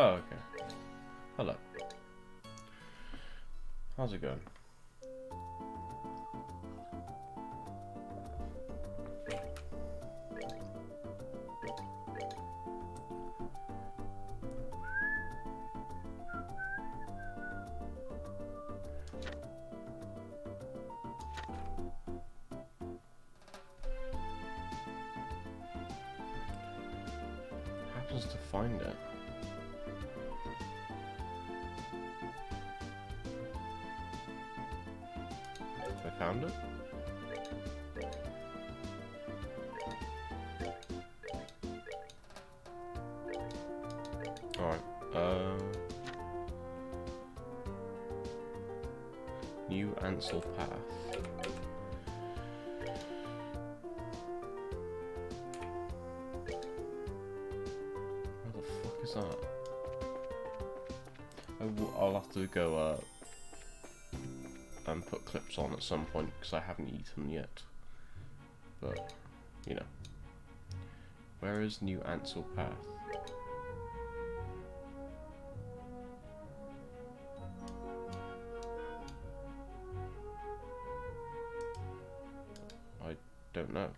Oh, okay. Hello. How's it going? Happens to find it. I found it? Alright, New Ansel Path. Where the fuck is that? I'll have to go, and put clips on at some point, because I haven't eaten yet. But, you know. Where is New Ansel Path? I don't know.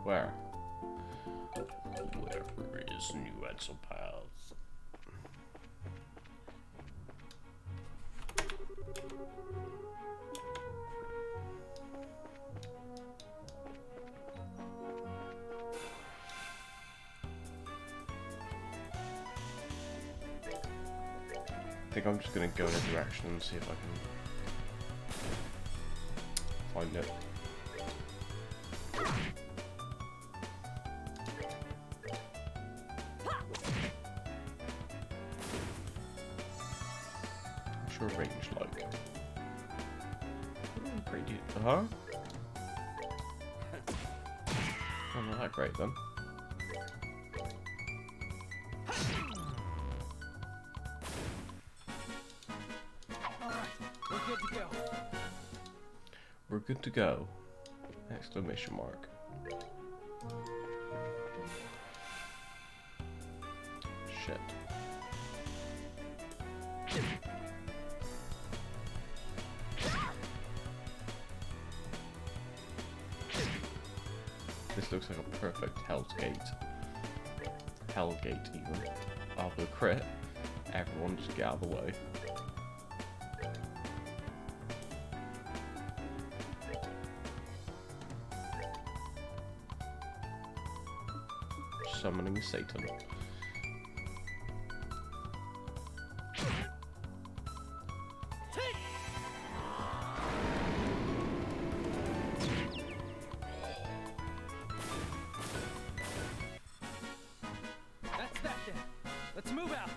Where? Where is New Ansel Path? I think I'm just gonna go in a direction and see if I can find it. What's your range like? Pretty deep. Huh? Oh, not that great then. We're good to go! Exclamation mark. Shit. This looks like a perfect Hell's Gate. Hellgate even. After the crit, everyone just get out of the way. Summoning Satan. That's that then. Let's move out.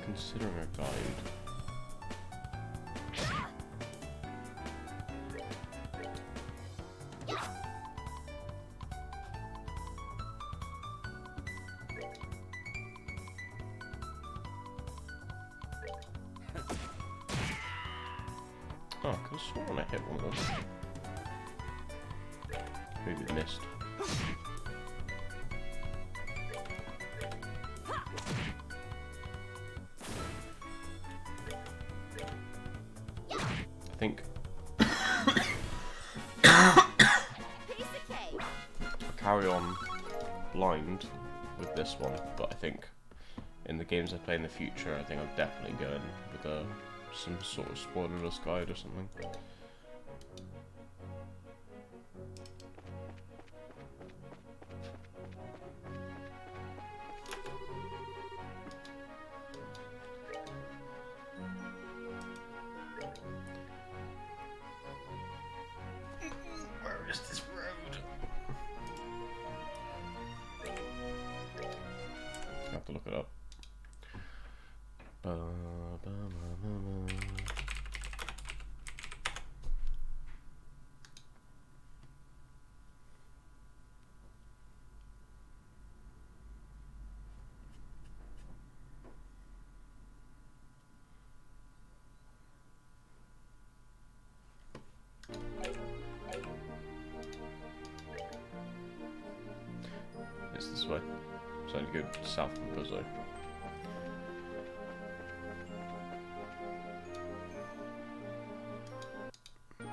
Considering a guide. Oh, I could have sworn I hit one of them. Maybe missed. I think I'll carry on blind with this one, but I think in the games I play in the future, I think I'll definitely go in with some sort of spoilerless guide or something. Where is this road? have to look it up. It's this way. So I need to go south of Buzzo.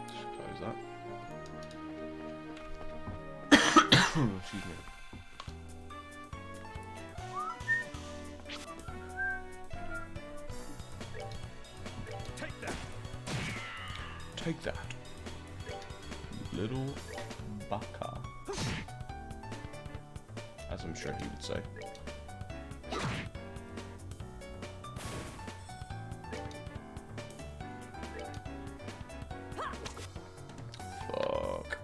Just close that. Excuse me. Take that. Take that, little baka. As I'm sure he would say. Fuck.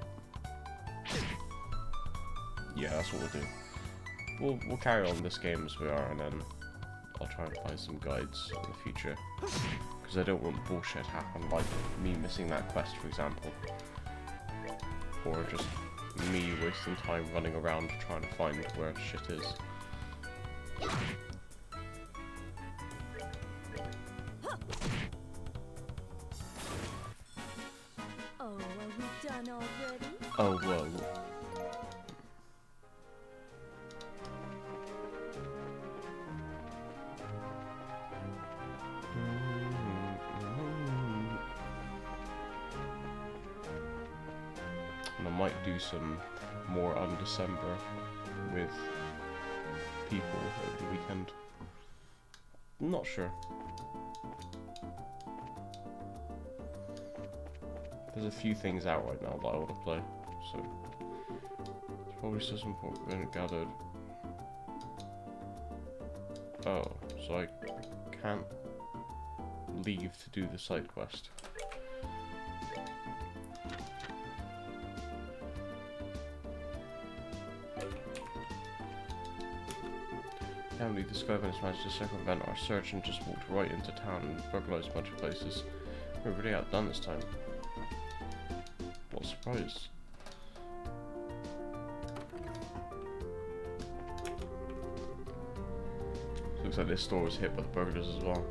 Yeah, that's what we'll do. We'll carry on this game as we are, and then I'll try and find some guides in the future. Because I don't want bullshit happen, like me missing that quest, for example. Or just me wasting time running around trying to find where shit is. Oh, are we done already? Oh, whoa. And I might do some more on December with people over the weekend. I'm not sure. There's a few things out right now that I want to play, so it's probably still some important gathered. Oh, so I can't leave to do the side quest. We discovered and managed to circumvent our search and just walked right into town and burglarized a bunch of places. We were really outdone this time. What a surprise. Looks like this store was hit by the burglars as well.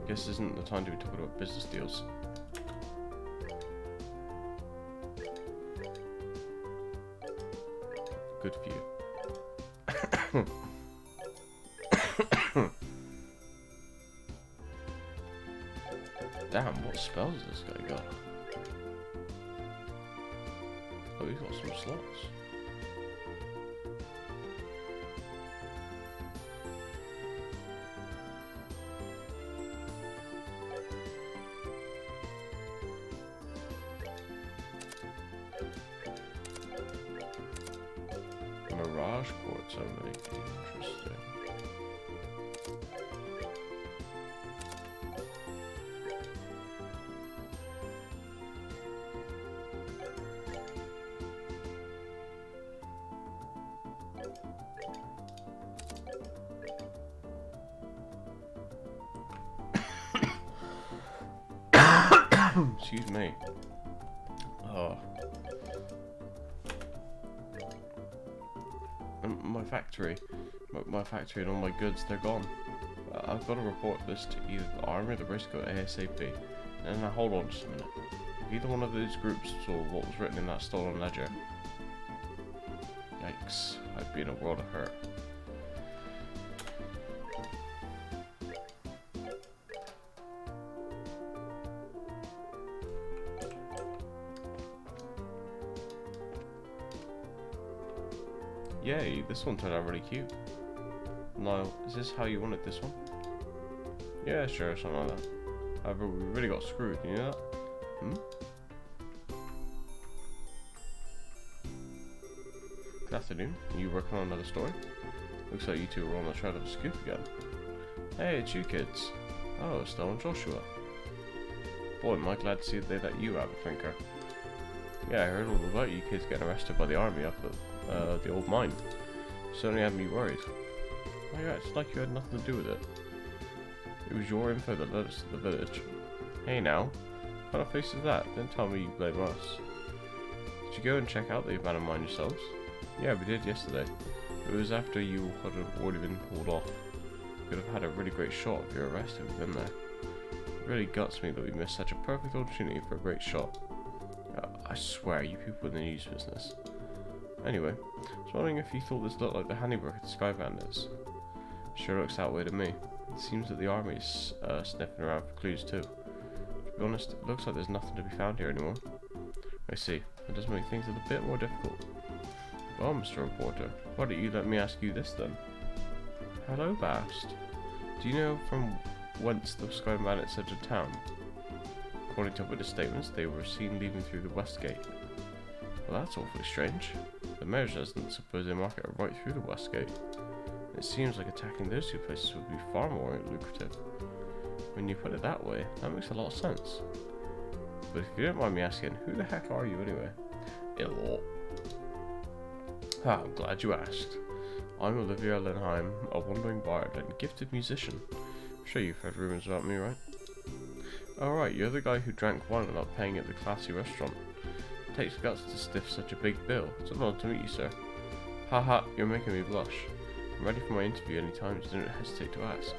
Guess this isn't the time to be talking about business deals. Good for you. Damn, what spells has this guy got? Oh, he's got some slots. Mirage quartz only. Interesting. Excuse me. Oh. My factory. My factory and all my goods, they're gone. I've got to report this to either the army or the Briscoe ASAP. And now hold on just a minute. Either one of these groups saw what was written in that stolen ledger. Yikes. I'd be in a world of hurt. Yay, this one turned out really cute. Niall, is this how you wanted this one? Yeah, sure, something like that. However, we really got screwed, you know that? Hmm? Good afternoon. Are you working on another story? Looks like you two were on the trail of a scoop again. Hey, it's you kids. Oh, Stella and Joshua. Boy, am I glad to see that they let you have a thinker. Yeah, I heard all about you kids getting arrested by the army up at the old mine. Certainly had me worried. Why you acting like you had nothing to do with it? It was your info that led us to the village. Hey now, what kind of face is that? Don't tell me you blame us. Did you go and check out the abandoned mine yourselves? Yeah, we did yesterday. It was after you had already been pulled off. We could have had a really great shot if you were arrested within there. It really guts me that we missed such a perfect opportunity for a great shot. I swear, you people in the news business. Anyway, I was wondering if you thought this looked like the handiwork of the Sky Bandits. Sure looks that way to me. It seems that the army is sniffing around for clues too. To be honest, it looks like there's nothing to be found here anymore. I see. That does make things a bit more difficult. Well, Mr. Reporter, why don't you let me ask you this then? Hello, Bast. Do you know from whence the Sky Bandits entered town? According to witness statements, they were seen leaving through the west gate. Well, that's awfully strange. The mayor's residents suppose they mark it right through the west gate. It seems like attacking those two places would be far more lucrative. When you put it that way, that makes a lot of sense. But if you don't mind me asking, who the heck are you anyway? I'm glad you asked. I'm Olivia Lenheim, a wandering bard and gifted musician. I'm sure you've heard rumors about me, right? Oh right, you're the guy who drank wine without paying at the classy restaurant. It takes guts to stiff such a big bill. It's an honor to meet you, sir. Haha, you're making me blush. I'm ready for my interview anytime, so don't hesitate to ask.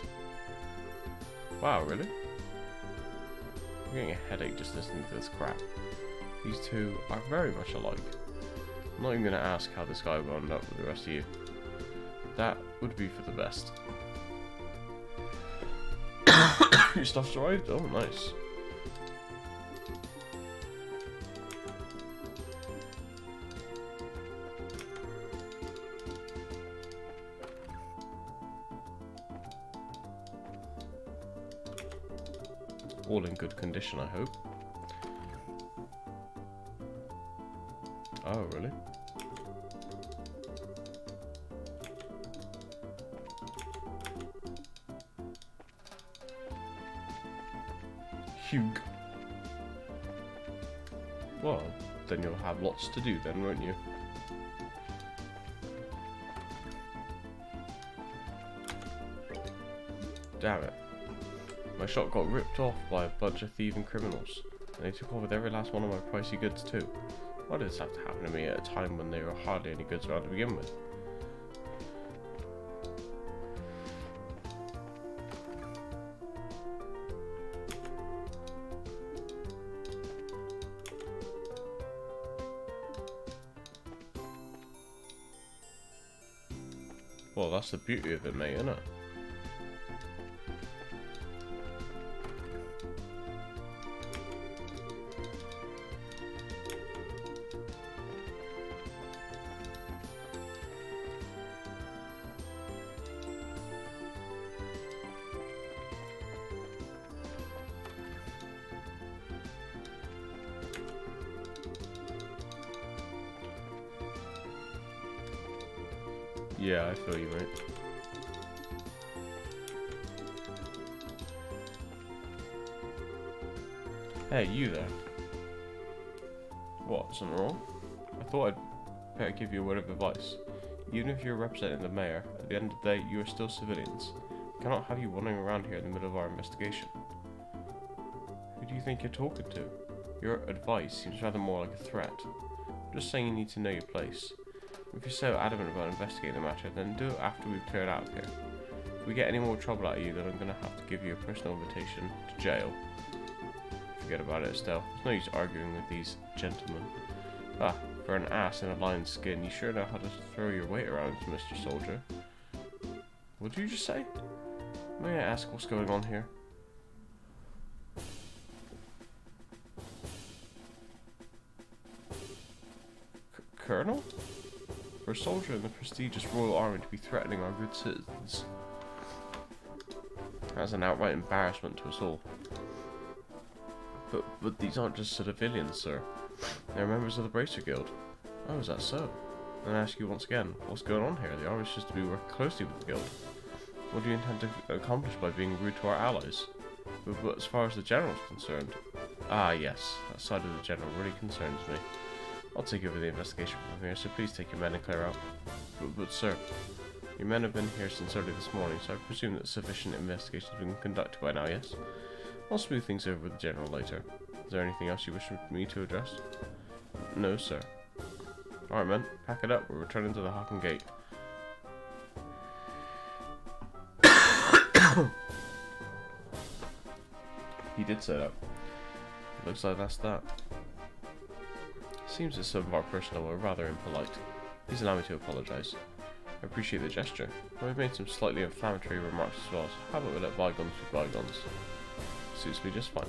Wow, really? I'm getting a headache just listening to this crap. These two are very much alike. I'm not even going to ask how this guy wound up with the rest of you. That would be for the best. Your stuff's arrived? Oh, nice. All in good condition, I hope. Oh, really? Hugh. Well, then you'll have lots to do then, won't you? Damn it. My shop got ripped off by a bunch of thieving criminals, and they took off with every last one of my pricey goods too. Why did this have to happen to me at a time when there were hardly any goods around to begin with? Well, that's the beauty of it, mate, isn't it? Yeah, I feel you, mate. Hey, you there. What, something wrong? I thought I'd better give you a word of advice. Even if you're representing the mayor, at the end of the day, you are still civilians. I cannot have you wandering around here in the middle of our investigation. Who do you think you're talking to? Your advice seems rather more like a threat. I'm just saying you need to know your place. If you're so adamant about investigating the matter, then do it after we've cleared out here. If we get any more trouble out of you, then I'm going to have to give you a personal invitation to jail. Forget about it, Estelle. There's no use arguing with these gentlemen. Ah, for an ass in a lion's skin, you sure know how to throw your weight around, Mr. Soldier. What did you just say? May I ask what's going on here? Colonel? For a soldier in the prestigious royal army to be threatening our good citizens. That's an outright embarrassment to us all. But these aren't just civilians, sir. They're members of the Bracer Guild. Oh, is that so? Then I ask you once again, what's going on here? The army is supposed to be working closely with the guild. What do you intend to accomplish by being rude to our allies? But as far as the general is concerned... Ah, yes. That side of the general really concerns me. I'll take over the investigation from here, so please take your men and clear out. But sir, Your men have been here since early this morning, so I presume that sufficient investigation has been conducted by now, yes? I'll smooth things over with the General later. Is there anything else you wish me to address? No, sir. Alright, men. Pack it up. We're returning to the Haken Gate. He did say that. Looks like that's that. Seems that some of our personnel were rather impolite. Please allow me to apologise. I appreciate the gesture, but I've made some slightly inflammatory remarks as well, so how about we let bygones be bygones? Suits me just fine.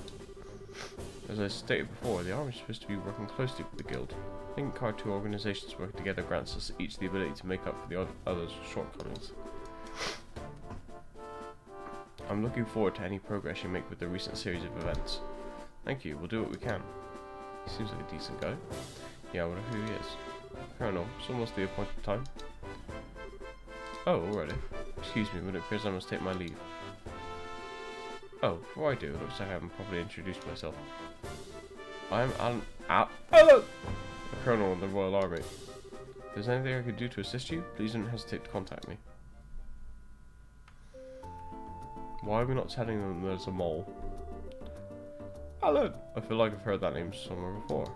As I stated before, the army is supposed to be working closely with the guild. I think our two organisations working together grants us each the ability to make up for the other's shortcomings. I'm looking forward to any progress you make with the recent series of events. Thank you, we'll do what we can. He seems like a decent guy. Yeah, I wonder who he is. Colonel, it's almost the appointed time. Oh, already. Excuse me, but it appears I must take my leave. Oh, before I do, it looks like I haven't properly introduced myself. I am Alan... Hello! A colonel in the Royal Army. If there's anything I could do to assist you, please don't hesitate to contact me. Why are we not telling them there's a mole? Alan! I feel like I've heard that name somewhere before.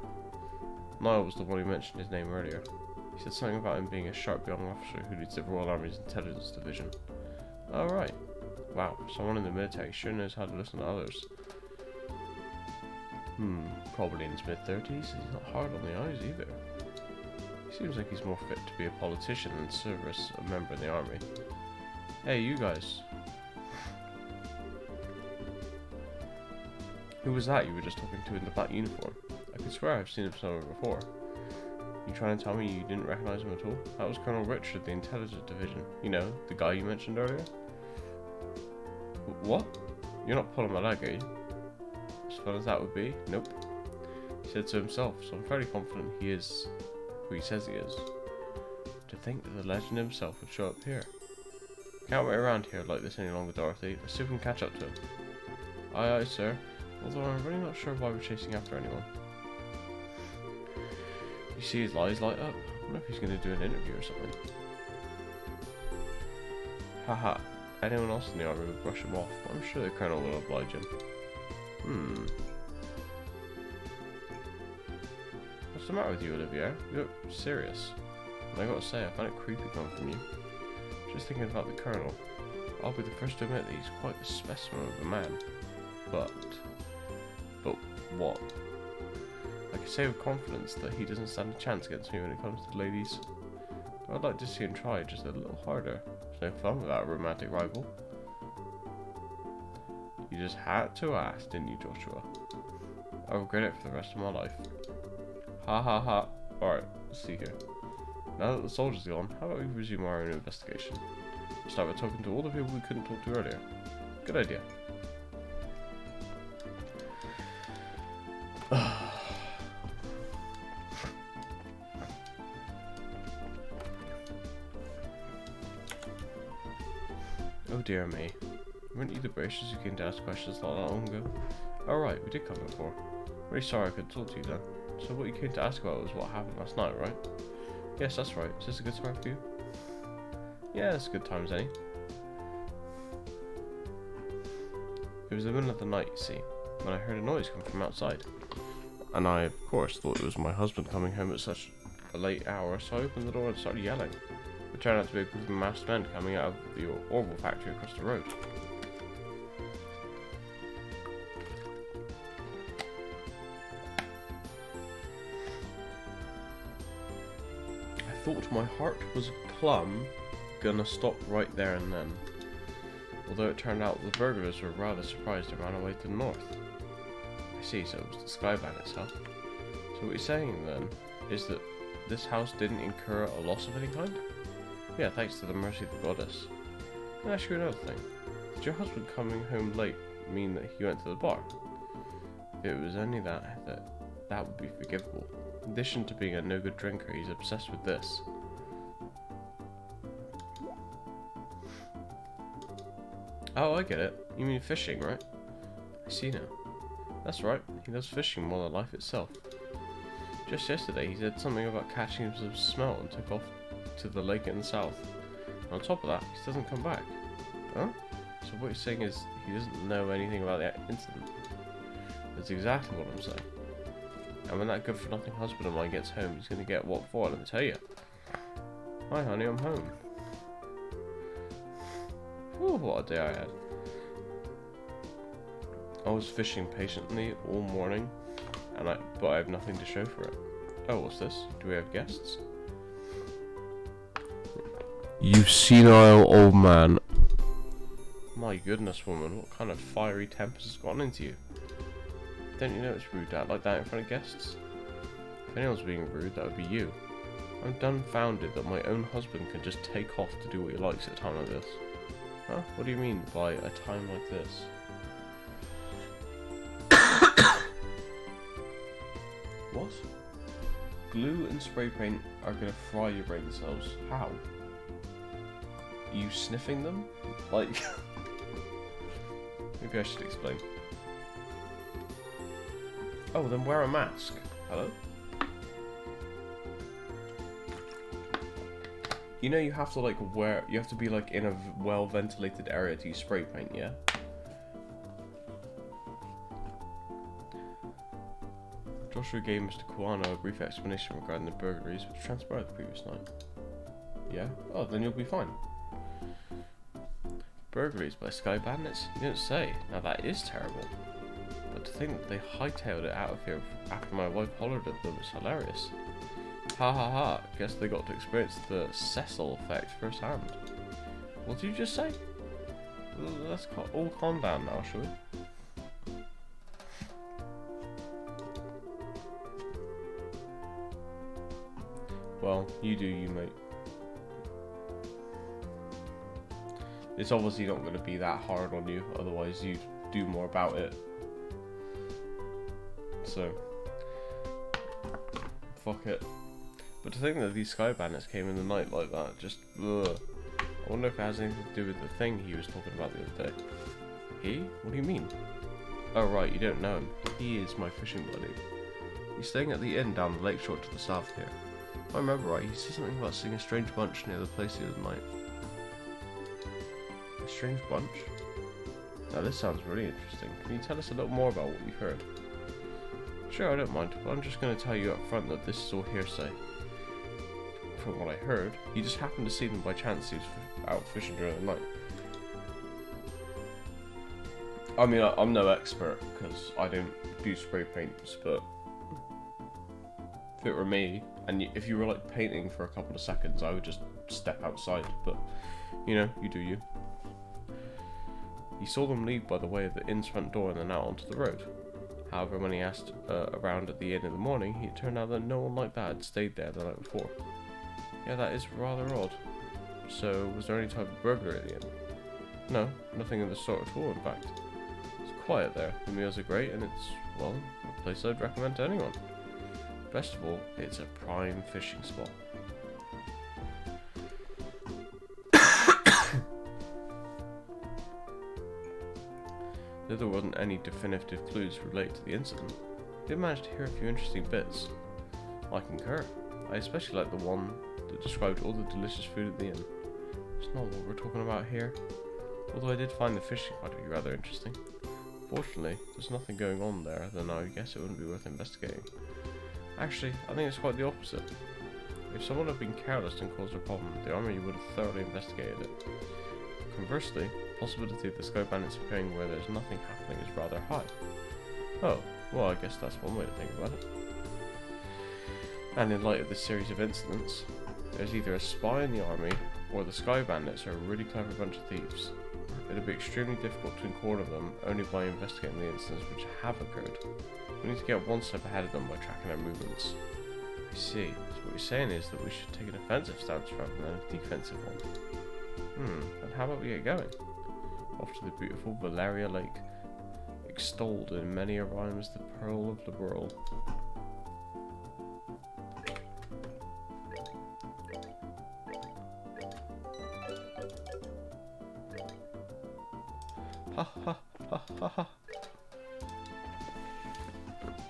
Niall was the one who mentioned his name earlier. He said something about him being a sharp young officer who leads the Royal Army's Intelligence Division. Oh right. Wow, someone in the military sure knows how to listen to others. Probably in his mid-30s. He's not hard on the eyes either. He seems like he's more fit to be a politician than serve as a member in the army. Hey, you guys. Who was that you were just talking to in the black uniform? I could swear I've seen him somewhere before. You trying to tell me you didn't recognize him at all? That was Colonel Richard of the Intelligence Division. You know, the guy you mentioned earlier? What? You're not pulling my leg, are you? As fun as that would be? Nope. He said so himself, so I'm fairly confident he is who he says he is. To think that the legend himself would show up here. Can't wait around here like this any longer, Dorothy. Let's see if we can catch up to him. Aye aye, sir. Although I'm really not sure why we're chasing after anyone. You see his eyes light up? I wonder if he's going to do an interview or something. Haha. Anyone else in the army would brush him off, but I'm sure the colonel will oblige him. What's the matter with you, Olivia? You look serious. And I gotta say, I find it creepy coming from you. Just thinking about the colonel. I'll be the first to admit that he's quite a specimen of a man. But what? I can say with confidence that he doesn't stand a chance against me when it comes to ladies. But I'd like to see him try just a little harder. There's no fun without a romantic rival. You just had to ask, didn't you, Joshua? I'll regret it for the rest of my life. Ha ha ha. Alright, let's see here. Now that the soldier's gone, how about we resume our own investigation? We'll start by talking to all the people we couldn't talk to earlier. Good idea. Oh dear me. Weren't you the Bracers who came to ask questions not that long ago? Oh right, we did come before. Really sorry I couldn't talk to you then. So what you came to ask about was what happened last night, right? Yes, that's right. Is this a good time for you? Yeah, it's a good time as any. It was the middle of the night, you see, when I heard a noise come from outside. And I, of course, thought it was my husband coming home at such a late hour, so I opened the door and started yelling. It turned out to be a group of masked men coming out of the Orville factory across the road. I thought my heart was plumb gonna stop right there and then. Although it turned out the burglars were rather surprised and ran away to the north. I see, so it was the Skyban itself. So what you're saying then is that this house didn't incur a loss of any kind? Yeah, thanks to the mercy of the goddess. Let me ask you another thing. Did your husband coming home late mean that he went to the bar? If it was only that would be forgivable. In addition to being a no-good drinker, he's obsessed with this. Oh, I get it. You mean fishing, right? I see now. That's right, he loves fishing more than life itself. Just yesterday he said something about catching some smelt and took off to the lake in the south. On top of that, he doesn't come back. Huh? So what he's saying is he doesn't know anything about the incident. That's exactly what I'm saying. And when that good-for-nothing husband of mine gets home, he's going to get what for, let me tell you. Hi honey, I'm home. Whew, what a day I had. I was fishing patiently all morning, but I have nothing to show for it. Oh, what's this? Do we have guests? You senile old man. My goodness, woman, what kind of fiery tempers has gone into you? Don't you know it's rude to act like that in front of guests? If anyone's being rude, that would be you. I'm dumbfounded that my own husband can just take off to do what he likes at a time like this. Huh? What do you mean by a time like this? What? Glue and spray paint are gonna fry your brain cells. How? Are you sniffing them? Like... Maybe I should explain. Oh, then wear a mask. Hello? You know you have to you have to be like in a well-ventilated area to use spray paint, yeah? Joshua gave Mr. Kawano a brief explanation regarding the burglaries which transpired the previous night. Yeah? Oh, then you'll be fine. Burglaries by sky bandits? You don't say. Now that is terrible. But to think that they hightailed it out of here after my wife hollered at them is hilarious. Ha ha ha, guess they got to experience the Cecil effect firsthand. What did you just say? Let's all calm down now, shall we? Well, you do you, mate. It's obviously not going to be that hard on you, otherwise you'd do more about it. So, fuck it. But to think that these sky bandits came in the night like that, just ugh. I wonder if it has anything to do with the thing he was talking about the other day. He? What do you mean? Oh right, you don't know him. He is my fishing buddy. He's staying at the inn down the lakeshore to the south here. If I remember right, he said something about seeing a strange bunch near the place the other night. A strange bunch? Now this sounds really interesting. Can you tell us a little more about what you've heard? Sure, I don't mind, but I'm just going to tell you up front that this is all hearsay. From what I heard, he just happened to see them by chance. He was out fishing during the night. I mean, I'm no expert because I don't do spray paints, but if it were me, and if you were like painting for a couple of seconds, I would just step outside, but you know, you do you. He saw them leave by the way of the inn's front door and then out onto the road. However, when he asked around at the inn in the morning, it turned out that no one like that had stayed there the night before. Yeah, that is rather odd. So, was there any type of burglary at the inn? No, nothing of the sort at all, in fact. It's quiet there, the meals are great, and it's, well, a place I'd recommend to anyone. Best of all, it's a prime fishing spot. Though there wasn't any definitive clues related to the incident, I did manage to hear a few interesting bits. I concur. I especially like the one that described all the delicious food at the inn. It's not what we're talking about here, although I did find the fishing part to be rather interesting. Fortunately, there's nothing going on there, then I guess it wouldn't be worth investigating. Actually, I think it's quite the opposite. If someone had been careless and caused a problem, the army would have thoroughly investigated it. Conversely, the possibility of the sky bandits appearing where there's nothing happening is rather high. Oh, well I guess that's one way to think about it. And in light of this series of incidents, there's either a spy in the army, or the sky bandits are a really clever bunch of thieves. It'll be extremely difficult to corner them only by investigating the incidents which have occurred. We need to get one step ahead of them by tracking their movements. I see, so what you're saying is that we should take an offensive stance rather than a defensive one. And how about we get going? Off to the beautiful Valeria Lake, extolled in many a rhyme as the pearl of the world. Ha ha ha ha ha.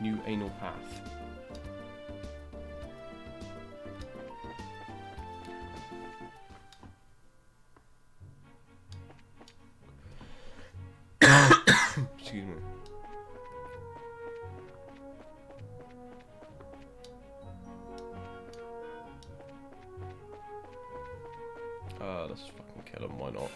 New anal path. kill him, why not?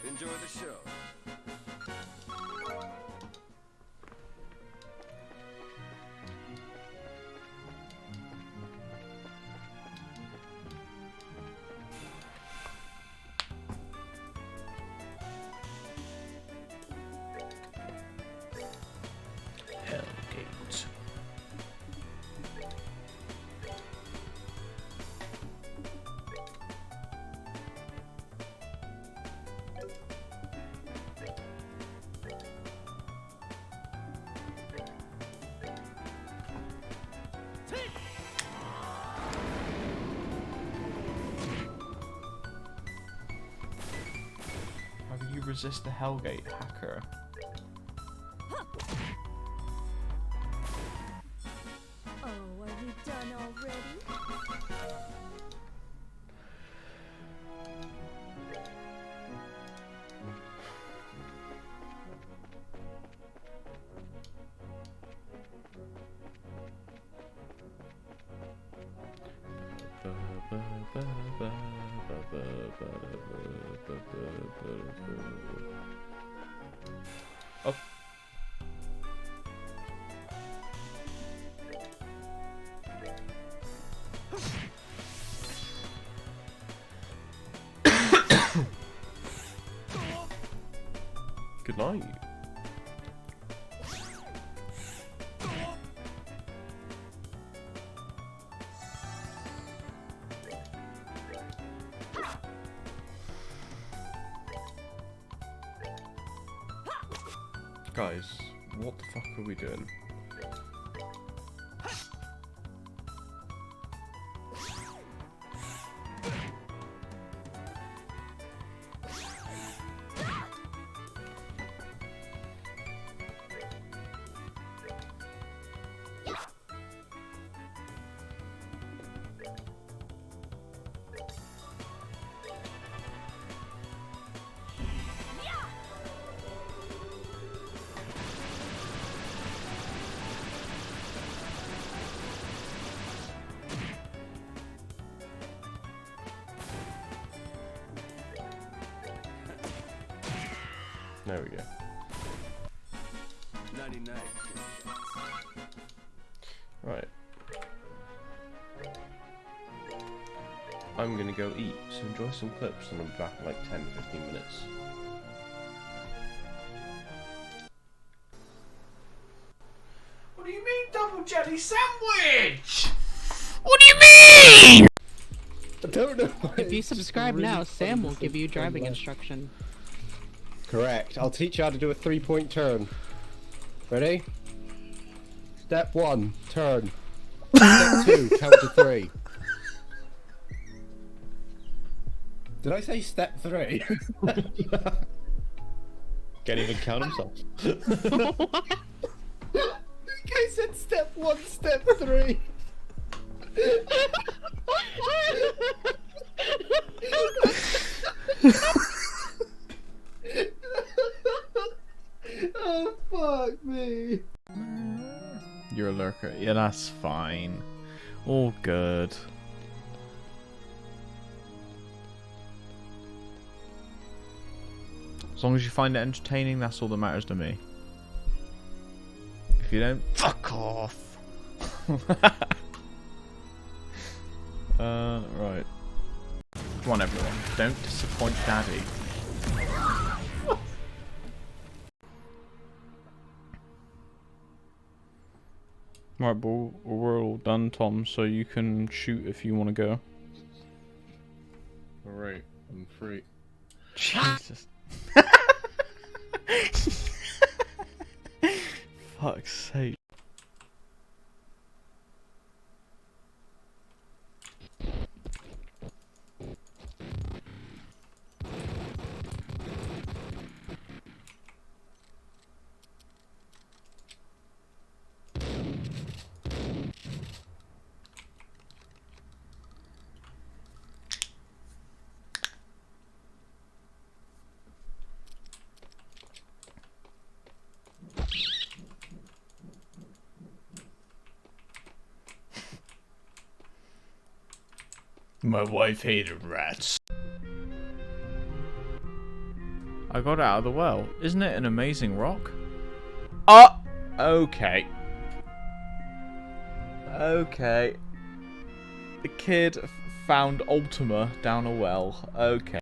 Enjoy the show. Hellgate. How do you resist the Hellgate, hacker? Oh, are we done already? Oh. Good night. Guys, what the fuck are we doing? There we go. 99. Right. I'm gonna go eat, so enjoy some clips and I'll be back in like 10-15 minutes. What do you mean double jelly sandwich? What do you mean? I don't know. If you subscribe now, Sam will give you driving instruction. Correct. I'll teach you how to do a 3-point turn. Ready? Step 1, turn. Step 2, count to 3. Did I say step 3? Can't even count himself. I said step 1, step 3. Oh, fuck me. You're a lurker. Yeah, that's fine. All good. As long as you find it entertaining, that's all that matters to me. If you don't, fuck off. Right. Come on, everyone. Don't disappoint Daddy. Right, but we're all done, Tom, so you can shoot if you want to go. Alright, I'm free. Jesus. Fuck's sake. My wife hated rats. I got it out of the well. Isn't it an amazing rock? Okay. Okay. The kid found Ultima down a well. Okay.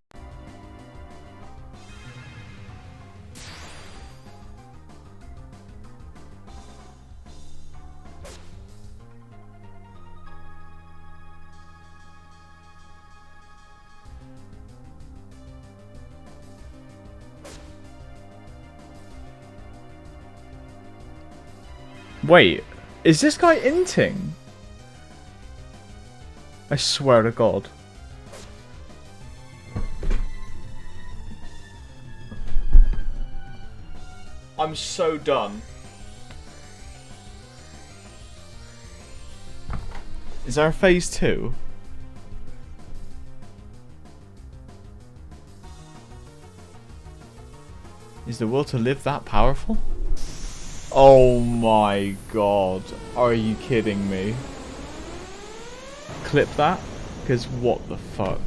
Wait, is this guy inting? I swear to God. I'm so done. Is there a phase 2? Is the will to live that powerful? Oh my God. Are you kidding me? Clip that? Because what the fuck?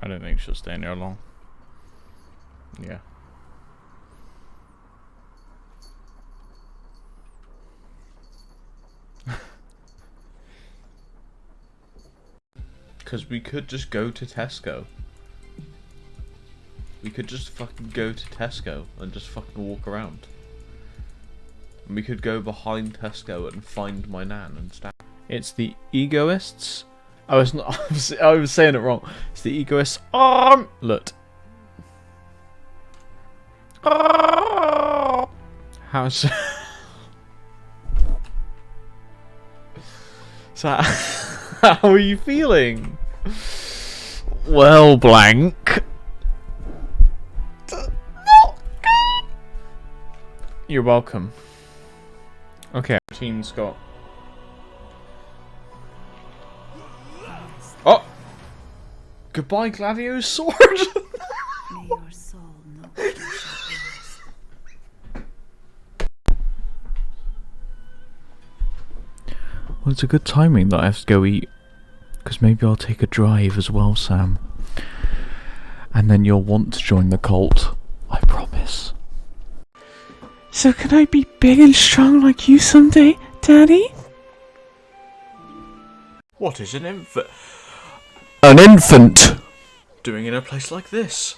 I don't think she'll stay in there long. Yeah. Because we could just go to Tesco. We could just fucking go to Tesco and just fucking walk around. And we could go behind Tesco and find my nan and stuff. It's the egoists. I was saying it wrong. It's the egoists armlet. How's so? How are you feeling? Well, blank. You're welcome. Okay, Team Scott. Oh! Goodbye, Gladio's sword! May your soul not be shut. Well, it's a good timing that I have to go eat. Because maybe I'll take a drive as well, Sam. And then you'll want to join the cult. I promise. So can I be big and strong like you someday, Daddy? What is an infant? An infant! Doing in a place like this?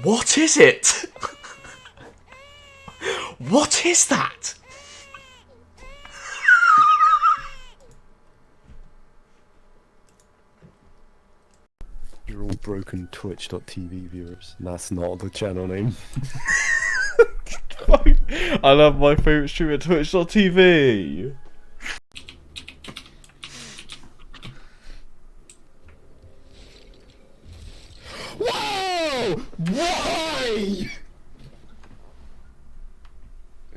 What is it? What is that? You're all broken Twitch.tv viewers. That's not the channel name. I love my favourite streamer, Twitch.tv. Whoa! Why?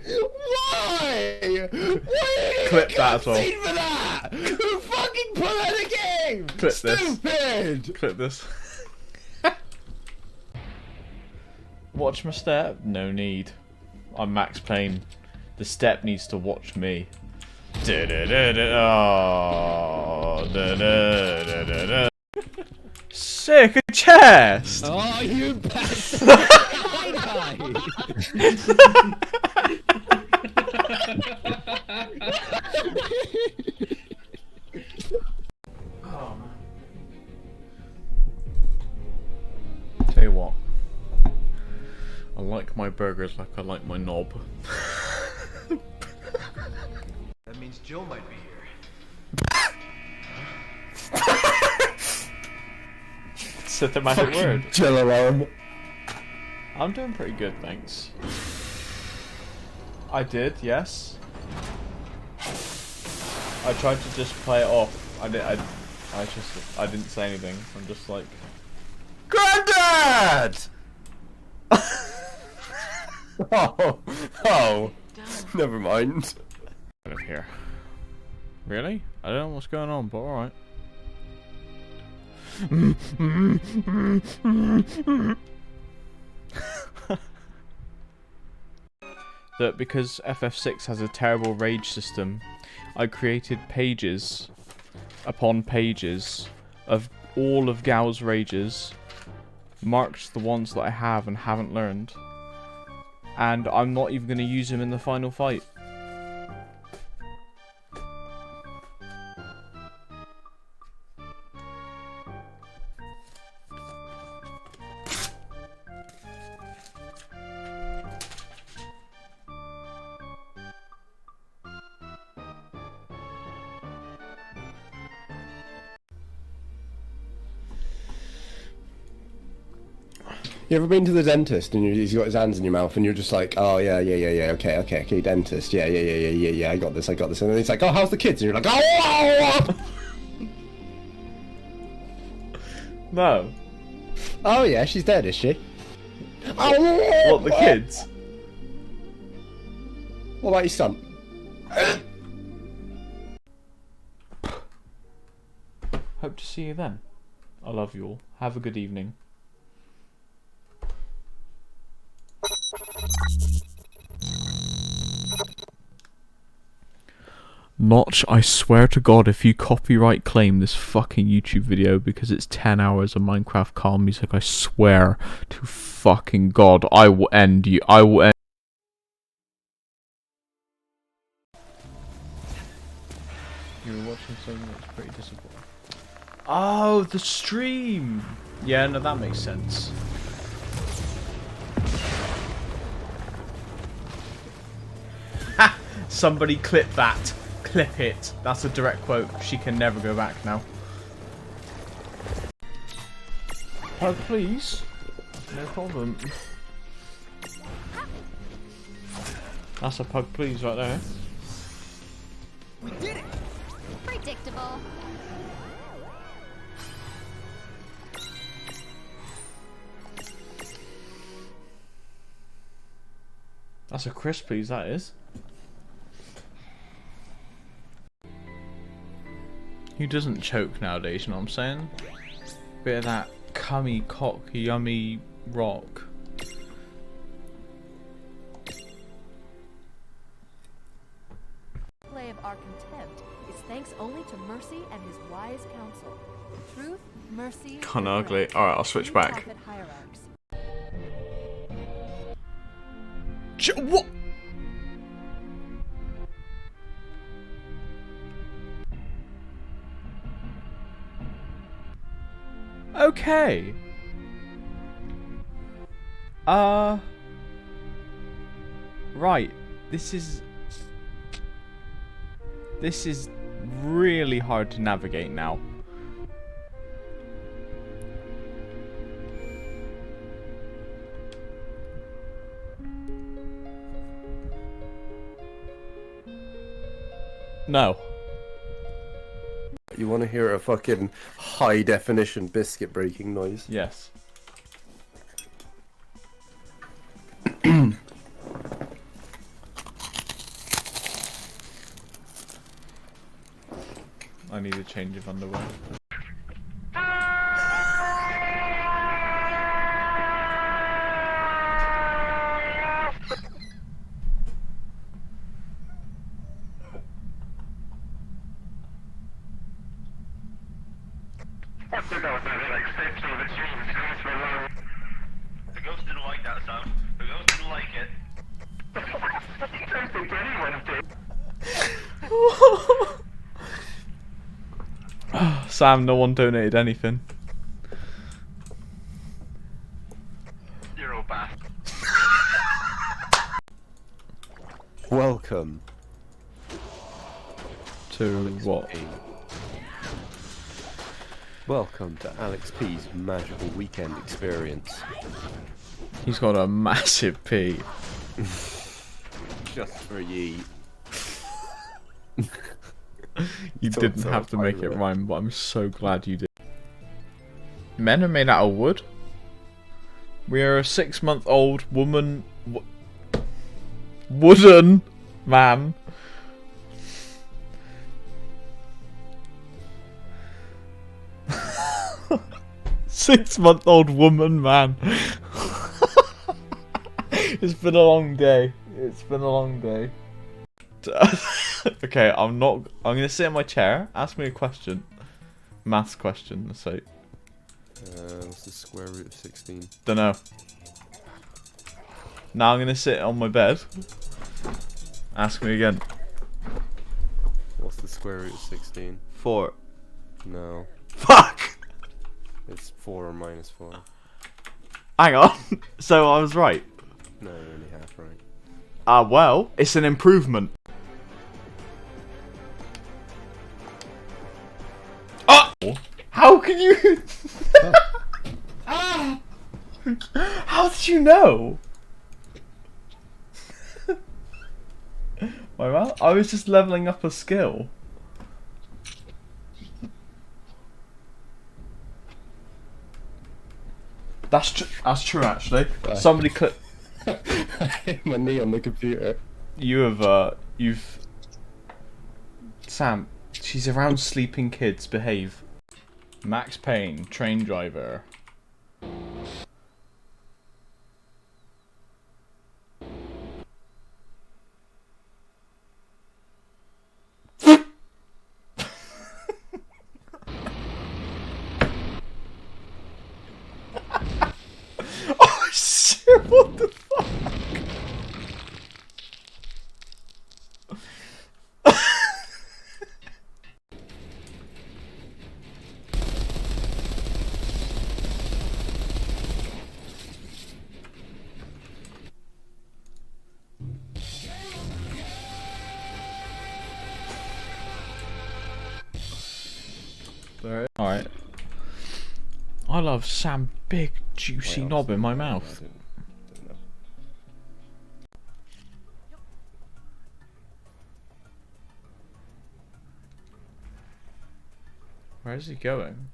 Why? Why Clip that as well. for that? Who fucking put that in a game? Clip this. Stupid! Clip this. Watch my step? No need. I'm Max Payne. The step needs to watch me. Sick, a chest! Oh, you bastard! Tell you what. I like my burgers like I like my knob. That means Jill might be here. Systematic word. Chill alarm. I'm doing pretty good, thanks. I did, yes. I tried to just play it off. I didn't say anything. I'm just like, Granddad! Oh, Oh! Never mind. Out of here. Really? I don't know what's going on, but alright. That because FF6 has a terrible rage system, I created pages upon pages of all of Gao's rages, marked the ones that I have and haven't learned, and I'm not even going to use him in the final fight. You ever been to the dentist and he's got his hands in your mouth and you're just like, oh yeah, okay, dentist, yeah, I got this, and then he's like, oh, how's the kids? And you're like, oh! No. Oh yeah, she's dead, is she? What, the kids? What about your son? Hope to see you then. I love you all. Have a good evening. Notch, I swear to God, if you copyright claim this fucking YouTube video because it's 10 hours of Minecraft calm music, I swear to fucking God, I will end you. I will end. You were watching something that's pretty disappointing. Oh, the stream! Yeah, no, that makes sense. Ha! Somebody clip that. Clip it. That's a direct quote. She can never go back now. Oh, please. No problem. That's a pug please right there. We did it! Predictable. That's a crisp please, that is. Who doesn't choke nowadays, you know what I'm saying? Bit of that cummy cock yummy rock. Play of our contempt is thanks only to mercy and his wise counsel. Truth, mercy, Kinda ugly. Alright, I'll switch back. What? Okay. Right. This is really hard to navigate now. No. You want to hear a fucking high definition biscuit breaking noise? Yes. I need a change of underwear. The ghost didn't like that sound. The ghost didn't like it. I don't think anyone did. Sam, no one donated anything. Zero bath. Welcome To what? P. Welcome to Alex P's magical weekend experience. He's got a massive P. Just for ye. You didn't have to make it rhyme, but I'm so glad you did. Men are made out of wood. We are a 6-month-old woman. Wooden man. 6-month-old woman man. It's been a long day. It's been a long day. Okay, I'm gonna sit in my chair. Ask me a question. Maths question, let's say. What's the square root of 16? Dunno. Now I'm gonna sit on my bed. Ask me again. What's the square root of 16? 4. No. Fuck! It's 4 or minus 4. Hang on. So I was right. No, you're only half right. Well, it's an improvement. Oh! How can you... Ah! How did you know? Well, I was just leveling up a skill. That's true actually. Somebody click. I hit my knee on the computer. You've Sam, she's around sleeping kids, behave. Max Payne, train driver. Oh shit, what the fuck? Alright. I love Sam big juicy knob in my mouth. Don't know. Where is he going?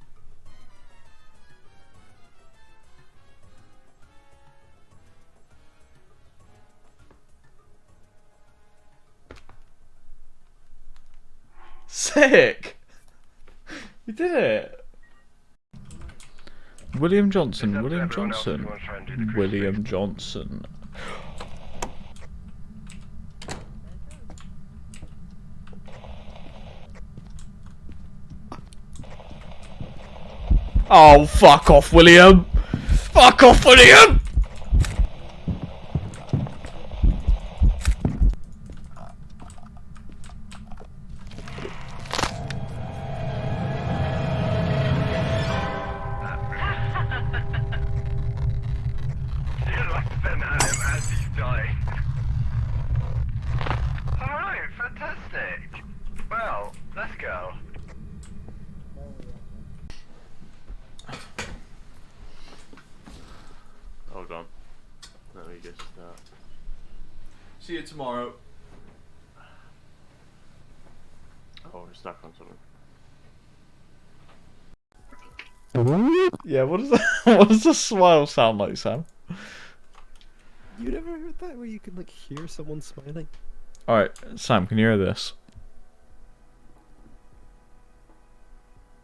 Sick! We did it! William Johnson, William Johnson, William Johnson. Oh, fuck off, William! Fuck off, William! You'd like to bend at him as he's dying. Alright, fantastic. Well, let's go. Hold on. Let me just See you tomorrow. oh, we're stuck on something. Yeah, what does that, what does the smile sound like, Sam? You never heard that where you can like hear someone smiling? Alright, Sam, can you hear this?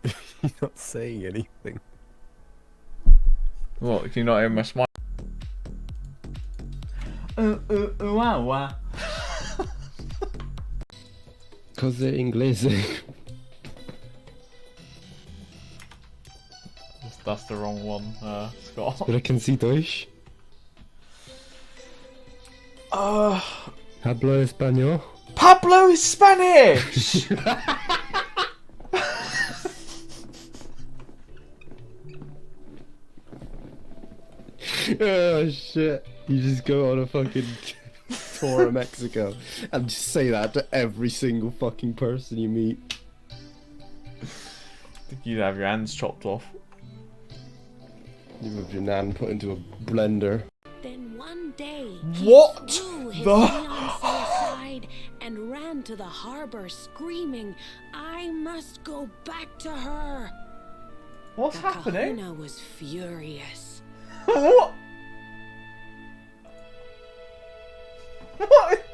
You're not saying anything. What, can you not hear my smile? Wow, wow. Cause they're English. That's the wrong one, Scott. But I can see Deutsch. Hablo español. Pablo is Spanish! Oh shit. You just go on a fucking tour of Mexico and just say that to every single fucking person you meet. I think you'd have your hands chopped off. You have your nan put into a blender. Then one day, What he threw his the- fiancée aside and ran to the harbor screaming, "I must go back to her." What's The happening? kahuna was furious. What? What?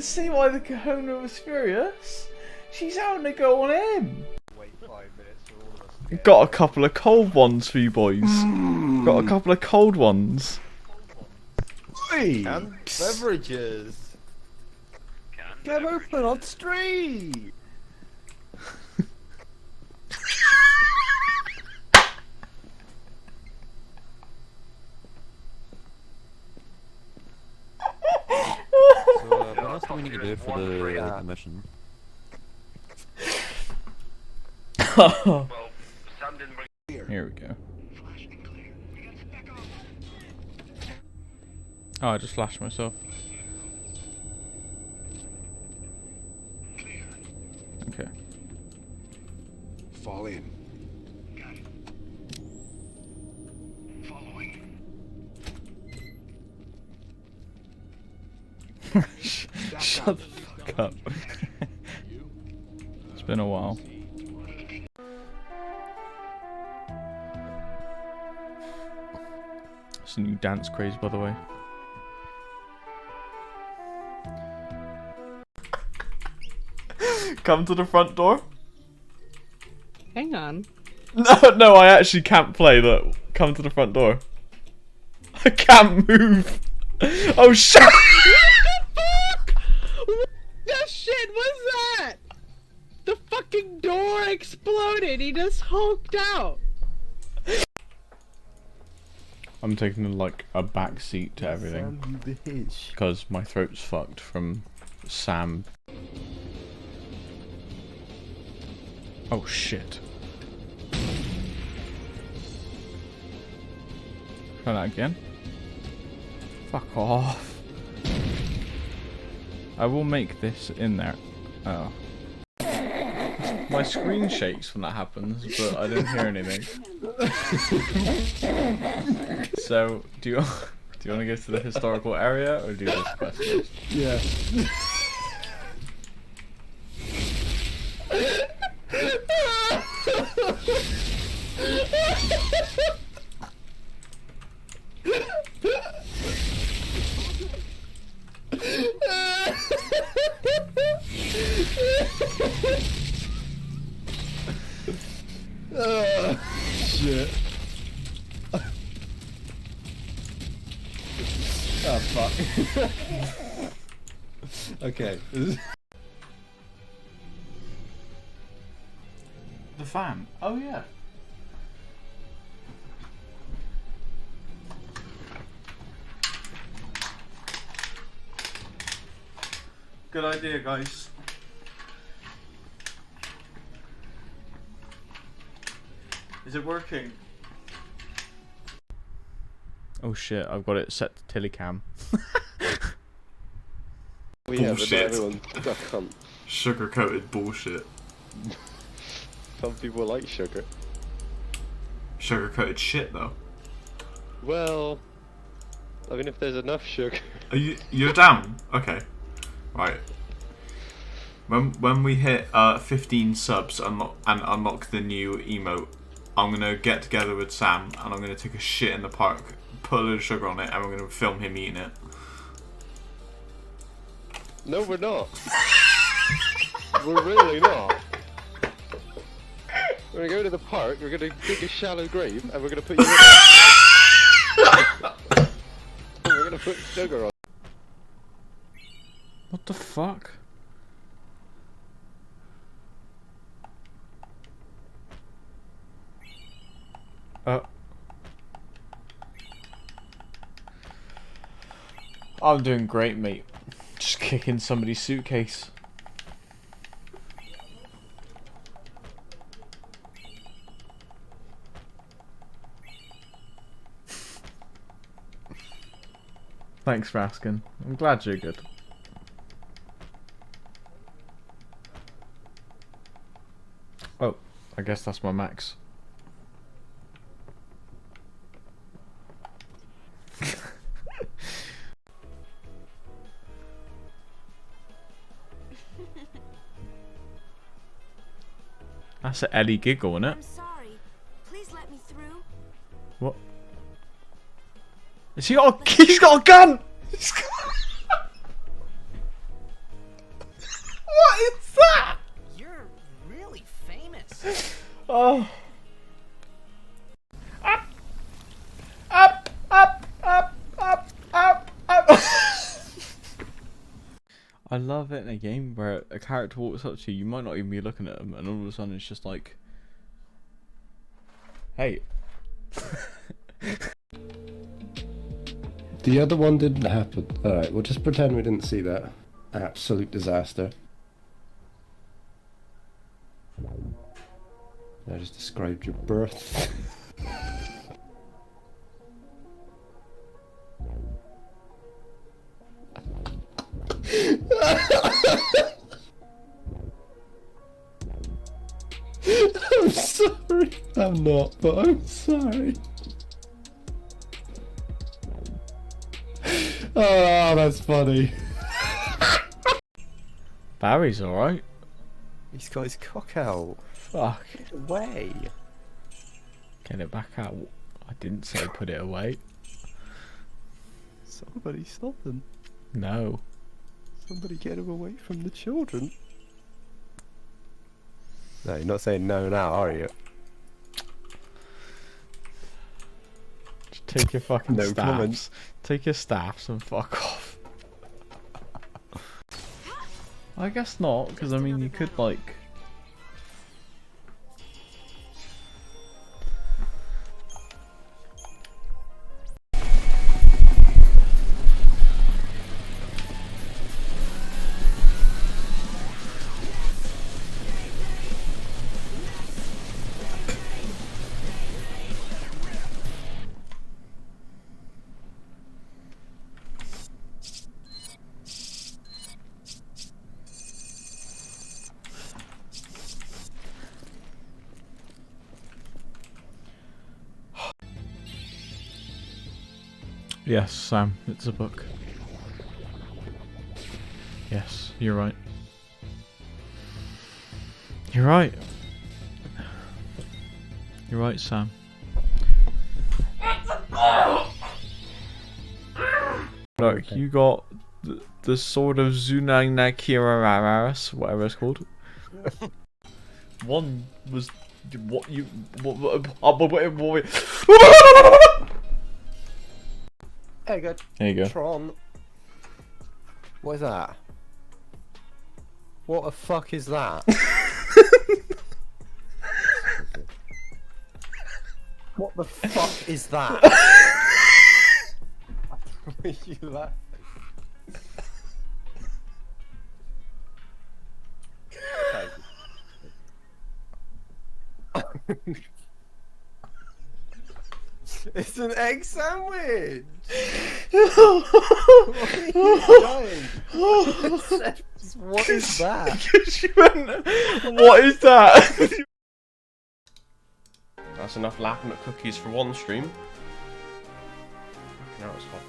see why the Kahuna was furious. She's having to go on him. Wait 5 minutes for all of us to Got a couple of cold ones for you boys. Got a couple of cold ones. and beverages. Get open on street. So, what else do we need to do for the mission? Well, Sam didn't bring. Here we go. Oh, I just flashed myself. Okay. Fall in. Shut the fuck up. It's been a while. It's a new dance craze, by the way. Come to the front door. Hang on. No, I actually can't play that. Come to the front door. I can't move. Oh shit! What the fuck? What the shit was that? The fucking door exploded. He just hulked out. I'm taking like a back seat to everything Sam, you bitch. because my throat's fucked from Sam. Oh shit. Try that again. Fuck off. I will make this in there. Oh. My screen shakes when that happens, but I don't hear anything. So, do you want to go to the historical area or do this quest first? Yeah. Shit. Oh fuck. Okay. The fan. Oh yeah. Good idea, guys. Is it working? Oh shit, I've got it set to telecam. We have Bullshit. everyone. I can't. Sugar coated bullshit. Some people like sugar. Sugar coated shit though. Well, I mean, if there's enough sugar. You're down? Okay. Right. When we hit 15 subs and unlock the new emote, I'm gonna get together with Sam and I'm gonna take a shit in the park, put a little sugar on it, and we're gonna film him eating it. No, we're not. We're really not. We're gonna go to the park, we're gonna dig a shallow grave, and we're gonna put you in it. And we're gonna put sugar on. What the fuck? I'm doing great, mate. Just kicking somebody's suitcase. Thanks for asking. I'm glad you're good. Oh, I guess that's my max. That's an Ellie giggle, isn't it? I'm sorry. Please let me through. What? He's got a gun! What is that? You're really famous. Oh. Up, up, up, up, up, up, up. I love it in a game where a character walks up to you, you might not even be looking at them, and all of a sudden it's just like, hey. The other one didn't happen. Alright, we'll just pretend we didn't see that. Absolute disaster. I just described your birth. I'm sorry. I'm not, but I'm sorry. Oh, that's funny. Barry's alright. He's got his cock out. Fuck. Get it away. Get it back out. I didn't say put it away. Somebody stop them. No. Somebody get him away from the children. No, you're not saying no now, are you? Just take your fucking No staffs. comment. Take your staffs and fuck off. I guess not, because I mean you could like... Yes, Sam, it's a book. Yes, you're right. You're right. You're right, Sam. Look, you got the sword of Zunanakirararas, whatever it's called. One was what you. There you go. There you go. Tron. What is that? What the fuck is that? What the fuck is that? Were you laughing? It's an egg sandwich! What are you doing? What is that? She went, what is that? That's enough laughing at cookies for one stream. Now it's hot.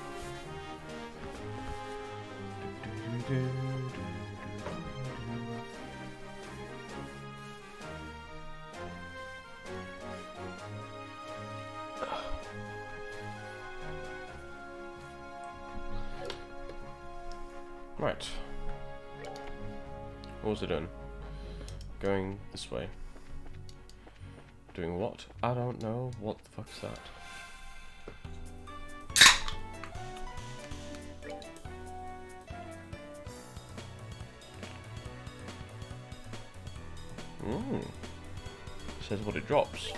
Right. What was it doing? Going this way. Doing what? I don't know. What the fuck's that? Says what it drops.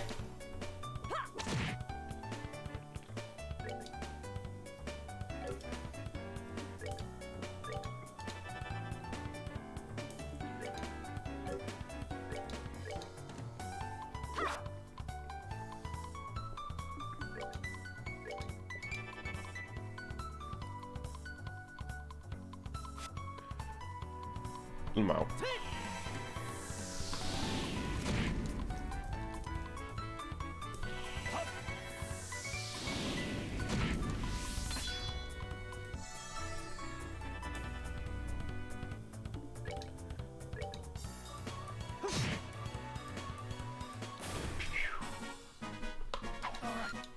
Wow.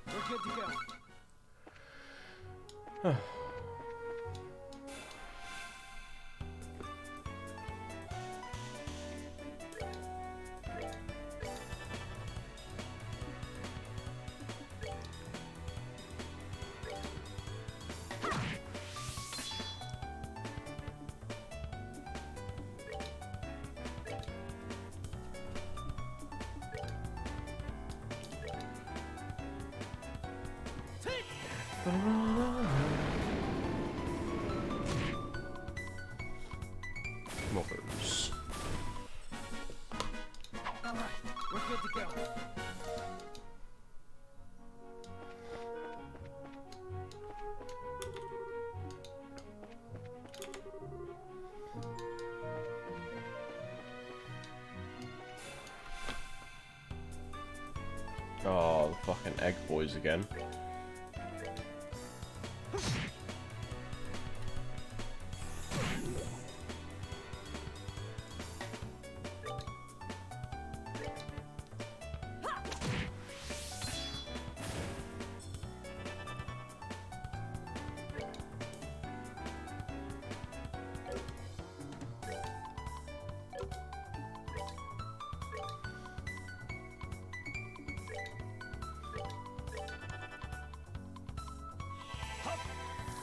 We're good to go. Mothers. Alright, we're good to go. Oh, the fucking egg boys again.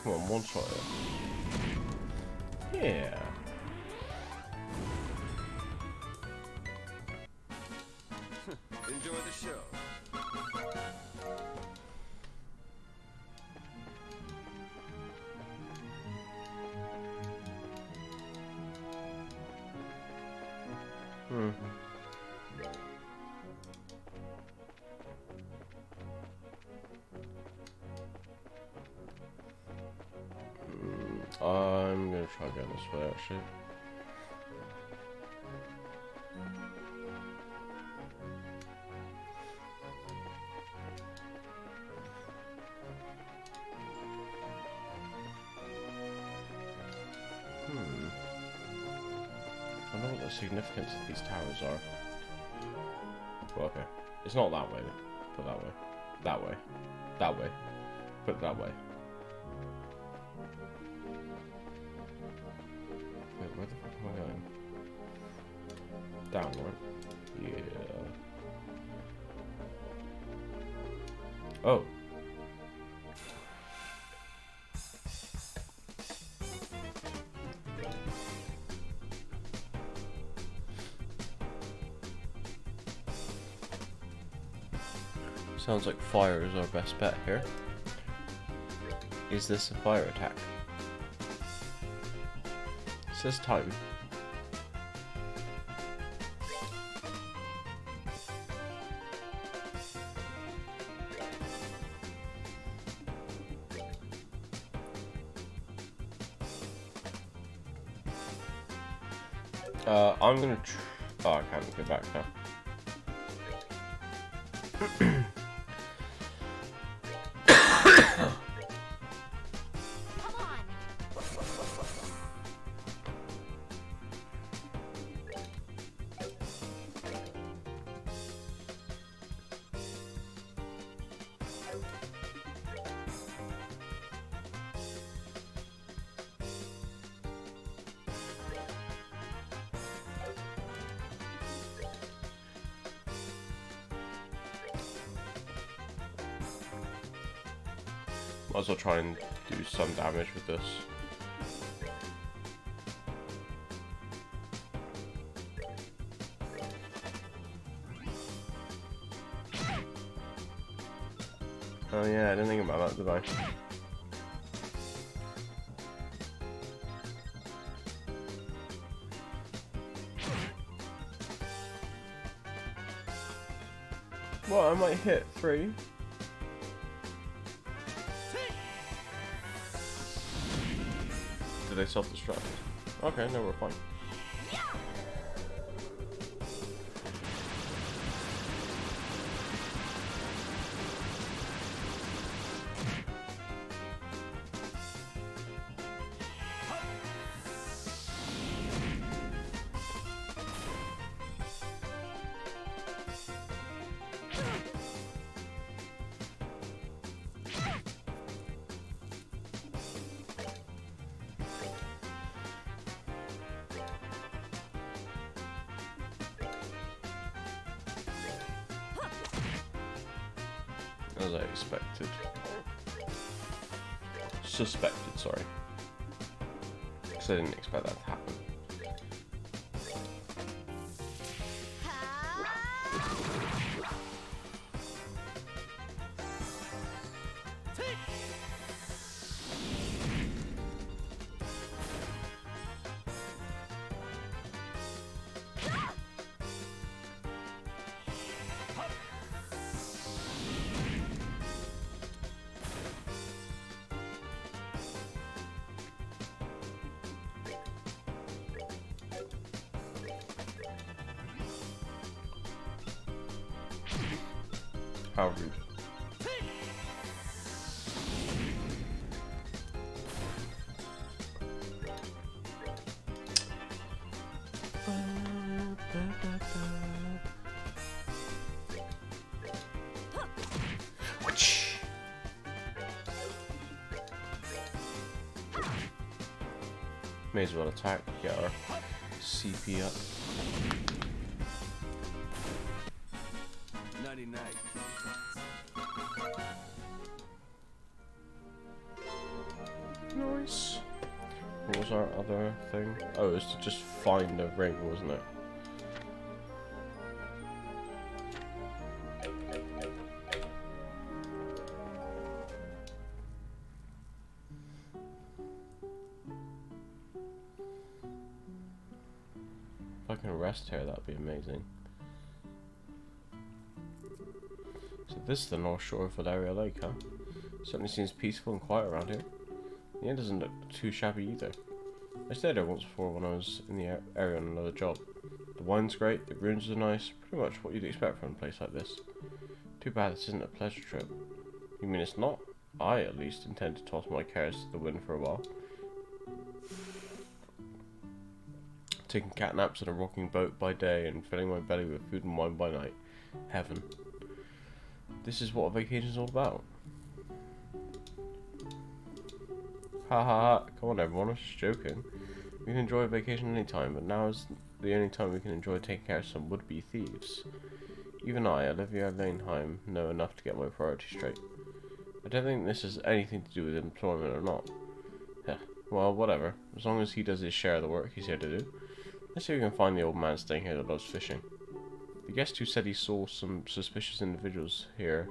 Come on, one shot it. Yeah. Enjoy the show. I'm gonna try going this way actually. I don't know what the significance of these towers are. Well, okay. It's not that way. Put it that way. That way. That way. Put it that way. Wait, where the fuck am I going? Down, right? Yeah. Oh. Sounds like fire is our best bet here. Is this a fire attack? It says time. I'm gonna oh, I can't go back now. Might as well try and do some damage with this. Oh yeah, I didn't think about that, did I? Well, I might hit 3. Did they self-destruct? Okay, no, we're fine. As I expected. Suspected, sorry. Because I didn't expect that to happen. How rude. May as well attack, get our CP up. 99. Nice. What was our other thing? Oh, it was to just find a ring, wasn't it? If I can rest here, that'd be amazing. So this is the north shore of Valeria Lake, huh? Certainly seems peaceful and quiet around here. The inn doesn't look too shabby either. I stayed there once before when I was in the area on another job. The wine's great, the rooms are nice, pretty much what you'd expect from a place like this. Too bad this isn't a pleasure trip. You mean it's not? I, at least, intend to toss my cares to the wind for a while. Taking cat naps in a rocking boat by day and filling my belly with food and wine by night. Heaven. This is what a vacation's all about. Ha ha ha. Come on everyone, I was just joking. We can enjoy a vacation anytime, but now is the only time we can enjoy taking care of some would-be thieves. Even I, Olivia Laneheim, know enough to get my priorities straight. I don't think this has anything to do with employment or not. Yeah, well, whatever. As long as he does his share of the work he's here to do. Let's see if we can find the old man staying here that loves fishing. The guest who said he saw some suspicious individuals here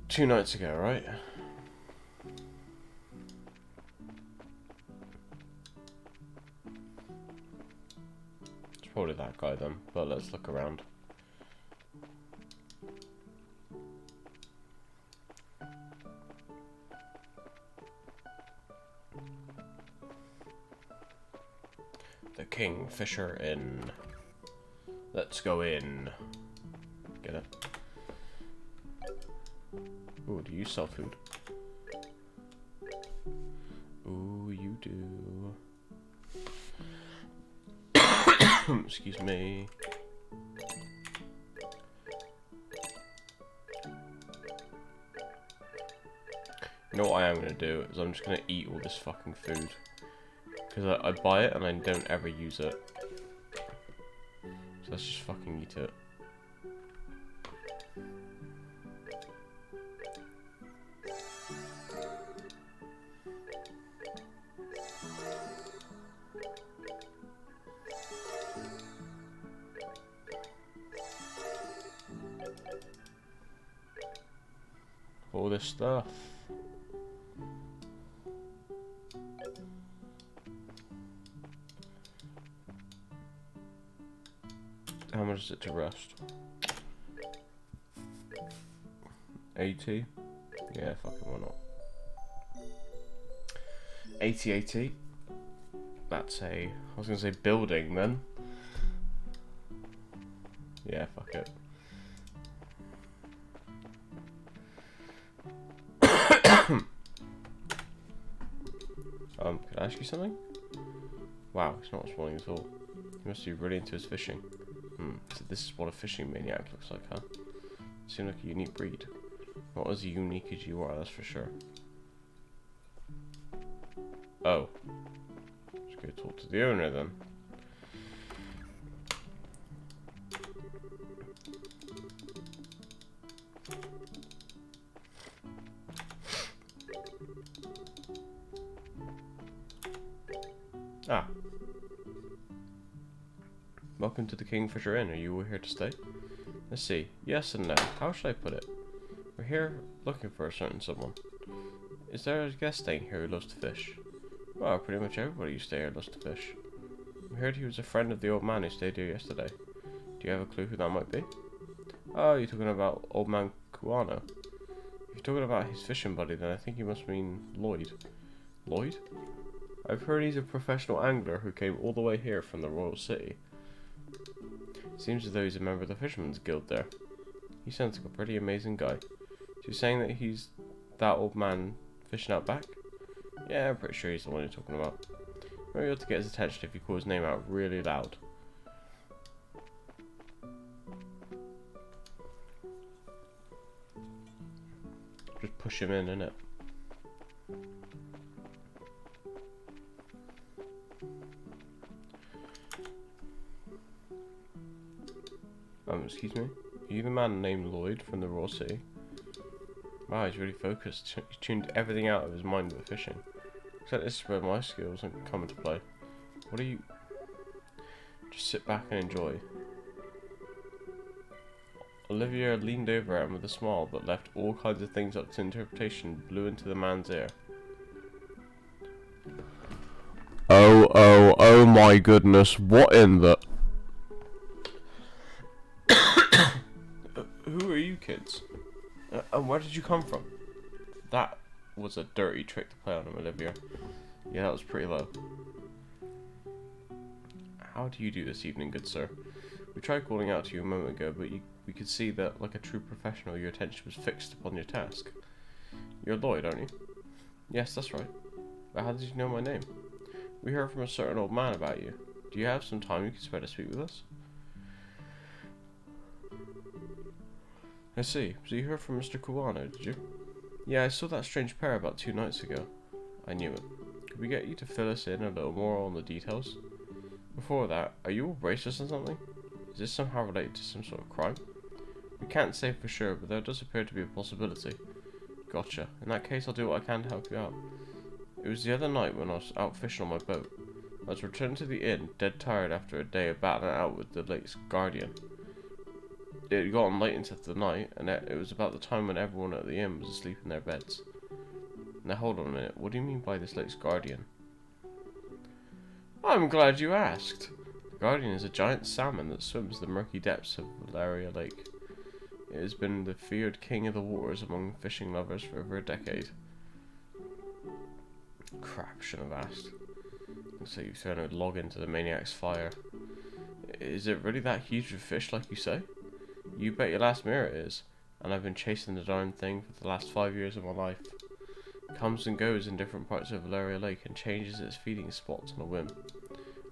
2 nights ago, right? It's probably that guy then, but let's look around. The Kingfisher Inn. Let's go in. Get it? Ooh, do you sell food? Ooh, you do. Excuse me. You know what I am going to do is I'm just going to eat all this fucking food. Because I buy it and I don't ever use it. So let's just fucking eat it. All this stuff. How much is it to rest? 80? Yeah, fucking why not? 80. That's I was gonna say building then. Yeah, fuck it. Can I ask you something? Wow, he's not responding at all. He must be really into his fishing. So this is what a fishing maniac looks like, huh? Seems like a unique breed. Not as unique as you are, that's for sure. Oh. Let's go talk to the owner then. Ah. Welcome to the Kingfisher Inn. Are you here to stay? Let's see. Yes and no. How should I put it? We're here looking for a certain someone. Is there a guest staying here who loves to fish? Well, pretty much everybody who stays here loves to fish. I heard he was a friend of the old man who stayed here yesterday. Do you have a clue who that might be? Oh, you're talking about old man Kuano. If you're talking about his fishing buddy, then I think you must mean Lloyd. Lloyd? I've heard he's a professional angler who came all the way here from the Royal City. Seems as though he's a member of the Fisherman's Guild there. He sounds like a pretty amazing guy. So you're saying that he's that old man fishing out back? Yeah, I'm pretty sure he's the one you're talking about. Maybe you ought to get his attention if you call his name out really loud. Just push him in, innit? Excuse me? Are you the man named Lloyd from the Raw Sea? Wow, he's really focused. He tuned everything out of his mind with fishing. Except this is where my skills come into play. What are you... Just sit back and enjoy. Olivia leaned over at him with a smile, but left all kinds of things up to interpretation blew into the man's ear. Oh my goodness, what in the... Who are you kids? And where did you come from? That was a dirty trick to play on him, Olivia. Yeah, that was pretty low. How do you do this evening, good sir? We tried calling out to you a moment ago, but we could see that, like a true professional, your attention was fixed upon your task. You're Lloyd, aren't you? Yes, that's right. But how did you know my name? We heard from a certain old man about you. Do you have some time you can spare to speak with us? I see. So you heard from Mr. Kuwano, did you? Yeah, I saw that strange pair about 2 nights ago. I knew it. Could we get you to fill us in a little more on the details? Before that, are you all racist or something? Is this somehow related to some sort of crime? We can't say for sure, but there does appear to be a possibility. Gotcha. In that case, I'll do what I can to help you out. It was the other night when I was out fishing on my boat. I was returning to the inn, dead tired after a day of battling it out with the lake's guardian. It had gotten late into the night, and it was about the time when everyone at the inn was asleep in their beds. Now hold on a minute, what do you mean by this lake's guardian? I'm glad you asked. The guardian is a giant salmon that swims the murky depths of Valeria Lake. It has been the feared king of the waters among fishing lovers for over a decade. Crap, shouldn't have asked. Looks like you've thrown a log into the maniac's fire. Is it really that huge of a fish like you say? You bet your last mirror it is, and I've been chasing the darn thing for the last 5 years of my life. It comes and goes in different parts of Valeria Lake and changes its feeding spots on a whim.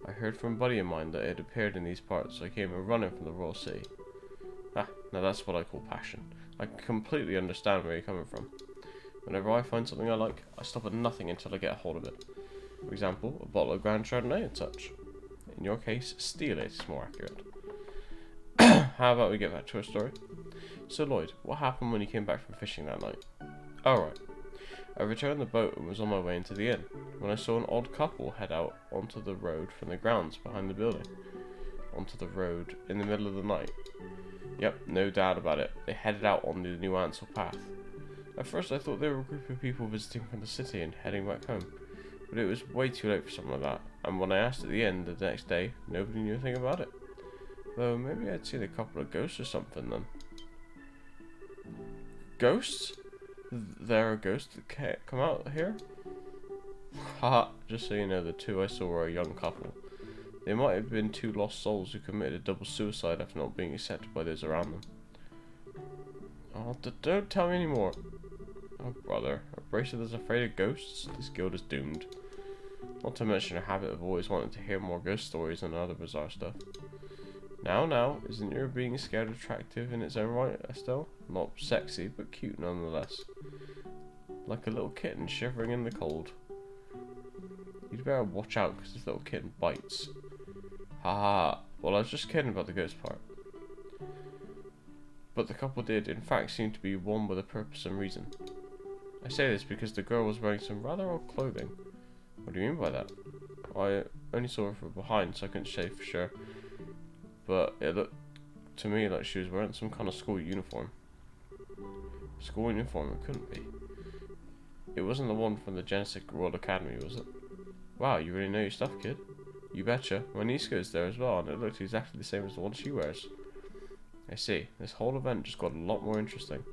I heard from a buddy of mine that it appeared in these parts, so I came running from the Raw Sea. Ah, now that's what I call passion. I completely understand where you're coming from. Whenever I find something I like, I stop at nothing until I get a hold of it. For example, a bottle of Grand Chardonnay and such. In your case, steal it is more accurate. How about we get back to our story? So Lloyd, what happened when you came back from fishing that night? Alright. I returned the boat and was on my way into the inn, when I saw an odd couple head out onto the road from the grounds behind the building. Onto the road in the middle of the night. Yep, no doubt about it. They headed out on the New Ansel path. At first I thought they were a group of people visiting from the city and heading back home. But it was way too late for something like that, and when I asked at the inn the next day, nobody knew a thing about it. Though maybe I'd seen a couple of ghosts or something then. Ghosts? There are ghosts that can't come out here? Haha, just so you know, the two I saw were a young couple. They might have been 2 lost souls who committed a double suicide after not being accepted by those around them. Oh, don't tell me anymore. Oh brother, a bracer that's afraid of ghosts? This guild is doomed. Not to mention a habit of always wanting to hear more ghost stories and other bizarre stuff. Now, isn't your being scared attractive in its own right, Estelle? Not sexy, but cute nonetheless. Like a little kitten shivering in the cold. You'd better watch out because this little kitten bites. Haha, well I was just kidding about the ghost part. But the couple did, in fact, seem to be one with a purpose and reason. I say this because the girl was wearing some rather odd clothing. What do you mean by that? I only saw her from behind, so I couldn't say for sure. But it looked to me like she was wearing some kind of school uniform. School uniform? It couldn't be. It wasn't the one from the Genesis Royal Academy, was it? Wow, you really know your stuff, kid. You betcha. My niece goes there as well, and it looked exactly the same as the one she wears. I see. This whole event just got a lot more interesting.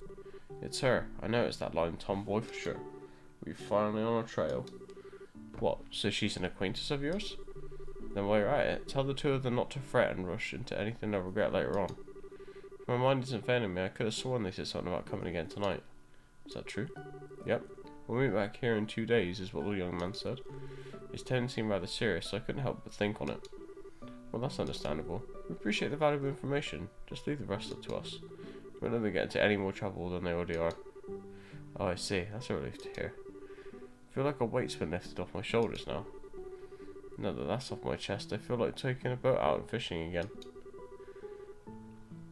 It's her. I know it's that lying tomboy for sure. We're finally on a trail. What, so she's an acquaintance of yours? Then while you're at it, tell the two of them not to fret and rush into anything they'll regret later on. My mind isn't failing me. I could have sworn they said something about coming again tonight. Is that true? Yep. We'll meet back here in 2 days, is what the young man said. His tone seemed rather serious, so I couldn't help but think on it. Well, that's understandable. We appreciate the valuable information. Just leave the rest up to us. We'll never get into any more trouble than they already are. Oh, I see. That's a relief to hear. I feel like a weight's been lifted off my shoulders now. Now that that's off my chest, I feel like taking a boat out and fishing again.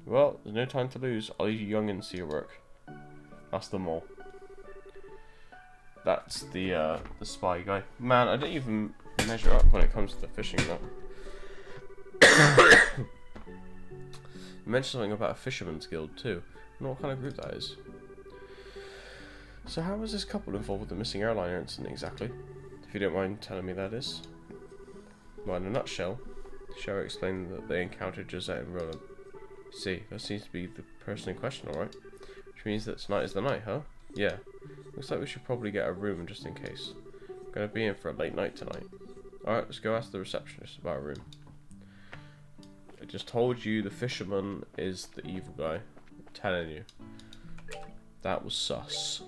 Well, there's no time to lose. I'll leave you youngins to your work. That's the mole. That's the spy guy. Man, I don't even measure up when it comes to the fishing though. You mentioned something about a fisherman's guild too. I don't know what kind of group that is. So how was this couple involved with the missing airliner incident exactly? If you don't mind telling me that is. Well, in a nutshell, Shara explained that they encountered Josette and Roland. See, that seems to be the person in question, alright? Which means that tonight is the night, huh? Yeah. Looks like we should probably get a room just in case. I'm gonna be in for a late night tonight. Alright, let's go ask the receptionist about a room. I just told you the fisherman is the evil guy. I'm telling you. That was sus.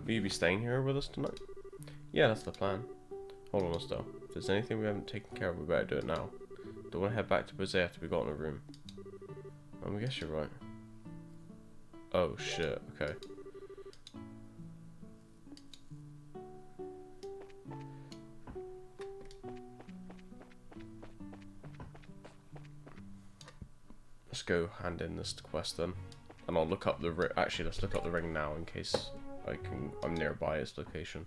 Will you be staying here with us tonight? Yeah, that's the plan. Hold on, though. If there's anything we haven't taken care of, we better do it now. Don't want to head back to Bozay after we got in a room. I guess you're right. Oh shit, okay. Let's go hand in this quest then. And I'll look up the ring. Actually, let's look up the ring now in case I'm nearby its location.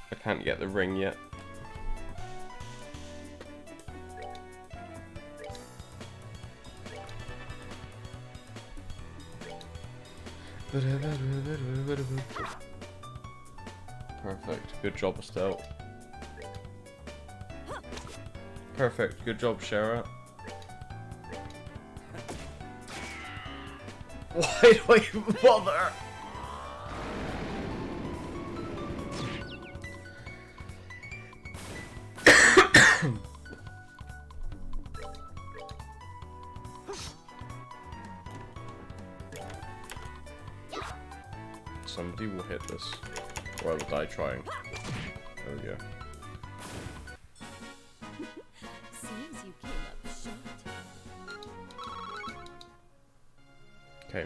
I can't get the ring yet. Perfect. Good job, Estelle. Perfect. Good job, Shara. Why do I even bother? Somebody will hit this, or I will die trying. There we go. Seems you came up short. Okay.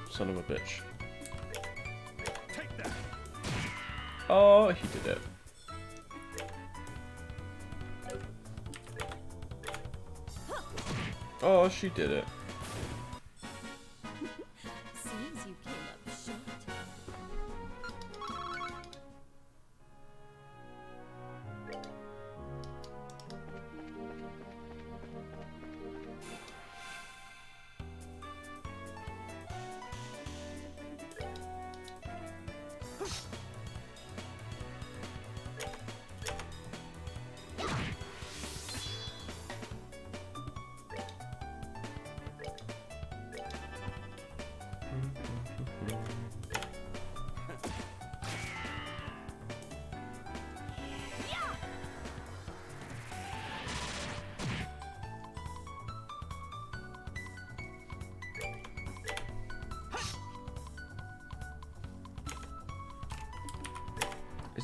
Son of a bitch. Take that. Oh, he did it. Oh, she did it. Seems you came up short.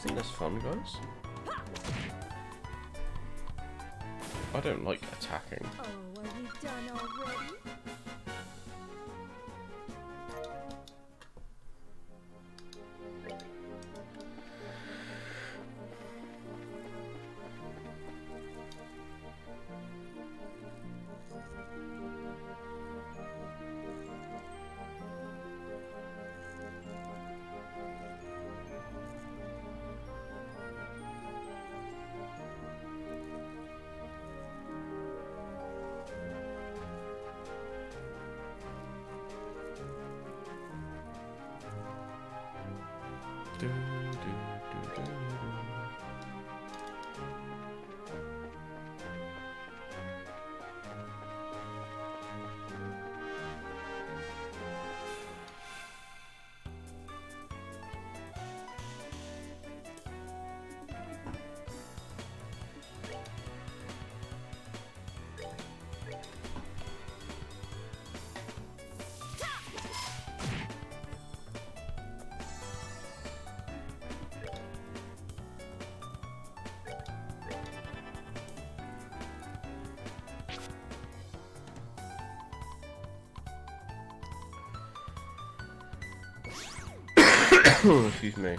Isn't this fun, guys? I don't like attacking. Oh, are we done already? Do, do, do, do, do. Excuse me.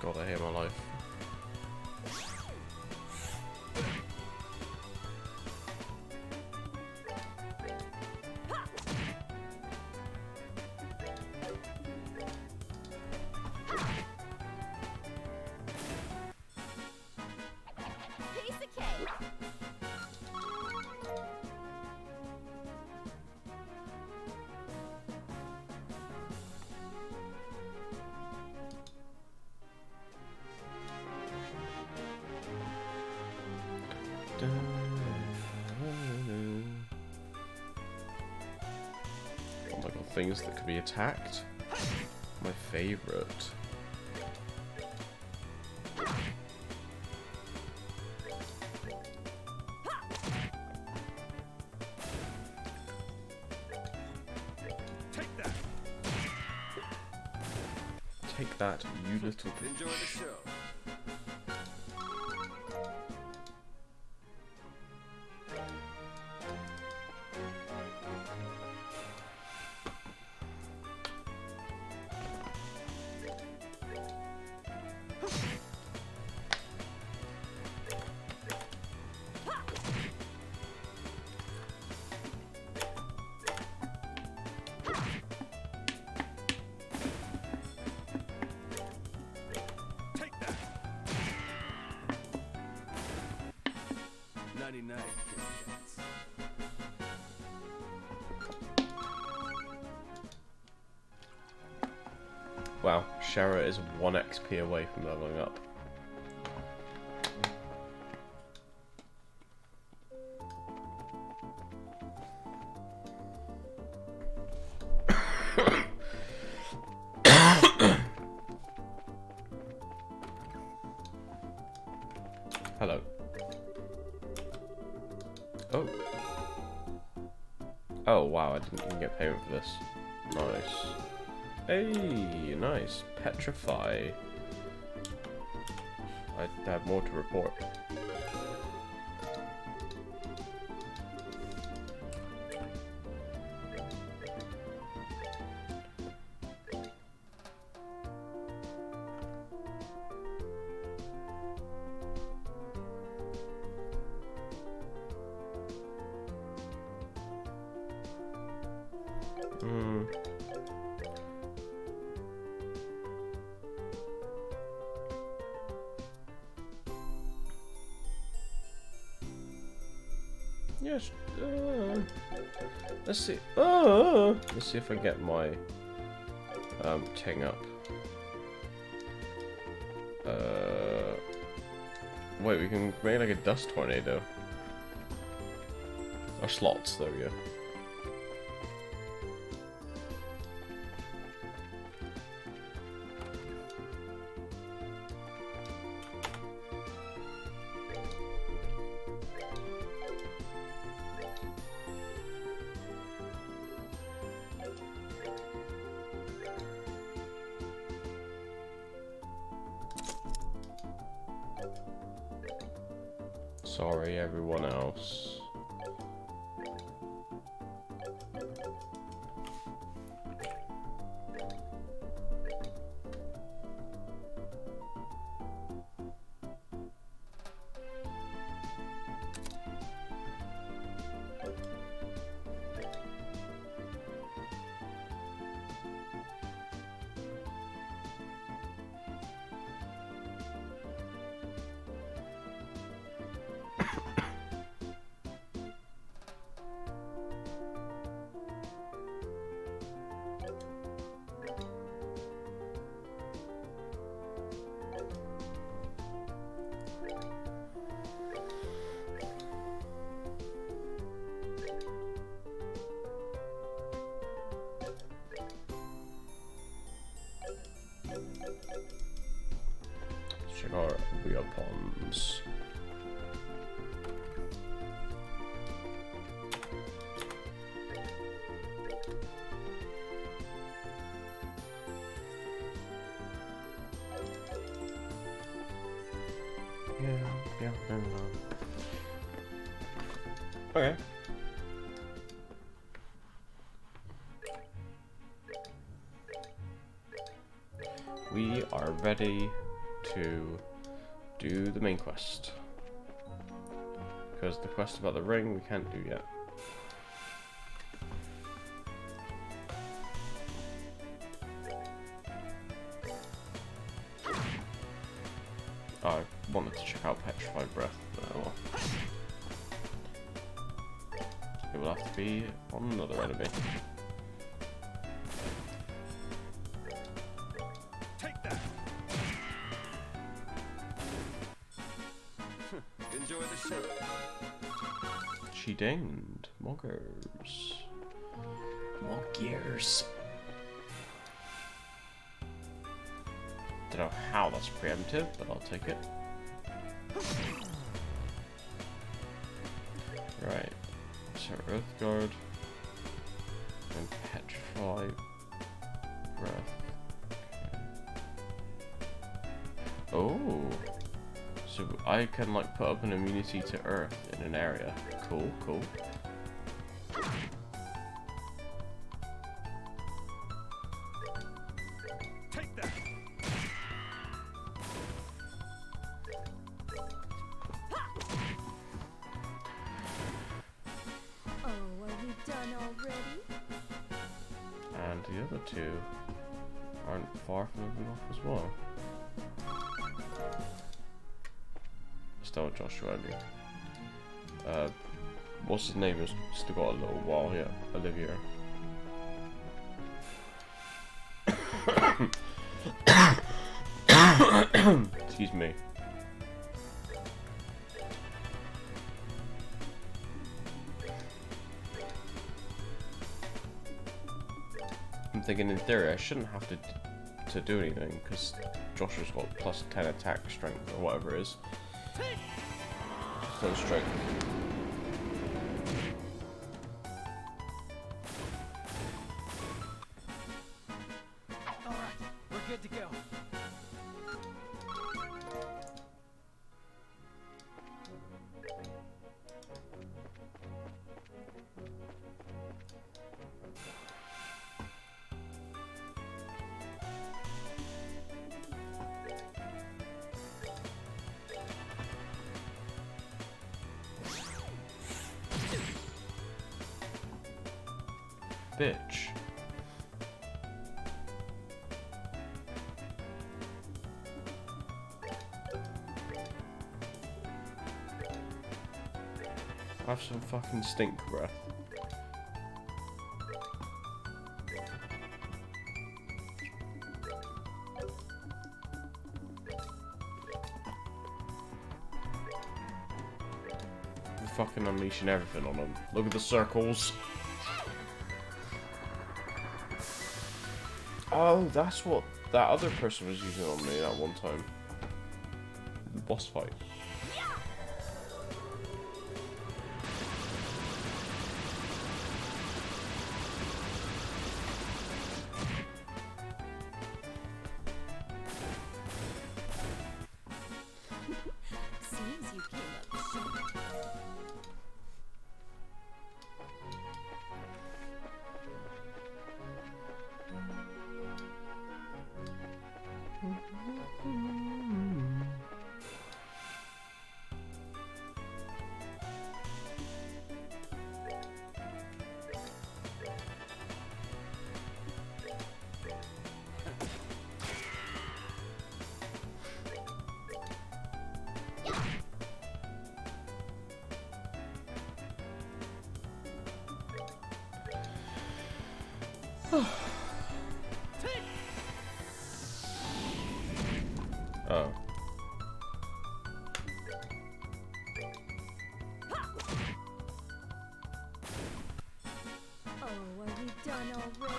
God, I hate my life. Piece of cake. Oh my god, things that could be attacked. My favorite. Take that. Take that, you little bitch. Enjoy the show. Take that. 99 cats. Wow, Shara is 1 XP away from leveling up. Hello. Oh. Oh wow, I didn't even get payment for this. Nice. Hey, nice. Petrify. I have more to report. Yes. Let's see. Let's see if I get my ting up. Wait, we can make like a dust tornado. Or slots. There we go. Sorry, everyone else. Check our weapons. Yeah, okay. We are ready to do the main quest. Because the quest about the ring we can't do yet. Oh, I wanted to check out Petrified Breath, but oh well. It will have to be on another enemy. Take that. Enjoy the show. She dinged. Moggers. Moggers. Don't know how that's preemptive, but I'll take it. Right. So Earthguard and Petrify Breath. Okay. Oh. So I can like put up an immunity to Earth in an area. Cool, cool. Take that. Oh, are we done already? And the other two aren't far from moving off as well. Still Joshua only. What's his name? Has still got a little while yet. Olivia. Excuse me. I'm thinking in theory I shouldn't have to do anything because Joshua's got plus 10 attack strength or whatever it is. Still strength. All right, we're good to go. Bitch. Have some fucking stink breath. We're fucking unleashing everything on them. Look at the circles. Oh, that's what that other person was using on me that one time. The boss fight. Seems you came up short. Oh. Oh, are we done already?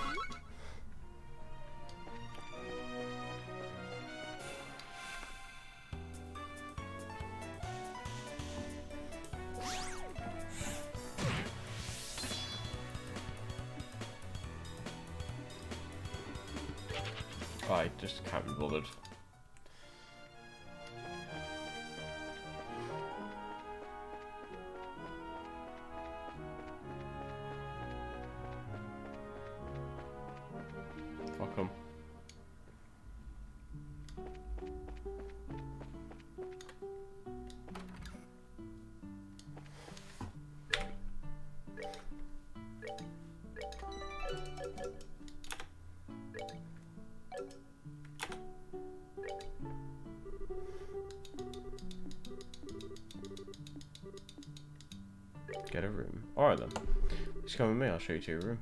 I just can't be bothered. Fuck 'em. Get a room. Alright then. Just come with me, I'll show you to your room.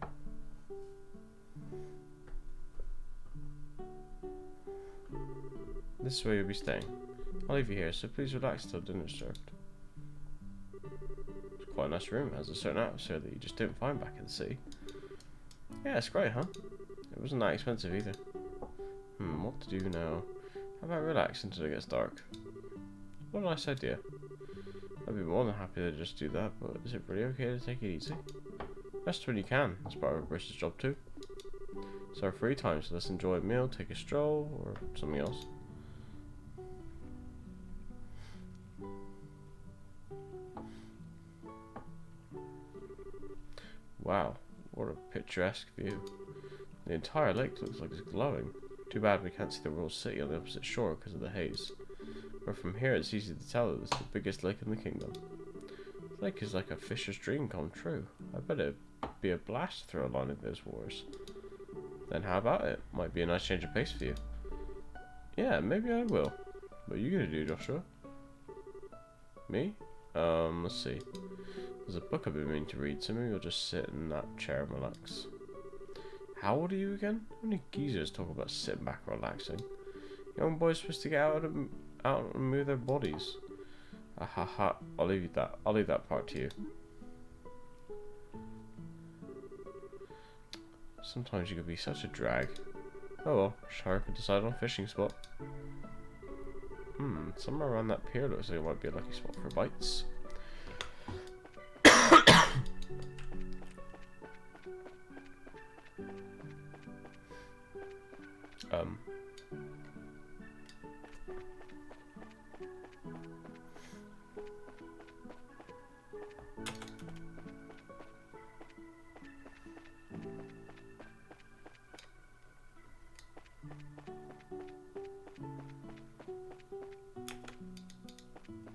This is where you'll be staying. I'll leave you here, so please relax till dinner's served. It's quite a nice room. It has a certain atmosphere that you just don't find back in the city. Yeah, it's great, huh? It wasn't that expensive either. What to do now? How about relax until it gets dark? What a nice idea. I'd be more than happy to just do that, but is it really okay to take it easy? Rest when you can. That's part of a British job too. It's our free time, so let's enjoy a meal, take a stroll, or something else. Wow, what a picturesque view. The entire lake looks like it's glowing. Too bad we can't see the royal city on the opposite shore because of the haze. But from here it's easy to tell that it's the biggest lake in the kingdom. The lake is like a fisher's dream come true. I bet it'd be a blast to throw a line of those waters. Then how about it? Might be a nice change of pace for you. Yeah, maybe I will. What are you gonna do, Joshua? Me? Let's see. There's a book I've been meaning to read, so maybe I'll just sit in that chair and relax. How old are you again? How many geezers talk about sitting back and relaxing? Young boys supposed to get out and move their bodies. Ahaha, I'll leave that part to you. Sometimes you could be such a drag. Oh well, Shark could decide on a fishing spot. Somewhere around that pier looks like it might be a lucky spot for bites.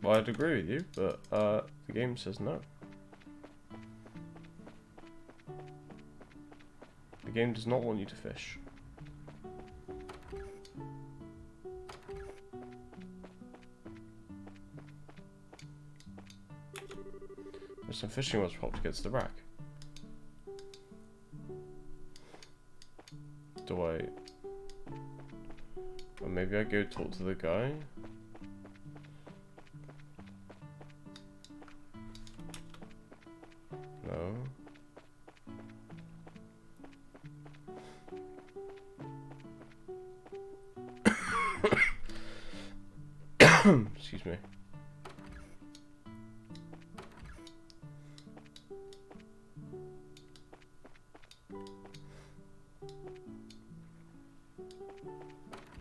Well, I'd agree with you, but the game says no. The game does not want you to fish. There's some fishing rods propped against the rack. Do I... Or maybe I go talk to the guy? No. Excuse me.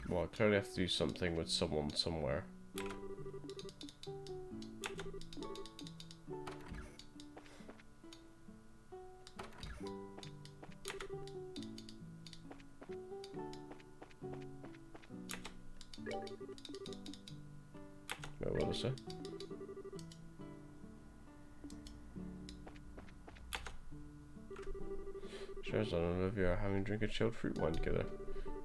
Well, I clearly have to do something with someone somewhere. What is it? Cher's and Olivia are having a drink of chilled fruit wine together.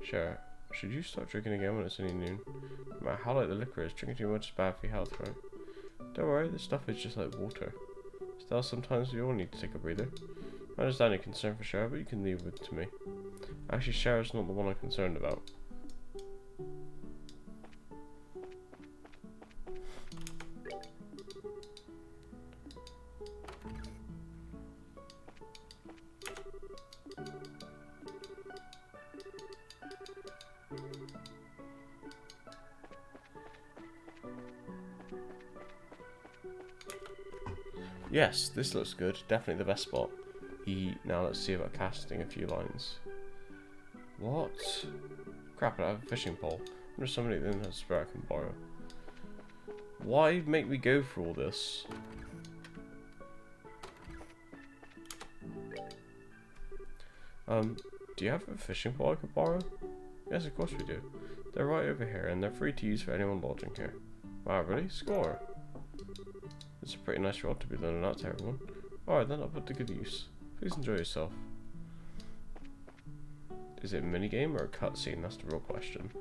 Cher, should you stop drinking again when it's only noon? No matter how light the liquor is, drinking too much is bad for your health, right? Don't worry, this stuff is just like water. Still, sometimes we all need to take a breather. I understand your concern for Cher, but you can leave it to me. Actually, Cher is not the one I'm concerned about. Yes, this looks good. Definitely the best spot. Now let's see about casting a few lines. What? Crap, I have a fishing pole. There's somebody that has a spare I can borrow. Why make me go for all this? Do you have a fishing pole I could borrow? Yes, of course we do. They're right over here, and they're free to use for anyone lodging here. Wow, really? Score! It's a pretty nice rod to be loaning out to everyone. Alright then, I'll put to good use. Please enjoy yourself. Is it a minigame or a cutscene? That's the real question.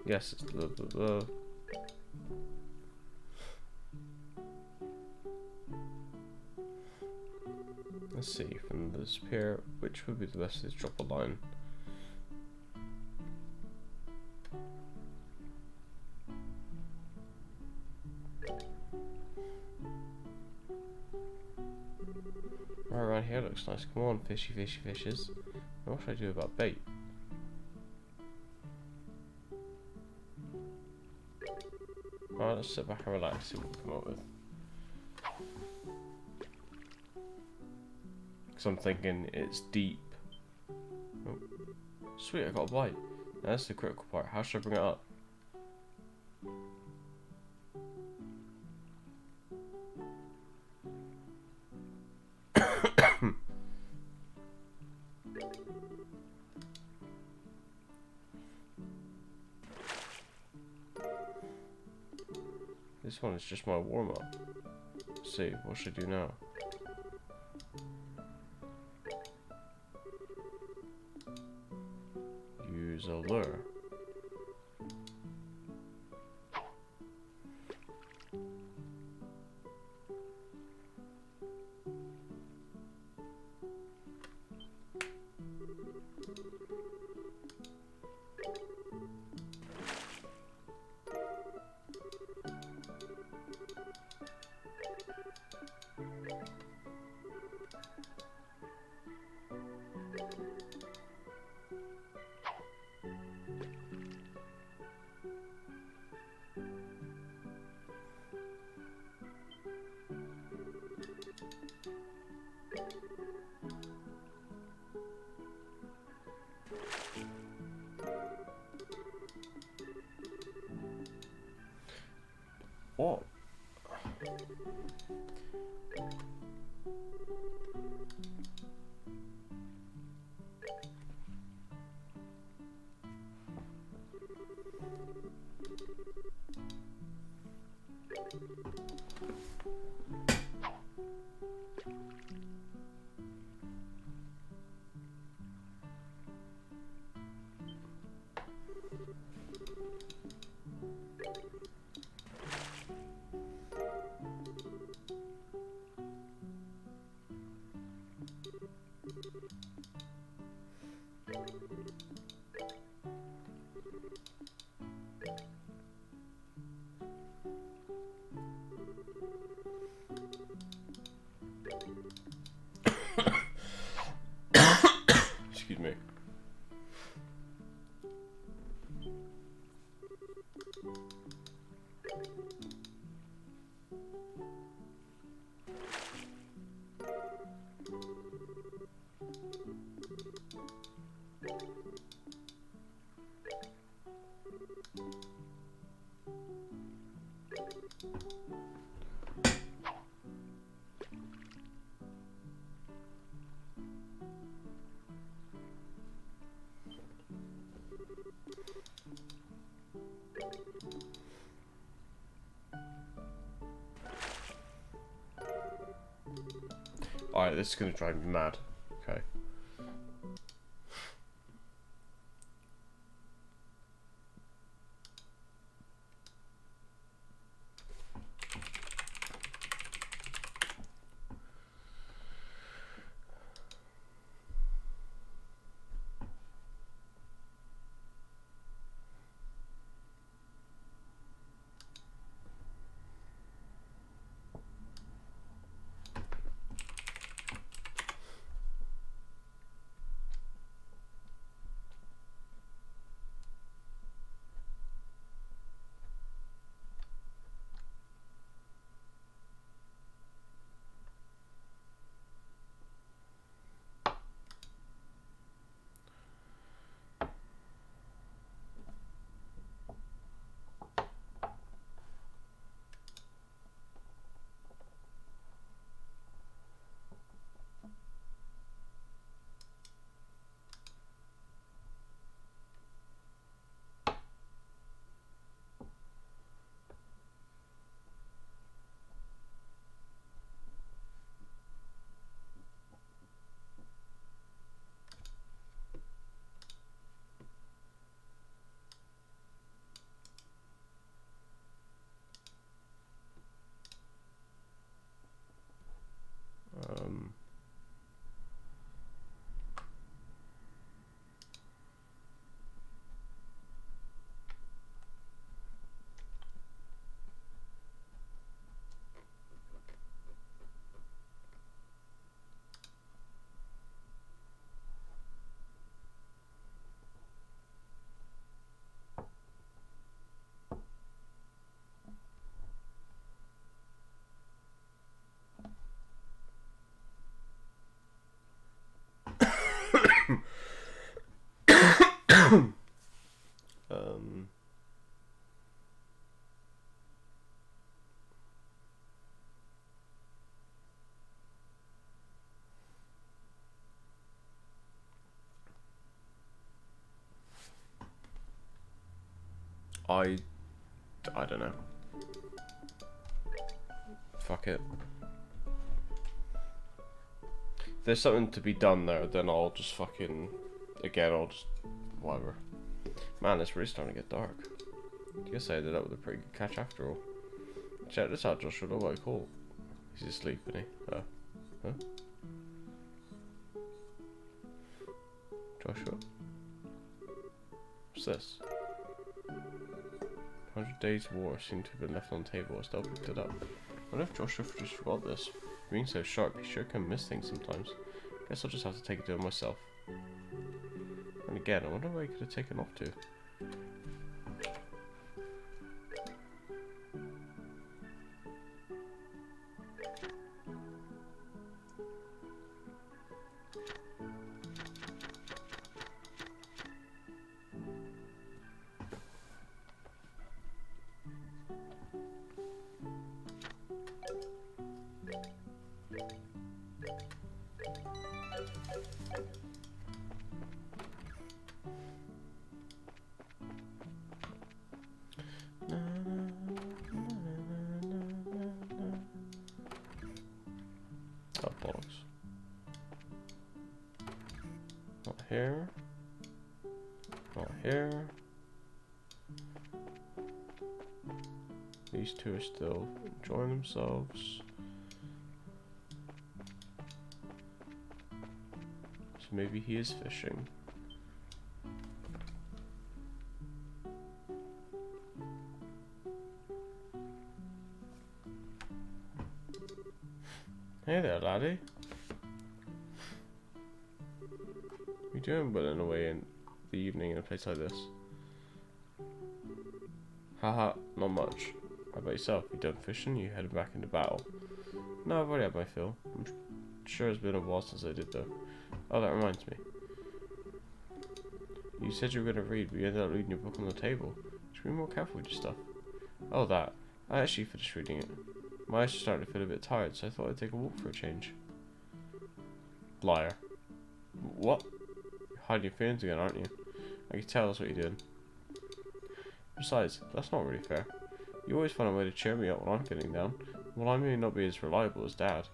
Yes, it's the. Let's see, from this pair, which would be the best to drop a line? Right around here looks nice. Come on, fishy, fishy, fishes. Now what should I do about bait? Alright, let's sit back and relax, see what we come up with. Because I'm thinking it's deep. Oh. Sweet, I got a bite. Now that's the critical part. How should I bring it up? This one is just my warm-up. Let's see, what should I do now? Use a lure. What? Excuse me. Alright, this is gonna drive me mad. Okay. I don't know. Fuck it. If there's something to be done there, then I'll just fucking... Again, I'll just... Whatever. Man, it's really starting to get dark. I guess I ended up with a pretty good catch after all. Check this out, Joshua. Look what I caught. He's asleep, isn't he? Huh? Joshua? What's this? 100 Days War seemed to have been left on the table. I still picked it up. I wonder if Joshua just forgot this. Being so sharp, he sure can miss things sometimes. Guess I'll just have to take it to him myself. And again, I wonder where he could have taken off to. Oh, bollocks. Not here. Not here. These two are still enjoying themselves. So maybe he is fishing. Hey there, laddie. What are you doing but away in the evening in a place like this? Haha, not much. How about yourself? You done fishing? You headed back into battle? No, I've already had my fill. I'm sure it's been a while since I did though. Oh, that reminds me. You said you were going to read, but you ended up reading your book on the table. Should we be more careful with your stuff? Oh, that. I actually finished reading it. My eyes are starting to feel a bit tired, so I thought I'd take a walk for a change. Liar. What? You're hiding your feelings again, aren't you? I can tell that's what you're doing. Besides, that's not really fair. You always find a way to cheer me up when I'm feeling down. Well, I may not be as reliable as Dad.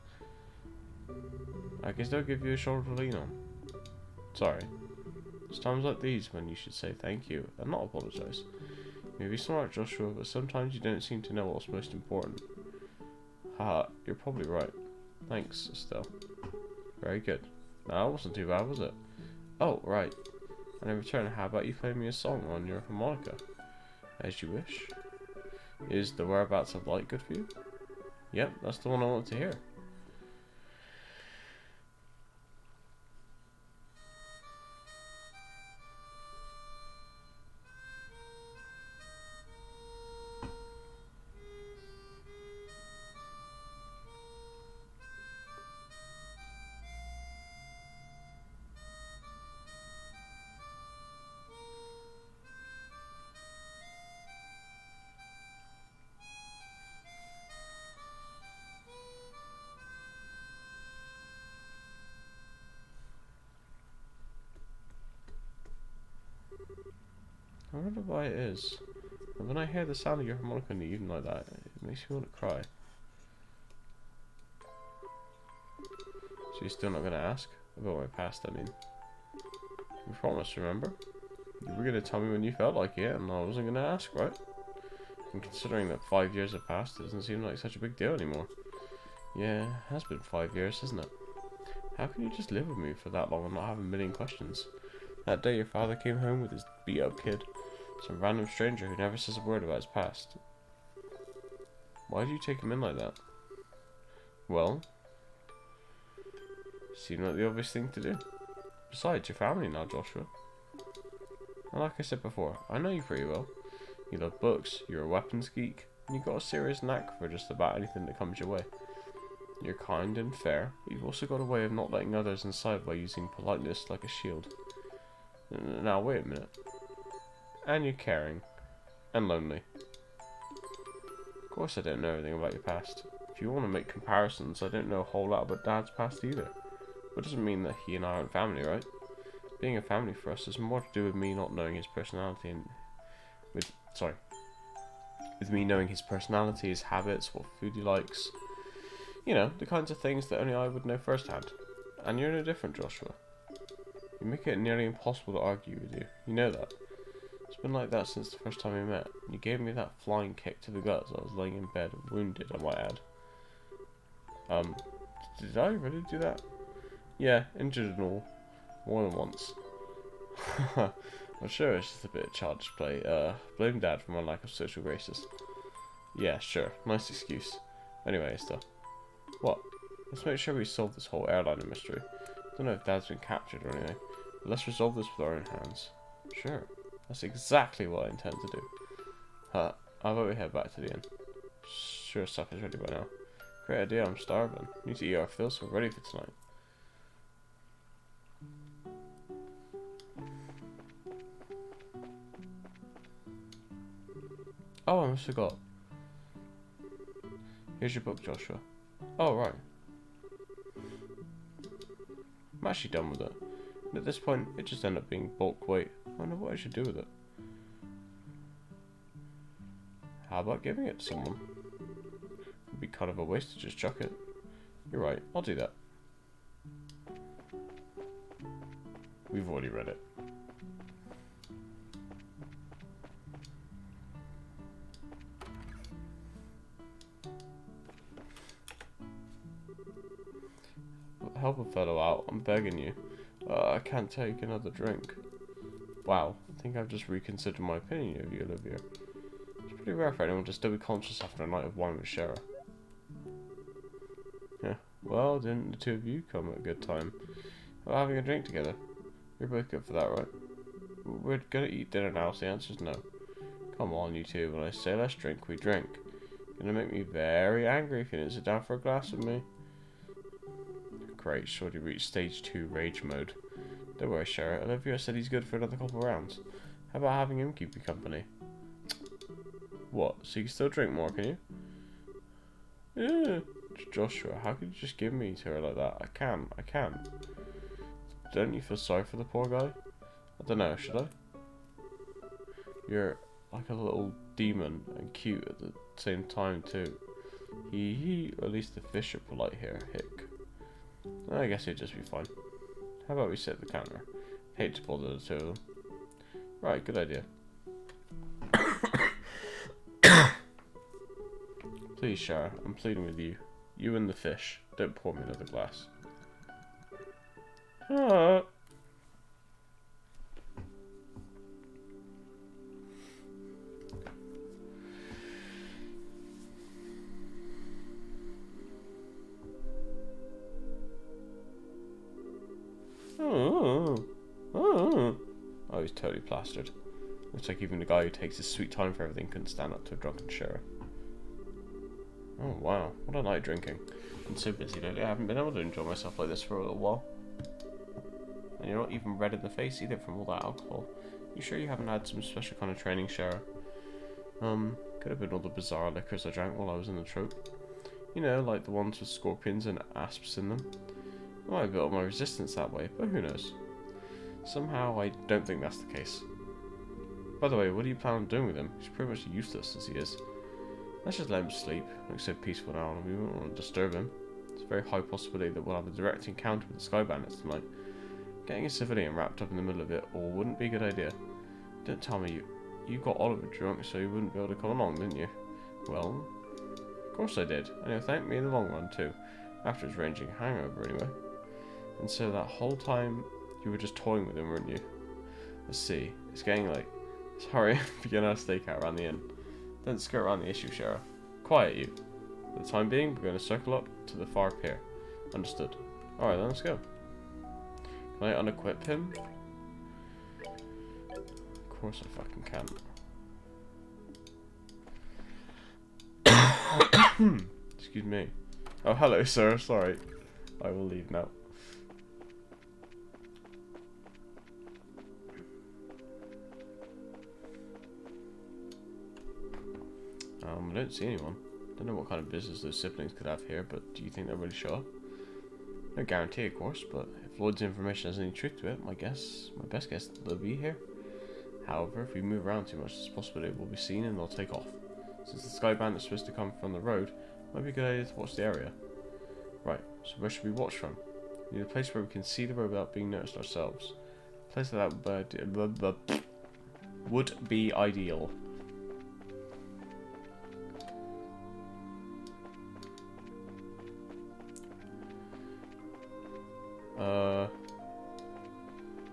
I can still give you a shoulder to lean on. Sorry. It's times like these when you should say thank you and not apologise. You may be smart, Joshua, but sometimes you don't seem to know what's most important. Haha, you're probably right. Thanks, Estelle. Very good. Now, that wasn't too bad, was it? Oh, right. And in return, how about you play me a song on your harmonica? As you wish. Is The Whereabouts of Light good for you? Yep, that's the one I want to hear. I wonder why it is. But when I hear the sound of your harmonica in the evening like that, it makes me want to cry. So you're still not going to ask? About my past, I mean. You promised, remember? You were going to tell me when you felt like it, and I wasn't going to ask, right? And considering that 5 years have passed, it doesn't seem like such a big deal anymore. Yeah, it has been 5 years, hasn't it? How can you just live with me for that long and not have a million questions? That day your father came home with his beat-up kid. Some random stranger who never says a word about his past. Why do you take him in like that? Well, seemed like the obvious thing to do. Besides, you're family now, Joshua. And like I said before, I know you pretty well. You love books, you're a weapons geek, and you've got a serious knack for just about anything that comes your way. You're kind and fair, but you've also got a way of not letting others inside by using politeness like a shield. Now, wait a minute. And you're caring. And lonely. Of course I don't know everything about your past. If you want to make comparisons, I don't know a whole lot about Dad's past either. But it doesn't mean that he and I aren't family, right? Being a family for us has more to do with me not knowing his personality and... with me knowing his personality, his habits, what food he likes. You know, the kinds of things that only I would know firsthand. And you're no different, Joshua. You make it nearly impossible to argue with you. You know that. It's been like that since the first time we met. You gave me that flying kick to the gut as I was laying in bed, wounded, I might add. Did I really do that? Yeah, injured and all. More than once. I'm sure it's just a bit of childish play. Blame Dad for my lack of social graces. Yeah, sure. Nice excuse. Anyway, Esther. What? Let's make sure we solve this whole airliner mystery. Don't know if Dad's been captured or anything, but let's resolve this with our own hands. Sure. That's exactly what I intend to do. How about we head back to the inn? Sure, stuff is ready by now. Great idea, I'm starving. Need to eat our fill, so we're ready for tonight. Oh, I almost forgot. Here's your book, Joshua. Oh, right. I'm actually done with it. And at this point, it just ended up being bulk weight. I wonder what I should do with it. How about giving it to someone? It'd be kind of a waste to just chuck it. You're right, I'll do that. We've already read it. Help a fellow out, I'm begging you. I can't take another drink. Wow, I think I've just reconsidered my opinion of you, Olivia. It's pretty rare for anyone to still be conscious after a night of wine with Shara. Yeah, well, didn't the two of you come at a good time? How about having a drink together? You're both good for that, right? We're gonna eat dinner now, so the answer's no. Come on, you two, when I say let's drink, we drink. You're gonna make me very angry if you didn't sit down for a glass with me. Great, Shorty reached stage 2 rage mode. Don't worry, Shara. Olivia said he's good for another couple rounds. How about having him keep you company? What? So you can still drink more, can you? Yeah. Joshua, how could you just give me to her like that? I can. Don't you feel sorry for the poor guy? I don't know, should I? You're like a little demon and cute at the same time too. Or at least the fish are polite here, hick. I guess it'd just be fine. How about we sit at the counter? Hate to bother the two of them. Right, good idea. Please, Shara, I'm pleading with you. You and the fish. Don't pour me another glass. Ah. Oh, he's totally plastered. Looks like even the guy who takes his sweet time for everything couldn't stand up to a drunken Shara. Oh wow, what a night drinking. I'm so busy lately, I haven't been able to enjoy myself like this for a little while. And you're not even red in the face either from all that alcohol. You sure you haven't had some special kind of training, Shara? Could have been all the bizarre liquors I drank while I was in the trope. You know, like the ones with scorpions and asps in them. I might have built my resistance that way, but who knows. Somehow I don't think that's the case. By the way, what do you plan on doing with him? He's pretty much useless as he is. Let's just let him sleep. Looks so peaceful now and we won't want to disturb him. It's a very high possibility that we'll have a direct encounter with the Sky Bandits tonight. Getting a civilian wrapped up in the middle of it all wouldn't be a good idea. Don't tell me you got Oliver drunk so you wouldn't be able to come along, didn't you? Well, of course I did. And he'll thank me in the long run too. After his raging hangover anyway. And so that whole time you were just toying with him, weren't you? Let's see. It's getting late. Let's hurry and begin our stakeout around the inn. Don't skirt around the issue, Shara. Quiet you. For the time being, we're going to circle up to the far pier. Understood. Alright then, let's go. Can I unequip him? Of course I fucking can. Excuse me. Oh, hello, sir. Sorry. I will leave now. I don't see anyone. Don't know what kind of business those siblings could have here, but do you think they'll really show up? No guarantee, of course, but if Lloyd's information has any truth to it, my best guess they'll be here. However, if we move around too much, there's a possibility we'll be seen and they'll take off. Since the sky band is supposed to come from the road, it might be a good idea to watch the area. Right, so where should we watch from? We need a place where we can see the road without being noticed ourselves. A place like that would be ideal.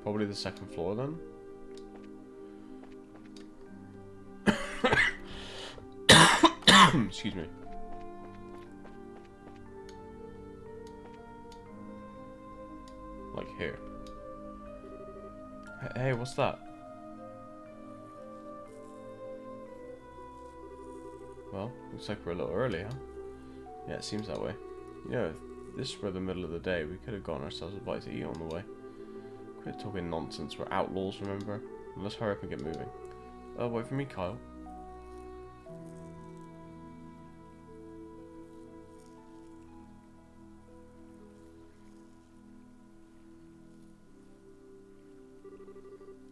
Probably the second floor then. Excuse me. Like here. Hey, what's that? Well, looks like we're a little early, huh? Yeah, it seems that way. You know, if this were the middle of the day, we could have gotten ourselves a bite to eat on the way. Quit talking nonsense, we're outlaws, remember? Let's hurry up and get moving. Oh, wait for me, Kyle.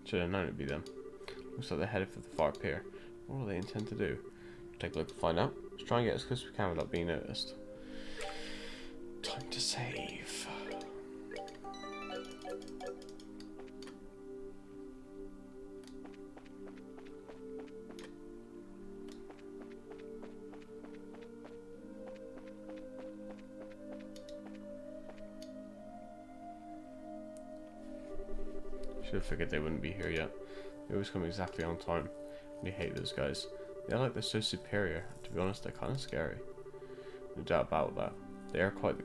Should have known it'd be them. Looks like they're headed for the far pier. What do they intend to do? Take a look and find out. Let's try and get as close as we can without being noticed. Time to save. Should have figured they wouldn't be here yet. They always come exactly on time. We hate those guys. They're like they're so superior. To be honest, they're kind of scary. No doubt about that. They are quite the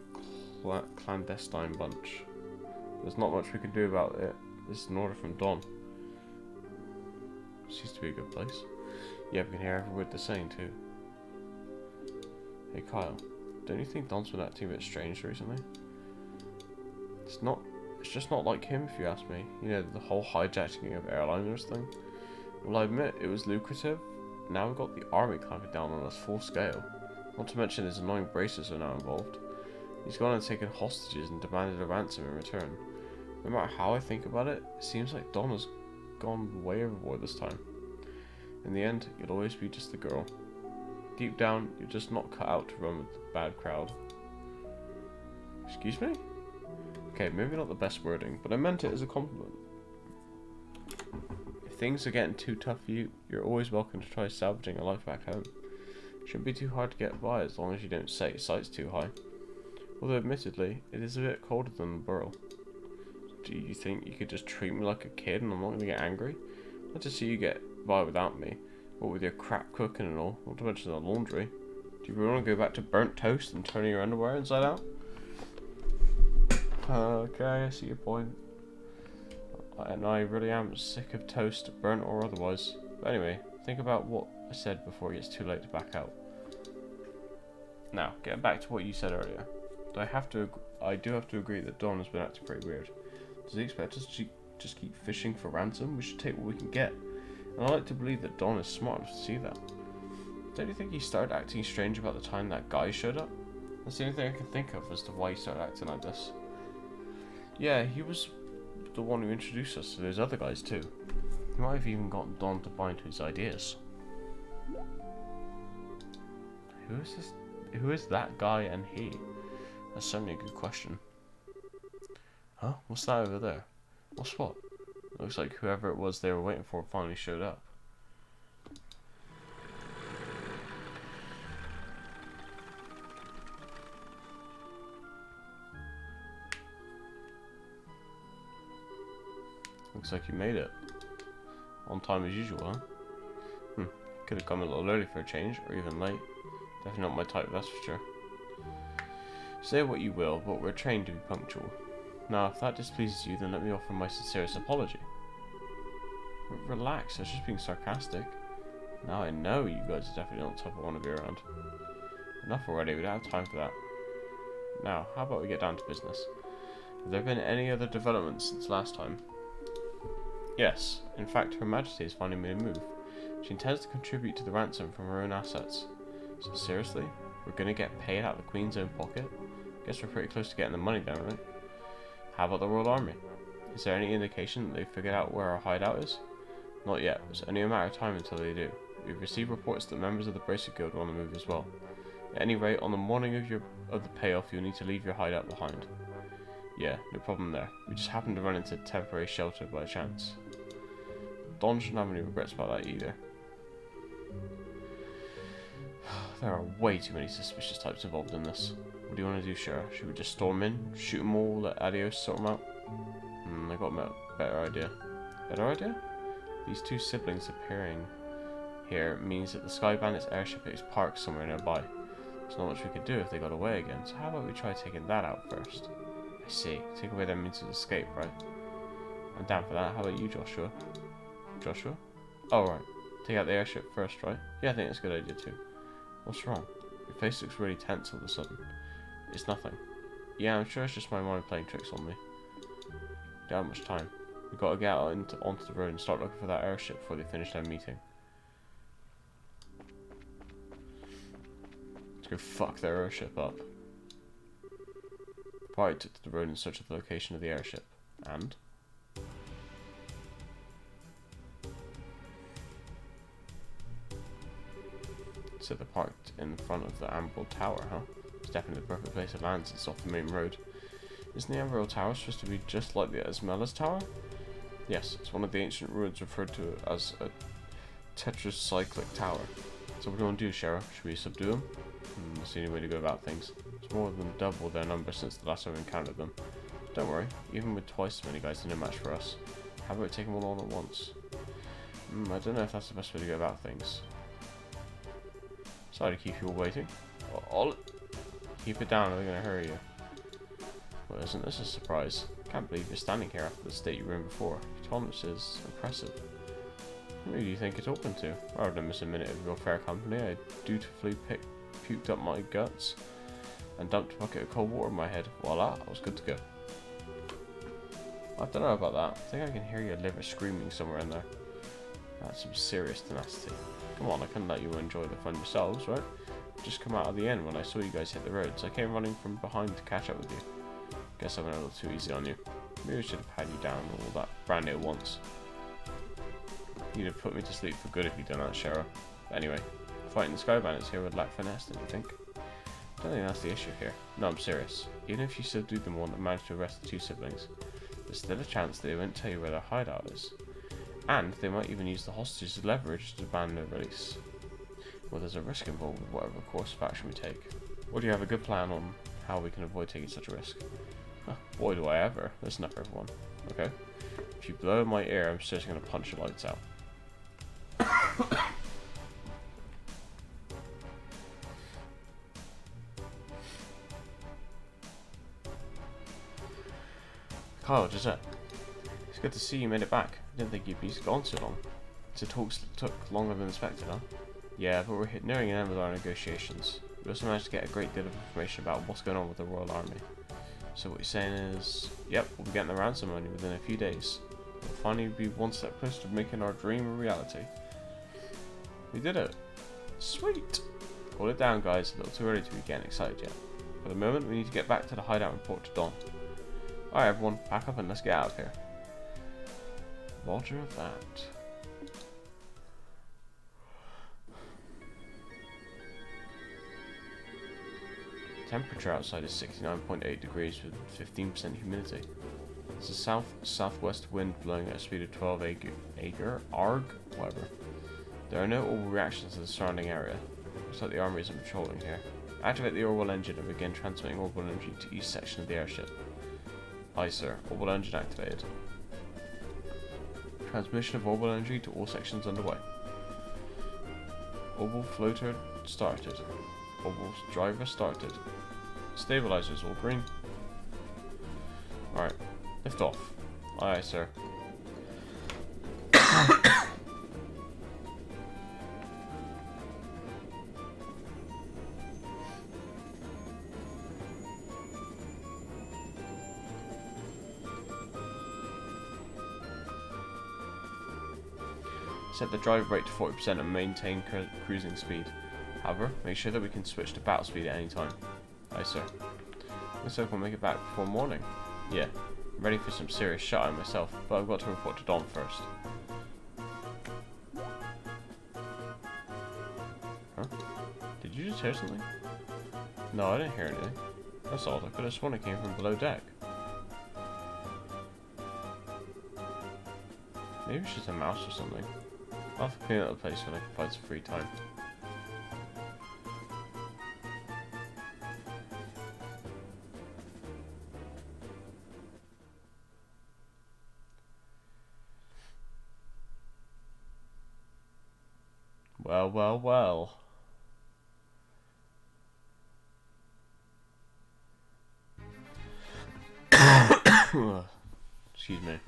clandestine bunch. There's not much we can do about it. This is an order from Don. Seems to be a good place. Yeah, we can hear every word they're saying too. Hey Kyle, don't you think Don's been acting a bit strange recently? It's just not like him, if you ask me. You know, the whole hijacking of airliners thing. Well, I admit, it was lucrative. Now we've got the army clamping down on us full scale. Not to mention his annoying braces are now involved. He's gone and taken hostages and demanded a ransom in return. No matter how I think about it, it seems like Don has gone way overboard this time. In the end, you'll always be just the girl. Deep down, you're just not cut out to run with the bad crowd. Excuse me? Okay, maybe not the best wording, but I meant it as a compliment. If things are getting too tough for you, you're always welcome to try salvaging a life back home. Shouldn't be too hard to get by as long as you don't set your sights too high. Although admittedly, it is a bit colder than the borough. Do you think you could just treat me like a kid and I'm not going to get angry? I'd like to see you get by without me. What with your crap cooking and all, not to mention the laundry. Do you really want to go back to burnt toast and turning your underwear inside out? Okay, I see your point. And I really am sick of toast, burnt or otherwise. But anyway, think about what I said before it gets too late to back out. Now, getting back to what you said earlier. I do have to agree that Don has been acting pretty weird. Does he expect us to just keep fishing for ransom? We should take what we can get. And I like to believe that Don is smart enough to see that. Don't you think he started acting strange about the time that guy showed up? That's the only thing I can think of as to why he started acting like this. Yeah, he was the one who introduced us to those other guys too. He might have even gotten Don to buy into his ideas. Who is that guy and he? That's certainly a good question. Huh? What's that over there? What's what? Looks like whoever it was they were waiting for finally showed up. Looks like you made it. On time as usual, huh? Could have come a little early for a change, or even late. Definitely not my type, that's for sure. Say what you will, but we're trained to be punctual. Now, if that displeases you, then let me offer my sincerest apology. Relax, I was just being sarcastic. Now I know you guys are definitely not the type I want to be around. Enough already, we don't have time for that. Now, how about we get down to business? Have there been any other developments since last time? Yes, in fact, Her Majesty has finally made a move. She intends to contribute to the ransom from her own assets. So seriously? We're gonna get paid out of the Queen's own pocket? Guess we're pretty close to getting the money down, right? How about the Royal Army? Is there any indication that they've figured out where our hideout is? Not yet, it's only a matter of time until they do. We've received reports that members of the Bracer Guild are on the move as well. At any rate, on the morning of the payoff, you'll need to leave your hideout behind. Yeah, no problem there. We just happened to run into temporary shelter by chance. Don shouldn't have any regrets about that either. There are way too many suspicious types involved in this. What do you want to do, Shara? Should we just storm in, shoot them all, let Adios sort them out? I got a better idea. Better idea? These two siblings appearing here means that the Sky Bandit's airship is parked somewhere nearby. There's not much we could do if they got away again, so how about we try taking that out first? I see. Take away their means of escape, right? I'm down for that. How about you, Joshua? Joshua? Oh, right. Take out the airship first, right? Yeah, I think that's a good idea too. What's wrong? Your face looks really tense all of a sudden. It's nothing. Yeah, I'm sure it's just my mind playing tricks on me. Don't have much time. We've got to get out onto the road and start looking for that airship before they finish their meeting. Let's go fuck their airship up. The party took to the road in search of the location of the airship. And? So they're parked in front of the Emerald Tower, huh? It's definitely the perfect place to land since it's off the main road. Isn't the Emerald Tower supposed to be just like the Esmela's Tower? Yes, it's one of the ancient ruins referred to as a tetracyclic tower. So what do you want to do, Shara? Should we subdue them? That's the only way to go about things. It's more than double their number since the last time we encountered them. Don't worry, even with twice as many guys, they're no match for us. How about we take them all on at once? I don't know if that's the best way to go about things. Sorry to keep you all waiting. Keep it down or they're going to hurry you. Well, isn't this a surprise? Can't believe you're standing here after the state you were in before. Your tolerance is impressive. Who do you think it's open to? Rather than miss a minute of your fair company, I dutifully puked up my guts and dumped a bucket of cold water in my head. Voila, I was good to go. I don't know about that. I think I can hear your liver screaming somewhere in there. That's some serious tenacity. Come on, I couldn't let you enjoy the fun yourselves, right? Just come out of the inn when I saw you guys hit the road, so I came running from behind to catch up with you. Guess I went a little too easy on you. Maybe I should have had you down all that brandy at once. You'd have put me to sleep for good if you'd done that, Shara. But anyway, fighting the Sky Bandits here would lack finesse, don't you think? I don't think that's the issue here. No, I'm serious. Even if you subdued them one and managed to arrest the two siblings, there's still a chance they won't tell you where their hideout is. And they might even use the hostages as leverage to demand their release. Well, there's a risk involved with whatever course of action we take. Or do you have a good plan on how we can avoid taking such a risk? Huh, boy do I ever. There's enough for everyone. Okay? If you blow in my ear, I'm seriously going to punch your lights out. Kyle, Gisette. It's good to see you made it back. I didn't think you'd be gone so long. So talks took longer than expected, huh? Yeah, but we're nearing an end with our negotiations. We also managed to get a great deal of information about what's going on with the Royal Army. So what you're saying is, yep, we'll be getting the ransom money within a few days. We'll finally be one step closer to making our dream a reality. We did it. Sweet! Hold it down, guys. A little too early to be getting excited yet. For the moment, we need to get back to the hideout and report to Dawn. Alright everyone, pack up and let's get out of here. Roger that. Temperature outside is 69.8 degrees with 15% humidity. There's a south-southwest wind blowing at a speed of 12 arg, whatever. There are no orbital reactions to the surrounding area. Looks like the army isn't patrolling here. Activate the orbital engine and begin transmitting orbital energy to each section of the airship. Aye sir, orbital engine activated. Transmission of orbital energy to all sections underway. Orbital floater started. Orbital driver started. Stabilizers all green. Alright, lift off. Aye sir. Set the drive brake to 40% and maintain cruising speed. However, make sure that we can switch to battle speed at any time. Aye, sir. Looks like we'll make it back before morning. Yeah, I'm ready for some serious shut-eye myself, but I've got to report to Don first. Huh? Did you just hear something? No, I didn't hear anything. That's odd, I could have sworn it came from below deck. Maybe it's just a mouse or something. I'll have to clean up the place when I can find some free time. Well, well, well. Excuse me.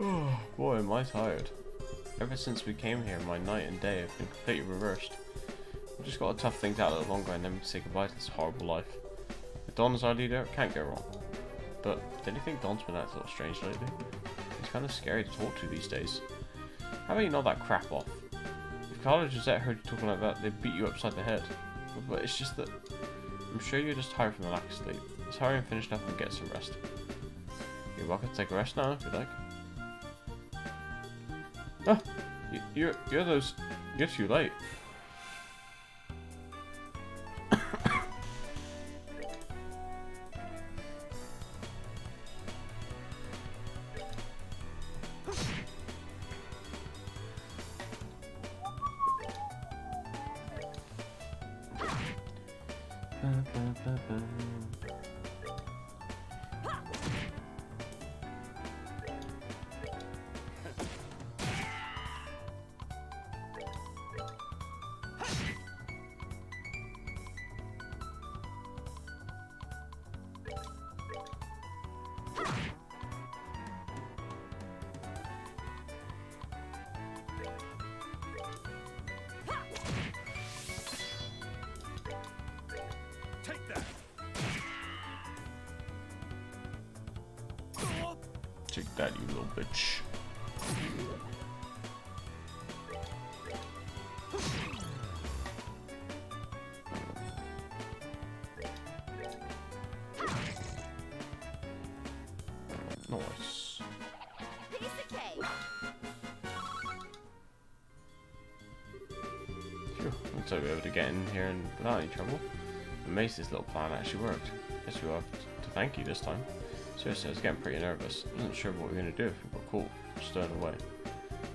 Oh, boy, am I tired. Ever since we came here, my night and day have been completely reversed. We've just got to tough things out a little longer and then we can say goodbye to this horrible life. With Don as our leader, it can't go wrong. But, don't you think Don's been acting a little strange lately? He's kind of scary to talk to these days. How about you knock that crap off? If Carla and Josette heard you talking like that, they'd beat you upside the head. But it's just that... I'm sure you're just tired from the lack of sleep. Let's hurry and finish up and get some rest. You're welcome to take a rest now, if you like. Oh, you're too late. Take that. Take that, you little bitch. Nice. Piece of cake. Phew, looks like we were able to get in here and without any trouble. I'm amazed this little plan actually worked. Guess we'll have to thank you this time. Seriously, I was getting pretty nervous. I wasn't sure what we were going to do if we got caught stowed away.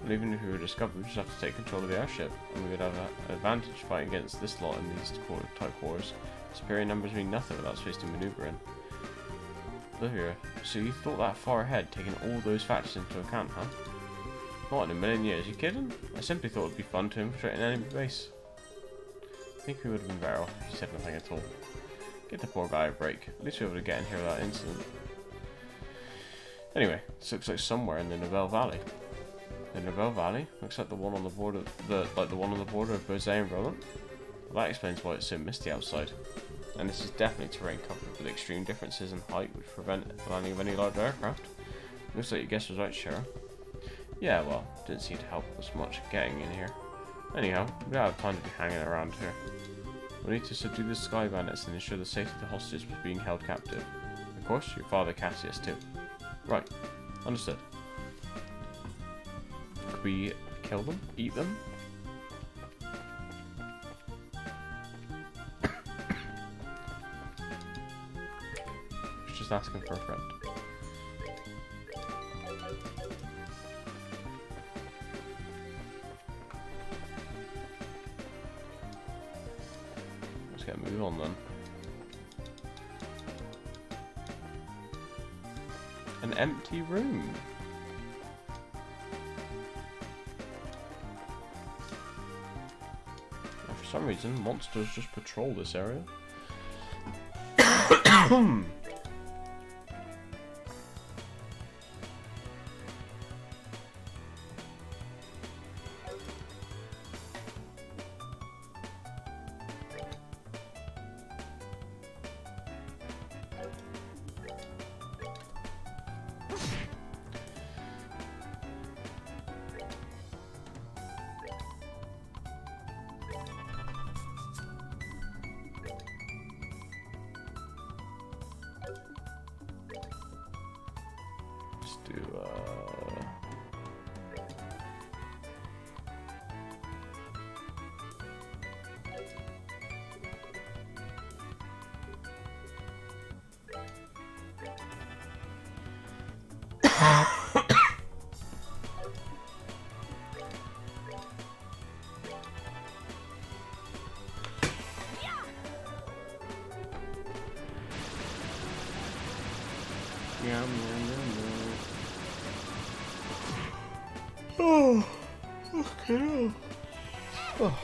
And even if we were discovered, we'd just have to take control of the airship, and we would have an advantage fighting against this lot in these tight quarters. Superior numbers mean nothing without space to maneuver in. Olivia, so you thought that far ahead, taking all those factors into account, huh? Not in a million years, you kidding? I simply thought it would be fun to infiltrate an enemy base. I think we would have been better off if you said nothing at all. Give the poor guy a break. At least we were able to get in here without incident. Anyway, this looks like somewhere in the Nobel Valley. The Nobel Valley looks like the one on the border, of Bozay and Roland. Well, that explains why it's so misty outside. And this is definitely terrain covered with extreme differences in height, which prevent the landing of any large aircraft. Looks like your guess was right, Shara. Yeah, well, didn't seem to help us much getting in here. Anyhow, we don't have time to be hanging around here. We need to subdue the sky bandits and ensure the safety of the hostages was being held captive. Of course, your father Cassius too. Right, understood. Could we kill them? Eat them? He's just asking for a friend. Let's get a move on then. An empty room. And for some reason, monsters just patrol this area. Oh, okay. Oh.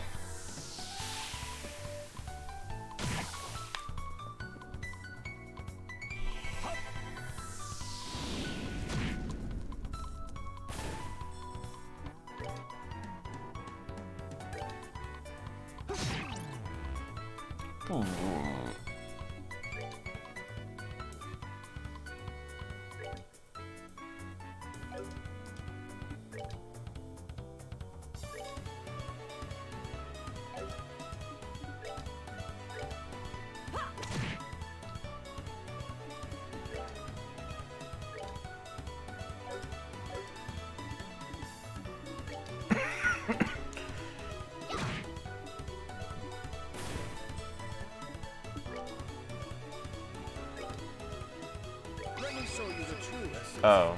Let me show you the true essence. Oh.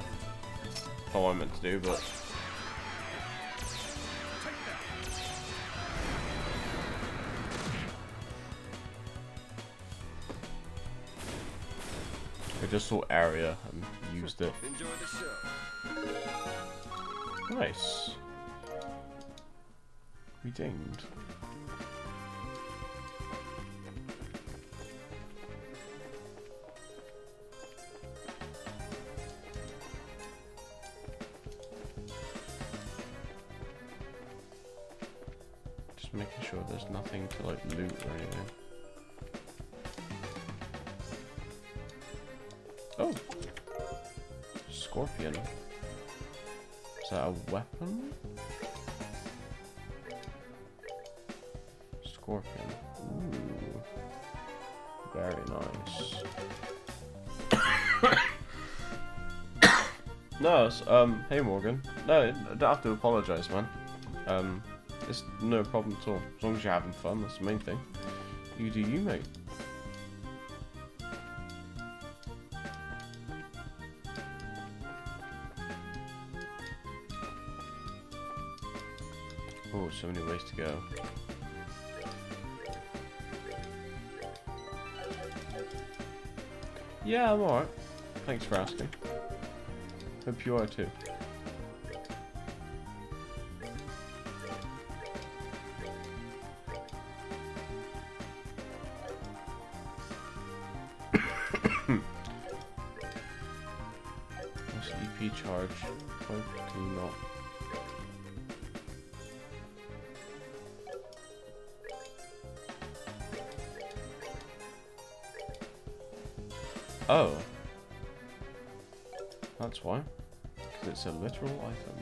That's all I meant to do, but... I just saw area and used it. Enjoy the show. Nice. Redeemed. Just making sure there's nothing to like loot or anything. Oh! Scorpion. Is that a weapon? Scorpion. Ooh. Very nice. No, it's, hey Morgan. No, I don't have to apologize, man. It's no problem at all. As long as you're having fun, that's the main thing. You do you, mate. Oh, so many ways to go. Yeah, I'm alright. Thanks for asking. Hope you are too. What's EP charge? Why can you not? Oh. That's why. Because it's a literal item.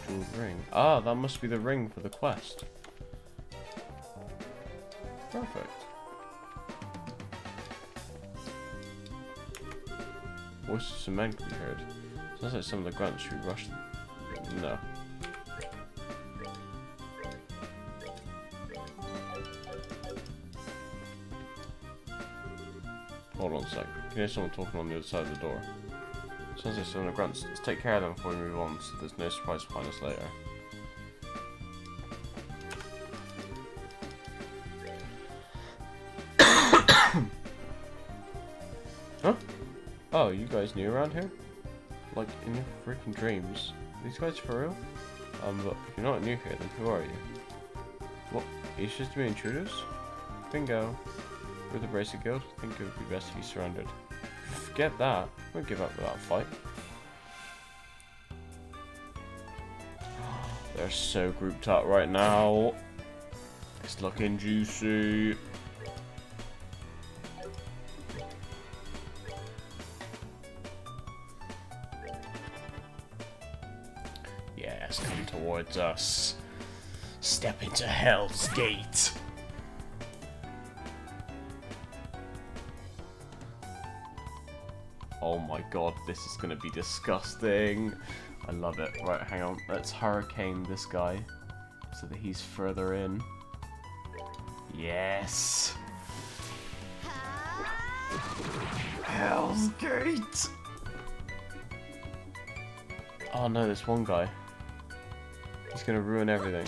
Jeweled ring. Ah, that must be the ring for the quest. Perfect. Voices of men can be heard. Sounds like some of the grunts who rushed. No. Hold on a sec. Can hear someone talking on the other side of the door. Sounds like some of the grunts. Let's take care of them before we move on, so there's no surprise to find us later. Huh? Oh, you guys new around here? Like in your freaking dreams. These guys for real? But if you're not new here, then who are you? What? Are you supposed to be intruders? Bingo. We're the Bracer Guild. I think it would be best to be surrounded. Forget that. I won't give up without a fight. They're so grouped up right now. It's looking juicy. Yes, come towards us. Step into Hell's Gate. Oh my god, this is gonna be disgusting. I love it. Right, hang on. Let's hurricane this guy so that he's further in. Yes! Hell's Gate! Oh no, this one guy. He's gonna ruin everything.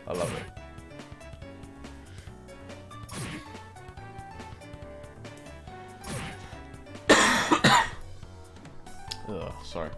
I love it. Ugh, sorry.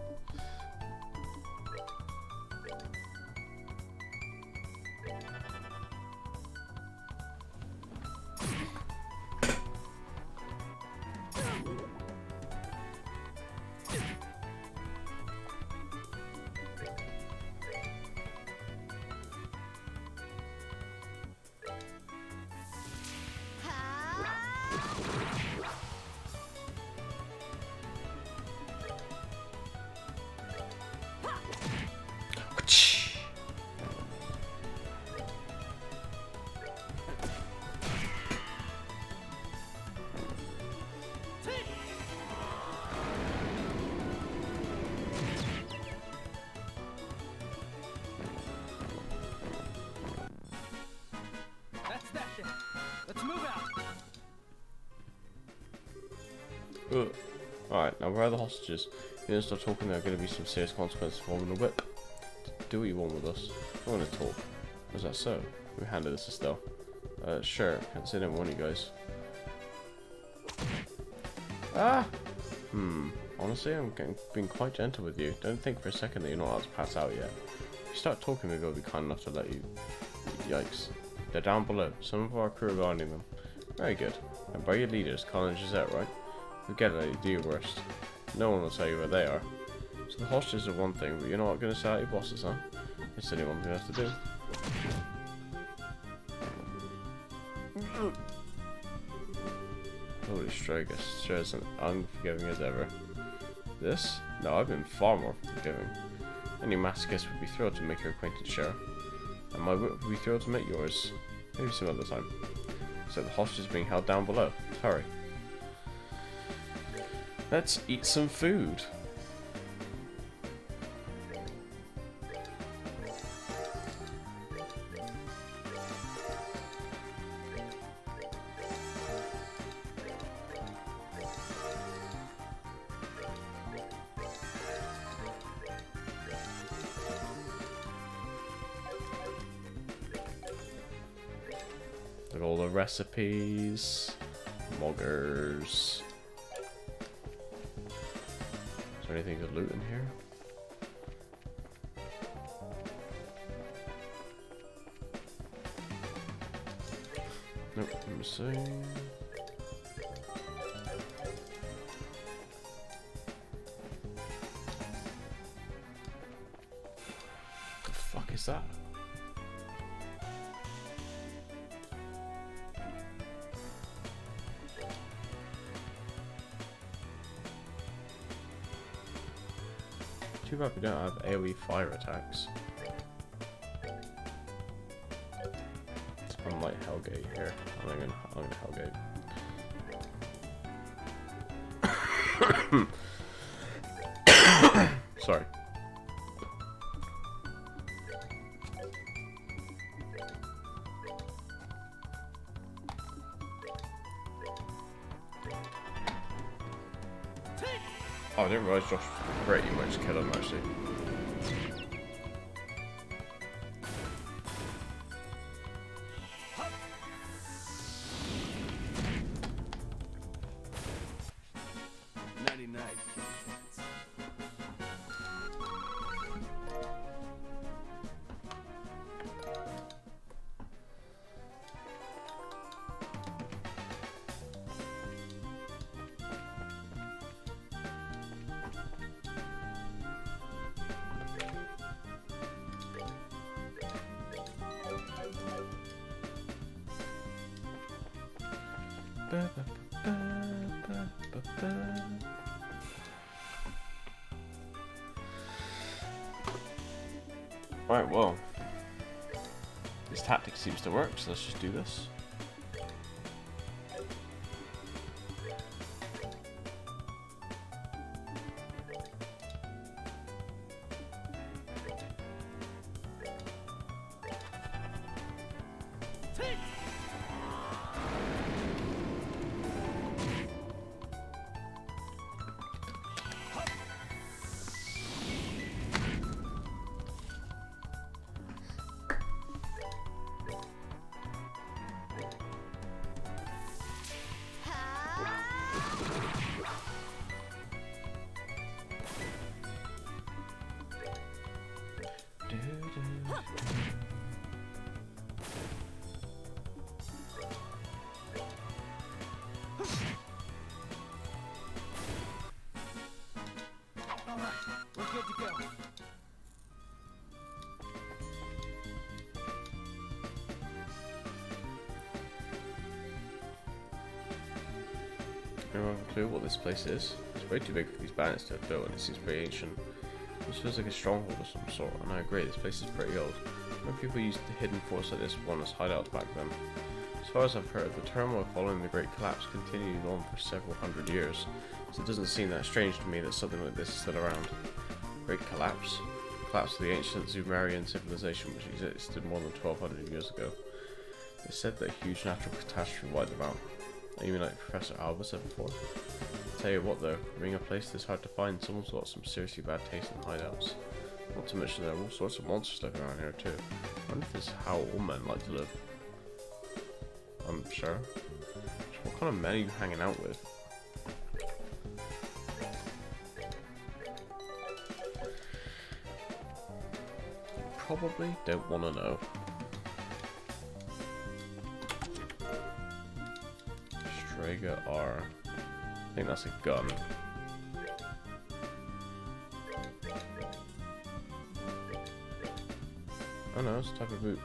That's that then. Let's move out. Alright, now where are the hostages? You don't start talking, there are going to be some serious consequences for holding a whip. Do what you want with us. I want to talk. Is that so? We handed this to Estelle. Sure. Can't say I don't want you guys. Ah! Honestly, I'm being quite gentle with you. Don't think for a second that you're not allowed to pass out yet. If you start talking, we're going to be kind enough to let you. Yikes. They're down below. Some of our crew are guarding them. Very good. And by your leaders, Colin and Gisette, right? We get it, you do your worst. No one will tell you where they are. So the hostages are one thing, but you're not going to sell out your bosses, huh? It's only one thing left to do. Holy Stragus, sure as unforgiving as ever. This? No, I've been far more forgiving. Any masochist would be thrilled to make your acquaintance, Sheriff. And my whip would be thrilled to make yours. Maybe some other time. So the hostage is being held down below. Let's hurry. Let's eat some food. Look at all the recipes. Muggers. Is there anything to loot in here? Nope, let me see. The fuck is that? Too bad we don't have AoE fire attacks. It's unlike Hellgate here. I'm gonna Hellgate. Sorry. Oh, I didn't realise Josh was great. You might just kill him actually. Right, well, This tactic seems to work, so let's just do this. We're good to go. Anyone have a clue what this place is? It's way too big for these bandits to have built, and it seems pretty ancient. This feels like a stronghold of some sort, and I agree, this place is pretty old. When people used the hidden forts like this one as hideouts back then. As far as I've heard, the turmoil following the Great Collapse continued on for several hundred years, so it doesn't seem that strange to me that something like this is still around. Great Collapse? Collapse of the ancient Sumerian civilization which existed more than 1200 years ago. It's said that a huge natural catastrophe wiped them out. You mean like Professor Alba said before? Tell you what though, being a place this hard to find, someone's got some seriously bad taste in hideouts. Not to mention there are all sorts of monsters living around here too. I wonder if this is how all men like to live. I'm sure. What kind of men are you hanging out with? You probably don't want to know. Strega R. I think that's a gun. Oh no, it's a type of boot.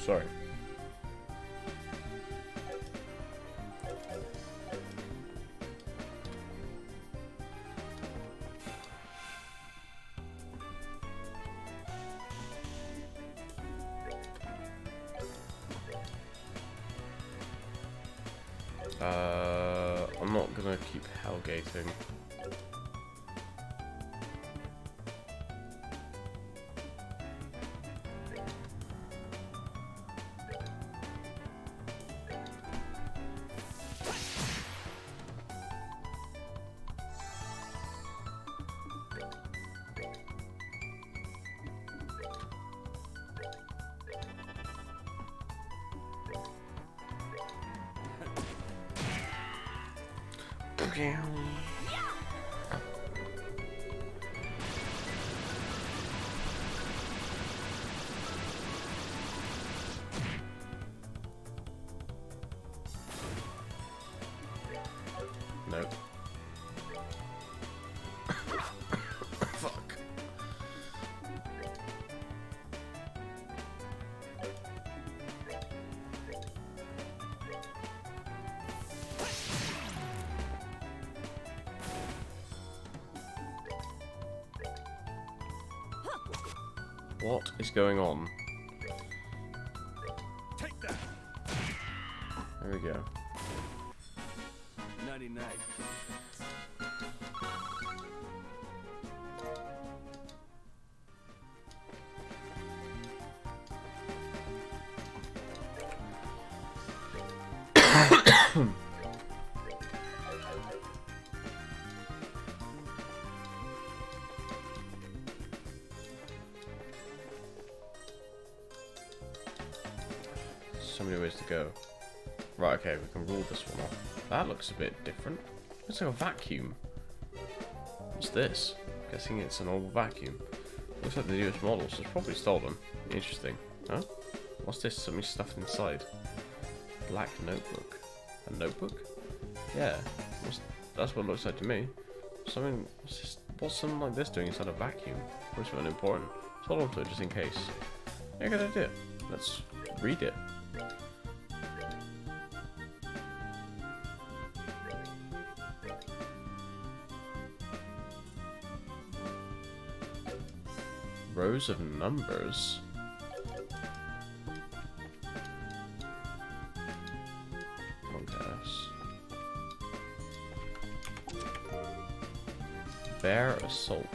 Sorry. I'm not gonna keep hellgating. Nope. Fuck. What is going on? Take that. There we go. 99. So many ways to go. Right, okay, we can rule this one off. That looks a bit different. Looks like a vacuum. What's this? Guessing it's an old vacuum. Looks like the newest model, so it's probably stolen. Interesting. Huh? What's this? Something stuffed inside. Black notebook. A notebook? Yeah. That's what it looks like to me. Something. What's something like this doing inside a vacuum? Or something important? Let's hold on to it just in case. Yeah, good idea. Let's read it. Rows of numbers. Bear assault.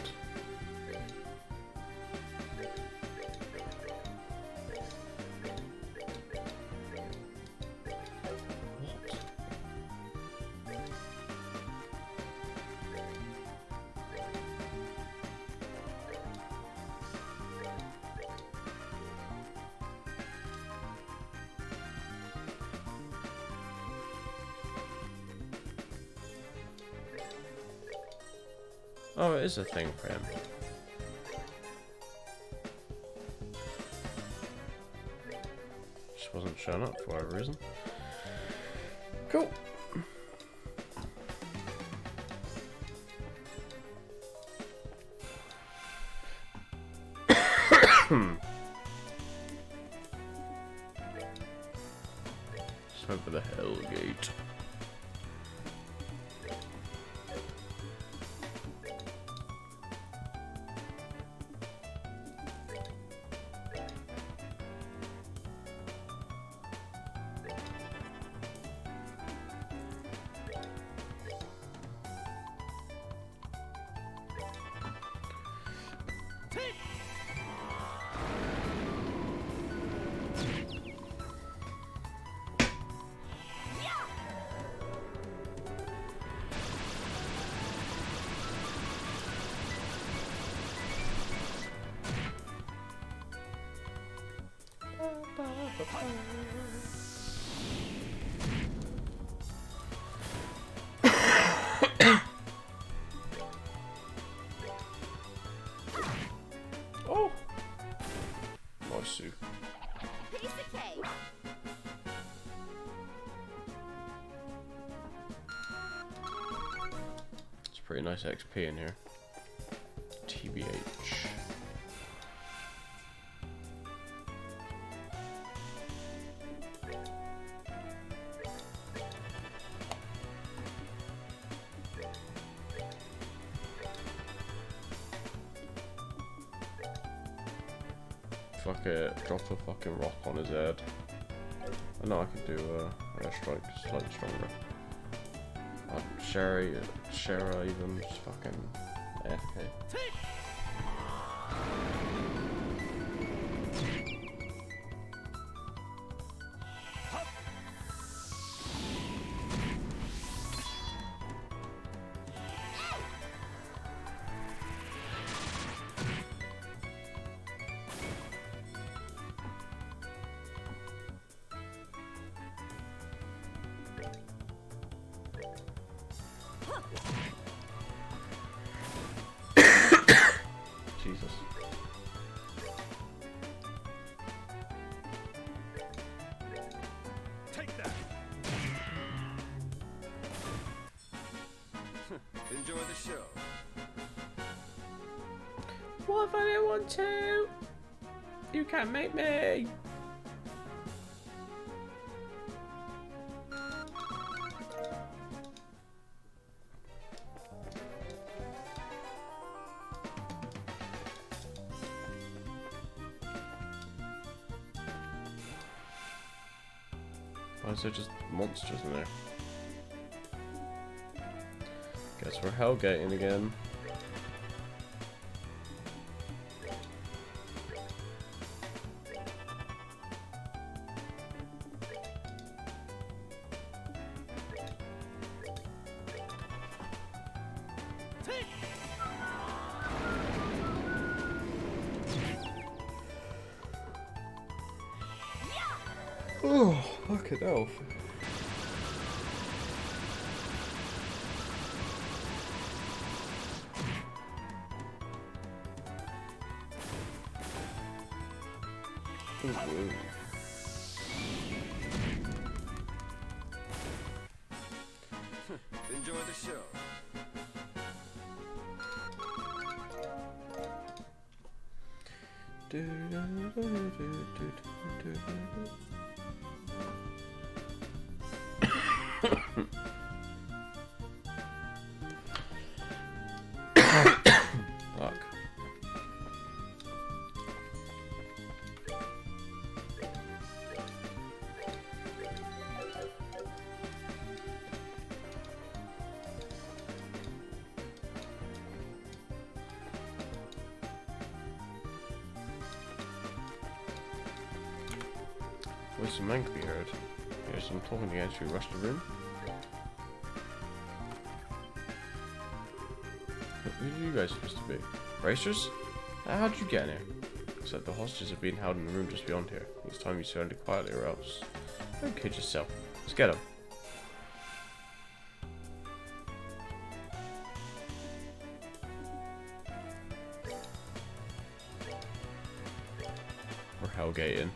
Oh, it is a thing for him. Just wasn't showing up for whatever reason. Cool. Just over the hell gate. Oh, nice suit. Piece of cake. It's pretty nice XP in here. TBH. Fuck it, drop a fucking rock on his head. I know I could do airstrike slightly stronger. Shara even, just fucking AFK. Jesus. Take that. Enjoy the show. What if I didn't want to? You can't make me. Why is there just monsters in there? Guess we're hellgating again. Oh, fucking hell. Ooh. Enjoy the show. Fuck. Voice of man could be heard. Here's some talking again. Should we rush the room? Who are you guys supposed to be? Racers? How'd you get in here? Looks like the hostages are being held in the room just beyond here. It's time you surrendered quietly or else. Don't kid yourself. Let's get them. We're hellgating.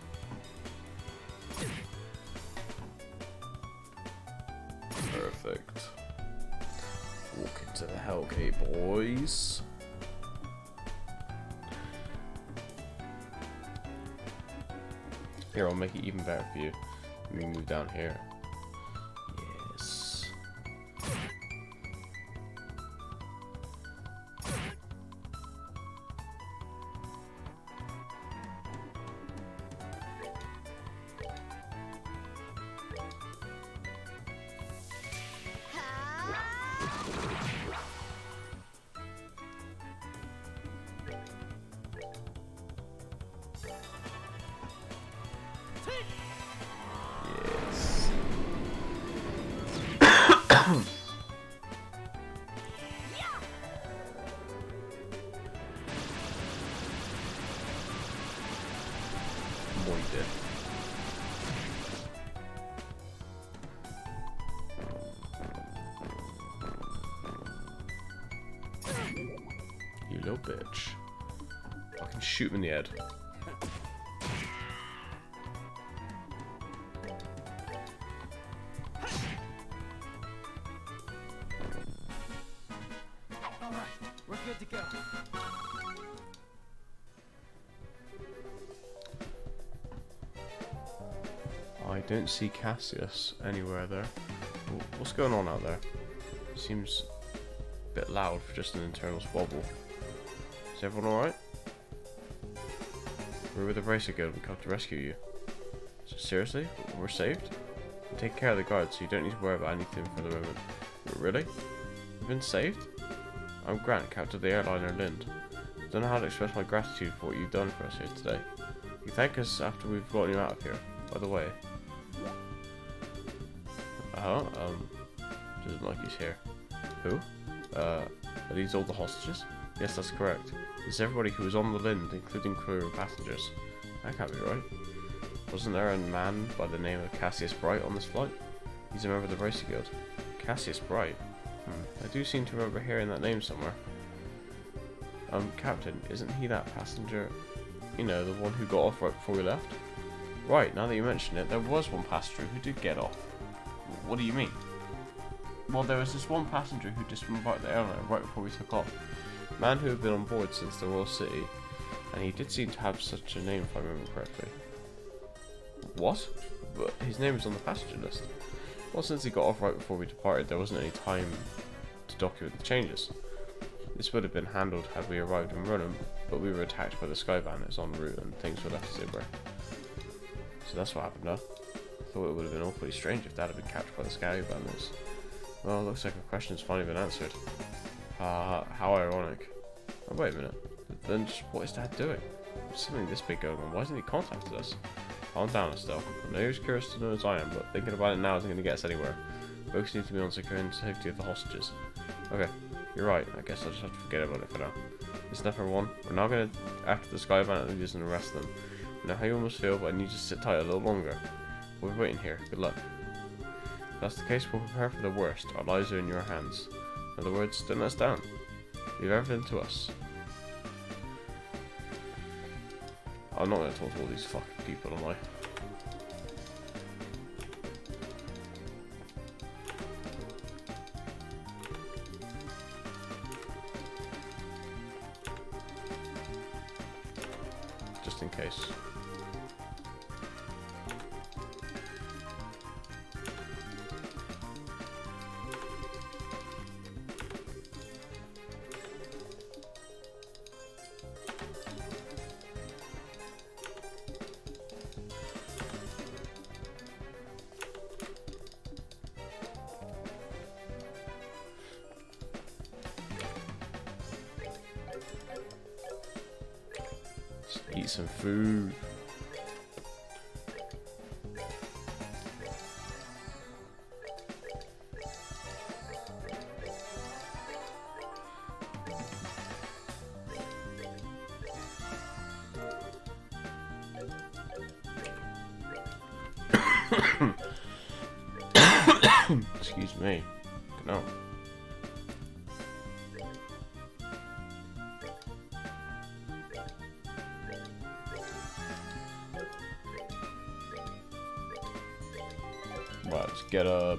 Perfect. Walk into the Hellgate, boys. Here, I'll make it even better for you. Let me move down here. Yes. Yes. Boy, did. You little bitch. Fucking shoot him in the head. Alright, we're good to go. I don't see Cassius anywhere there. What's going on out there? Seems a bit loud for just an internal squabble. Is everyone alright? We're with the Racer Guild. We come to rescue you. So seriously? We're saved? We take care of the guards, so you don't need to worry about anything for the moment. But really? We've been saved? I'm Grant, captain of the airliner Lind. I don't know how to express my gratitude for what you've done for us here today. You thank us after we've gotten you out of here. By the way. Doesn't like he's here. Who? Are these all the hostages? Yes, that's correct. It's everybody who was on the Lind, including crew and passengers. That can't be right. Wasn't there a man by the name of Cassius Bright on this flight? He's a member of the Racer Guild. Cassius Bright? I do seem to remember hearing that name somewhere. Captain, isn't he that passenger? You know, the one who got off right before we left? Right, now that you mention it, there was one passenger who did get off. What do you mean? Well, there was this one passenger who disembarked the airliner right before we took off. A man who had been on board since the Royal City, and he did seem to have such a name if I remember correctly. What? But his name was on the passenger list. Well, since he got off right before we departed, there wasn't any time to document the changes. This would have been handled had we arrived in Runham, but we were attacked by the Sky Bandits en route and things were left to Zibber. So that's what happened, huh? I thought it would have been awfully strange if Dad had been captured by the Sky Bandits. Well, it looks like our question's finally been answered. How ironic. Oh, wait a minute. Then just what is Dad doing? There's something this big going on. Why hasn't he contacted us? Calm down, Estelle. I know you're as curious to know as I am, but thinking about it now isn't going to get us anywhere. Focus needs to be on securing the safety of the hostages. Okay, you're right. I guess I'll just have to forget about it for now. Listen up, everyone. We're now going to, after the Sky Bandit leaders, and arrest them. I know how you almost feel, but I need you to sit tight a little longer. We'll be waiting here. Good luck. If that's the case, we'll prepare for the worst. Our lives are in your hands. In other words, don't let us down. Leave everything to us. I'm not going to talk to all these fucking people, am I? Just in case. Eat some food. Excuse me. No. Right, let's get a...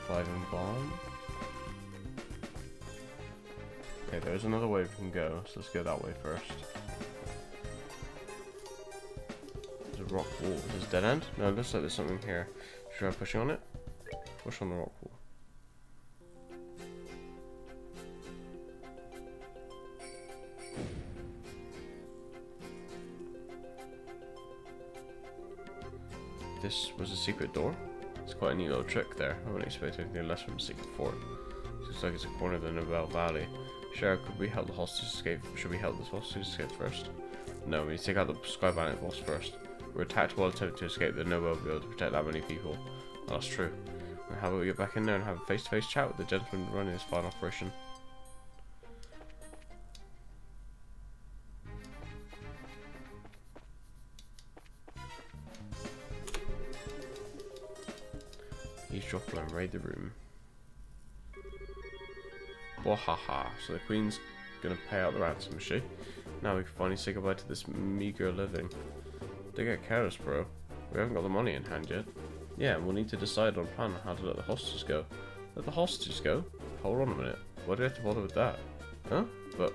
Fiving bomb. Okay, there's another way we can go, so let's go that way first. There's a rock wall. Is this dead end? No, it looks like there's something here. Should I try pushing on it? Push on the rock wall. This was a secret door? It's quite a neat little trick there. I wouldn't expect anything less from a secret fort. Looks like it's a corner of the Nobel Valley. Sheriff, could we help the hostage escape? Should we help the hostage escape first? No, we need to take out the Sky Bandit boss first. We're attacked while attempting to escape the Nobel Valley to protect that many people. Well, that's true. And how about we get back in there and have a face-to-face chat with the gentleman running this fine operation? Eavesdrop and raid the room. Wahaha, so the Queen's gonna pay out the ransom, is she? Now we can finally say goodbye to this meager living. Don't get careless, bro. We haven't got the money in hand yet. Yeah, we'll need to decide on a plan on how to let the hostages go. Let the hostages go? Hold on a minute. Why do we have to bother with that? Huh? But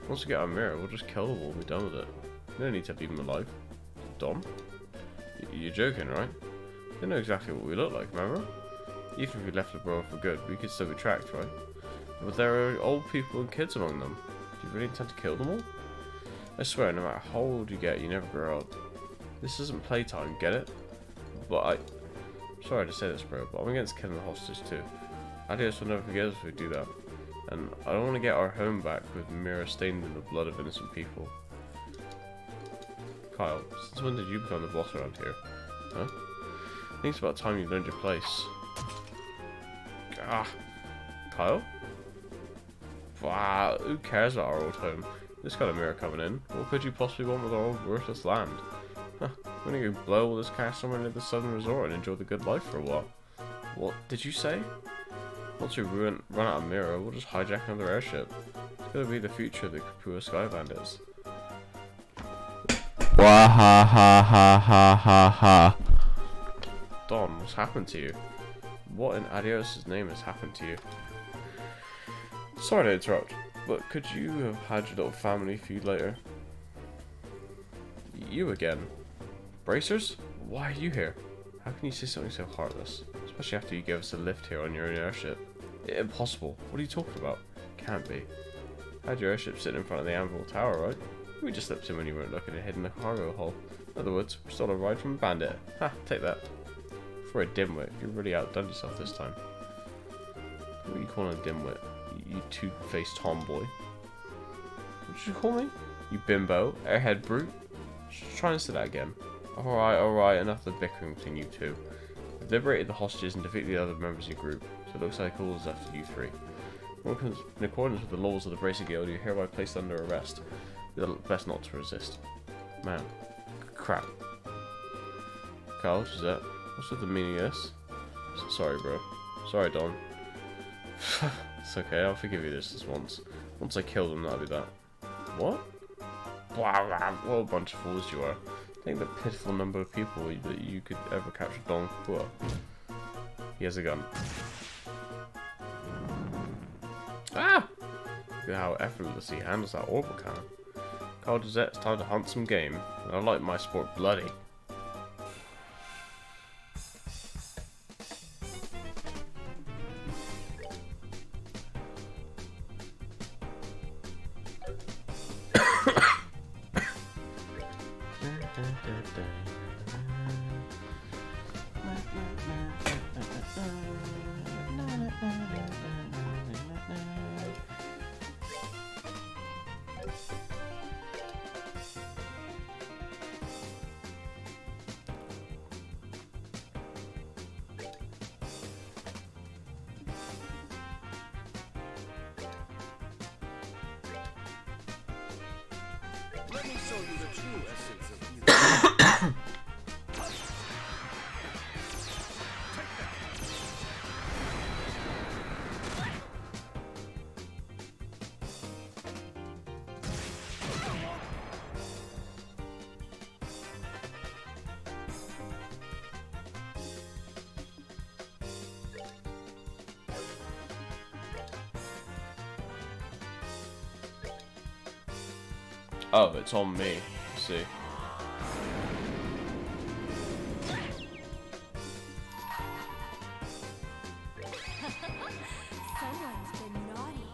once we get our mirror, we'll just kill them all and be done with it. We don't need to leave them alive. Dom? You're joking, right? They know exactly what we look like, remember? Even if we left the borough for good, we could still be tracked, right? But there are old people and kids among them. Do you really intend to kill them all? I swear, no matter how old you get, you never grow up. This isn't playtime, get it? But I'm sorry to say this, bro, but I'm against killing the hostage too. Adios will never forget us if we do that. And I don't want to get our home back with mirror stained in the blood of innocent people. Kyle, since when did you become the boss around here? Huh? I think it's about time you learned your place. Ah, Kyle? Wow, who cares about our old home? This kind of mirror coming in. What could you possibly want with our old worthless land? Huh, we're gonna go blow all this cash somewhere near the southern resort and enjoy the good life for a while. What did you say? Once we run out of mirror, we'll just hijack another airship. It's gonna be the future of the Kapua Sky Bandits. Wah ha ha ha ha ha ha. Don, what's happened to you? What in Adios' name has happened to you? Sorry to interrupt, but could you have had your little family feud later? You again? Bracers? Why are you here? How can you say something so heartless? Especially after you gave us a lift here on your own airship. Impossible. What are you talking about? Can't be. I had your airship sitting in front of the Anvil Tower, right? We just slipped in when you weren't looking and hid in the cargo hull. In other words, we stole a ride from a bandit. Ha, take that. For a dimwit, you really outdone yourself this time. What are you calling a dimwit? You two-faced tomboy. What did you call me? You bimbo, airhead brute. Just try and say that again. Alright, enough of the bickering between you two. We've liberated the hostages and defeated the other members of your group, so it looks like all is left of you three. In accordance with the laws of the Bracer Guild, you're hereby placed under arrest. You're best not to resist. Man. Crap. Carl, Gisette, what's the meaning of this? Sorry, bro. Sorry, Don. It's okay, I'll forgive you this once. Once I kill them, that'll be that. What? Wow, what a bunch of fools you are. Think the pitiful number of people that you could ever capture Don Kapua. He has a gun. Ah! Look at how effortlessly he handles that orbital cannon. Carl Gisette, it's time to hunt some game. And I like my sport bloody. Let me show you the true essence of evil. Oh, it's on me. Let's see. Someone's been naughty.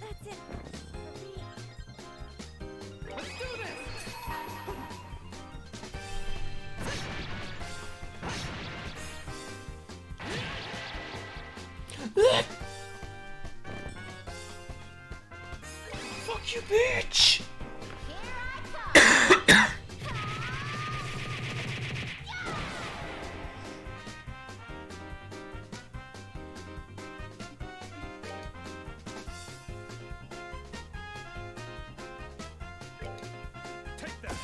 That's it. For me. Let's do this! Fuck you, bitch! Take that!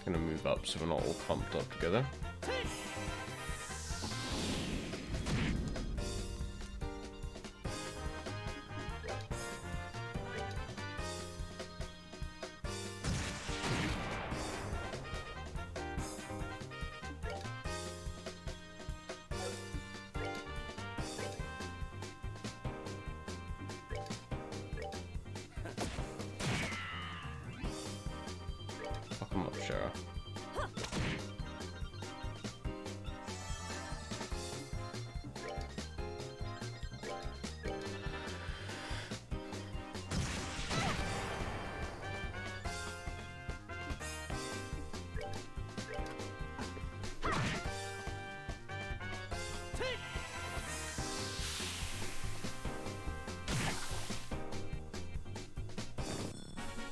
Gonna move up so we're not all clumped up together. Fuck 'em up, Shara.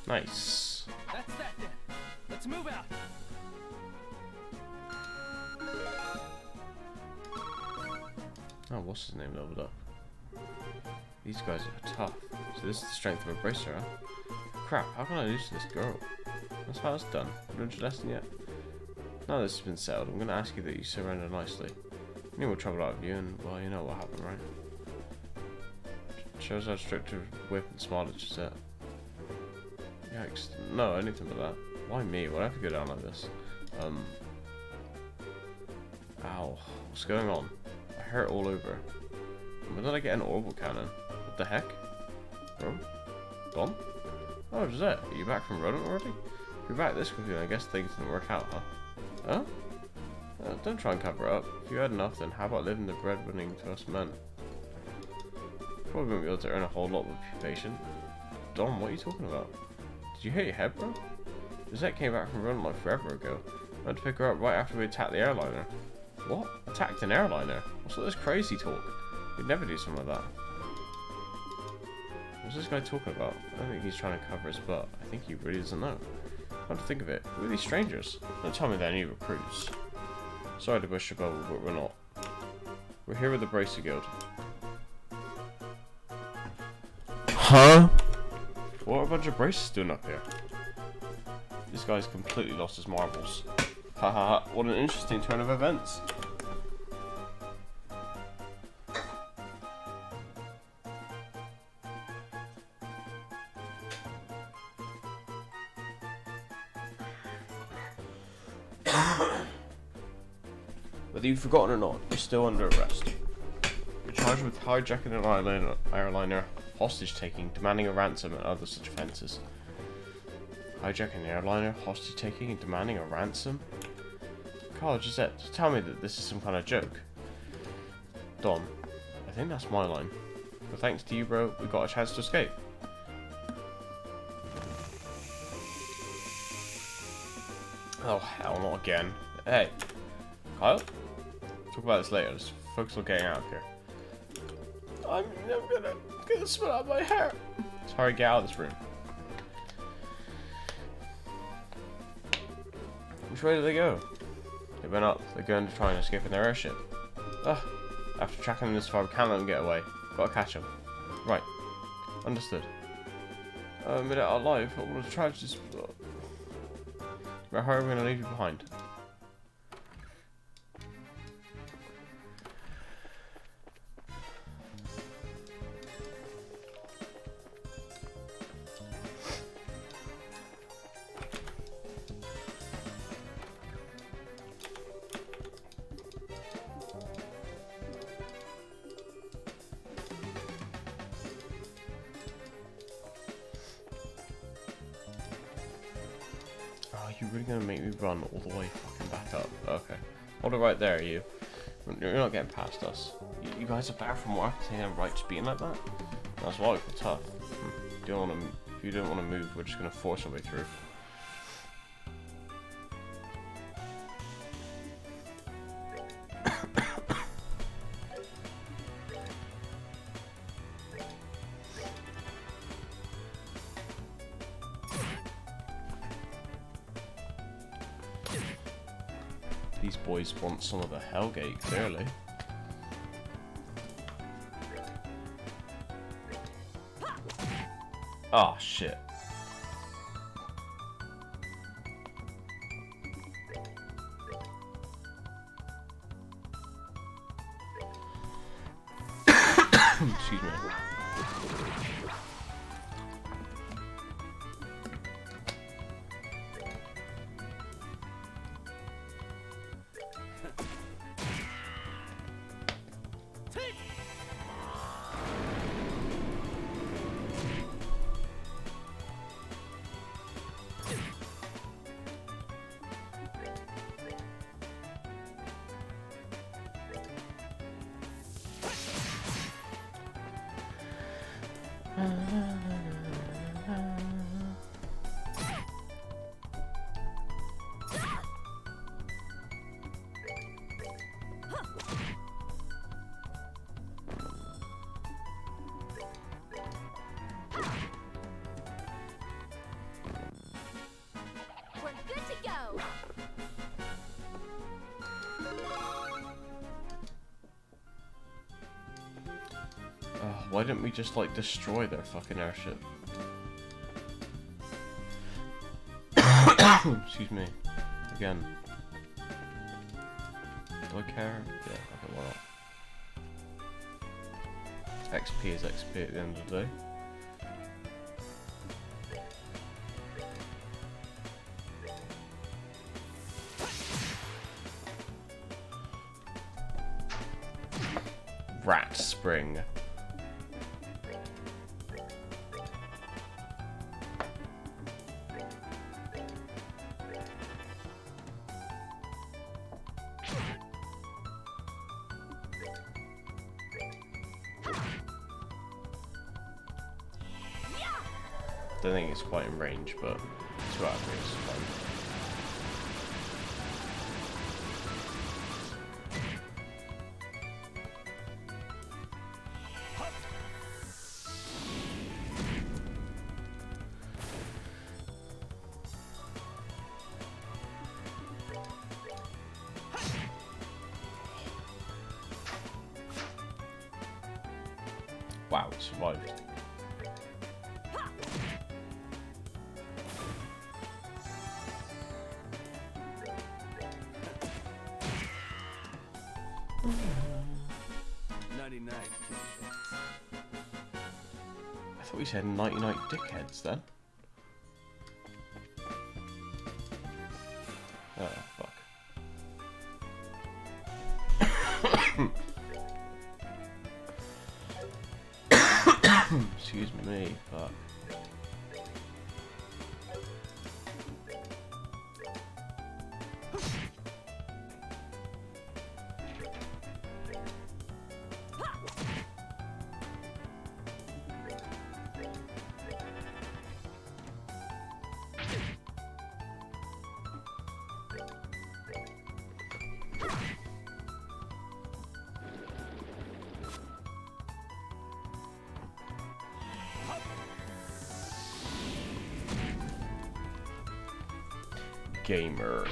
Nice. That's that then. Let's move out. Oh, what's his name leveled up? These guys are tough. So this is the strength of a bracer, huh? Crap, how can I lose to this girl? That's how it's done. Learned your lesson yet? Now this has been settled, I'm going to ask you that you surrender nicely. Any more trouble out of you, and well, you know what happened, right? Shows how strict your whip and smartage is set. Yikes. No, anything but that. Why me? Why'd I have to go down like this? Ow. What's going on? I hurt all over. When did I get an orbital cannon? What the heck? Bro? Gone? Oh, Josette, are you back from running already? If you're back this quickly, I guess things didn't work out, huh? Huh? Don't try and cover up. If you had enough, then how about living the breadwinning to us men? Probably won't be able to earn a whole lot with patient. Dom, what are you talking about? Did you hit your head, bro? Josette came back from running like forever ago. I had to pick her up right after we attacked the airliner. What? Attacked an airliner? What's all this crazy talk? We'd never do something like that. What's this guy talking about? I don't think he's trying to cover his butt. I think he really doesn't know. Come to think of it, who are these strangers? Don't tell me they're any recruits. Sorry to burst your bubble, but we're not. We're here with the Bracer Guild. Huh? What are a bunch of bracers doing up here? This guy's completely lost his marbles. Haha, what an interesting turn of events. Whether you've forgotten or not, you're still under arrest. You're charged with hijacking an airliner, hostage-taking, demanding a ransom, and other such offences. Hijacking an airliner, hostage-taking, and demanding a ransom? Carl, Gisette, tell me that this is some kind of joke. Don, I think that's my line. But thanks to you, bro, we got a chance to escape. Oh, hell, not again. Hey, Kyle? Talk about this later. Let's focus on getting out of here. I'm gonna spit out my hair. Sorry, get out of this room. Which way did they go? They went up. They're going to try and escape in their airship. Ugh. After tracking them this far, we can't let them get away. Gotta catch them. Right. Understood. Made it out alive. What was tragedy? Right, how are we gonna leave you behind? You're really gonna make me run all the way fucking back up? Okay. Hold it right there, you. You're not getting past us. You guys are back from work saying I'm right to being like that? That's why I feel tough. If you don't want to move, we're just gonna force our way through. These boys want some of the Hellgate, clearly. Oh shit. Excuse me. Why didn't we just like destroy their fucking airship? Excuse me. Again. Do I care? Yeah, okay, why not? XP is XP at the end of the day. Rat spring. I don't think it's quite in range, but 2 out of 3 is fine. Wow, it survived. I thought we said 99 dickheads then. Oh, fuck. Excuse me, but... Gamer.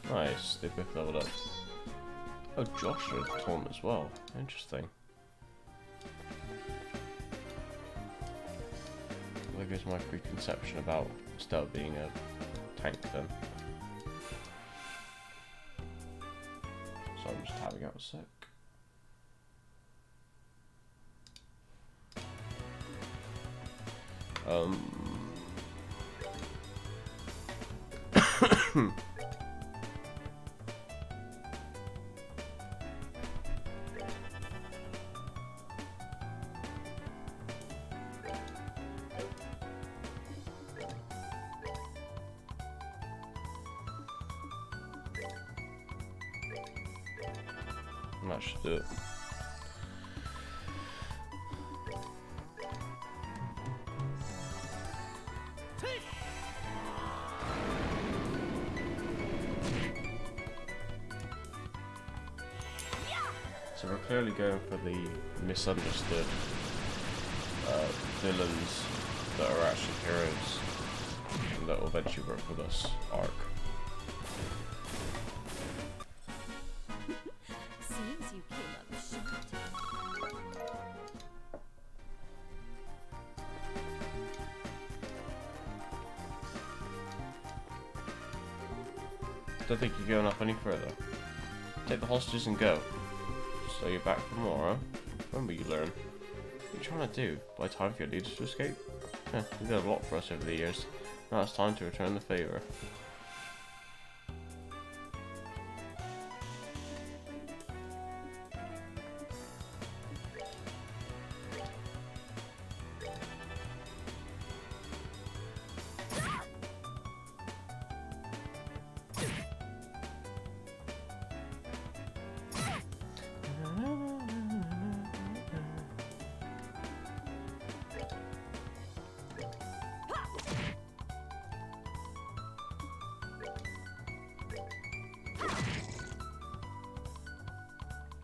Nice, they both leveled up. Oh, Josh is Tom as well. Interesting. There goes my preconception about Stella being a tank then. So I'm just tabbing out a sec. That should do it. So we're clearly going for the misunderstood villains that are actually heroes and that will eventually work with us arc. Seems you came up short. Don't think you're going up any further. Take the hostages and go. So you're back for more, huh? Remember you learn. What are you trying to do? Buy time for your leaders to escape? Huh, you did a lot for us over the years. Now it's time to return the favour.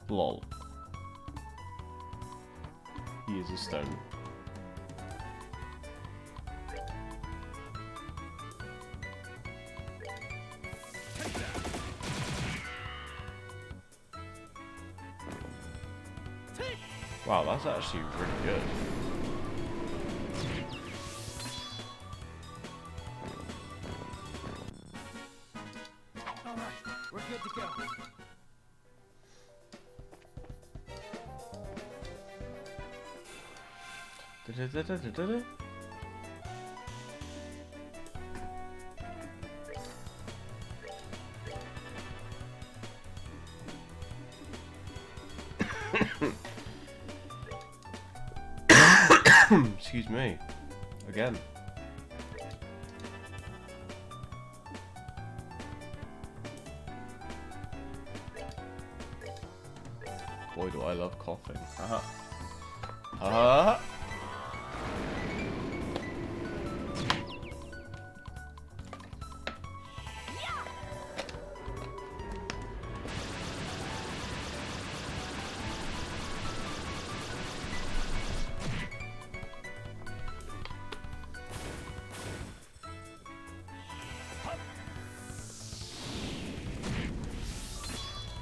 Lol. He is a stone. Wow, that's actually really good. All right, we're good to go. Excuse me. Again. Boy, do I love coughing. Haha. Haha.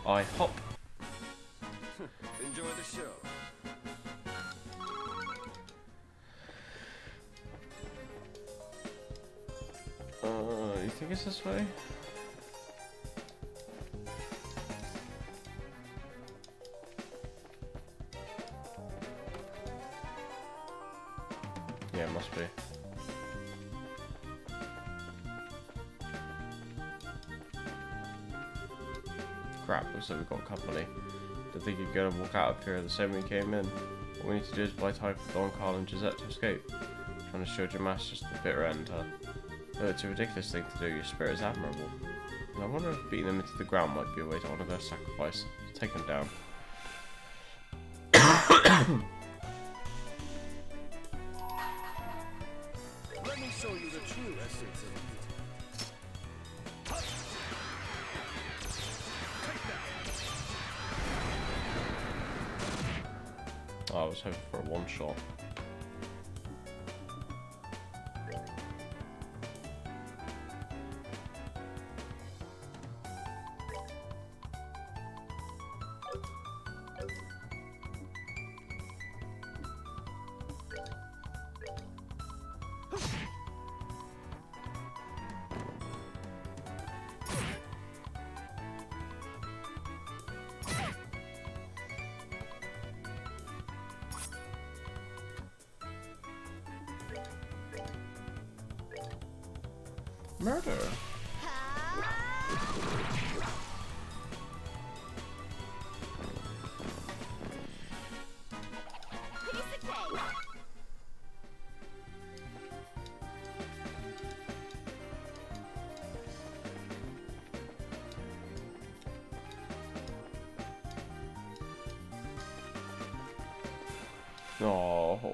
I hop. Enjoy the show. think it's this way. Yeah, it must be. Crap, looks like we've got company. Didn't think you're gonna walk out of here the same way you came in. What we need to do is buy time for Don, Carl, and Gisette to escape. Trying to show your master just the bitter end, huh? Though it's a ridiculous thing to do, your spirit is admirable. And I wonder if beating them into the ground might be a way to honour their sacrifice. Take them down. Let me show you the true essence of beauty. Oh, I was hoping for a one shot. Murder. Oh.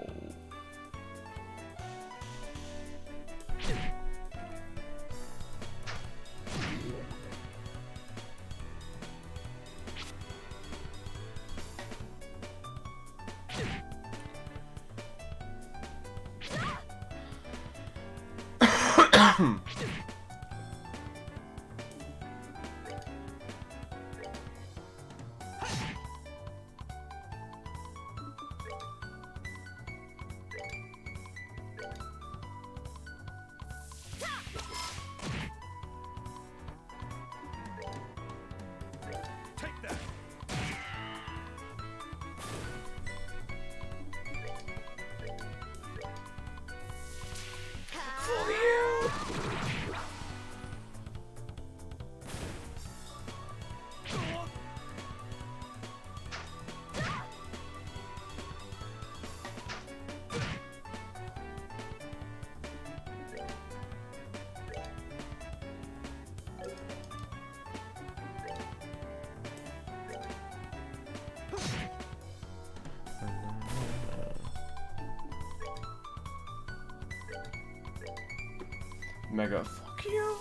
Mega fuck you.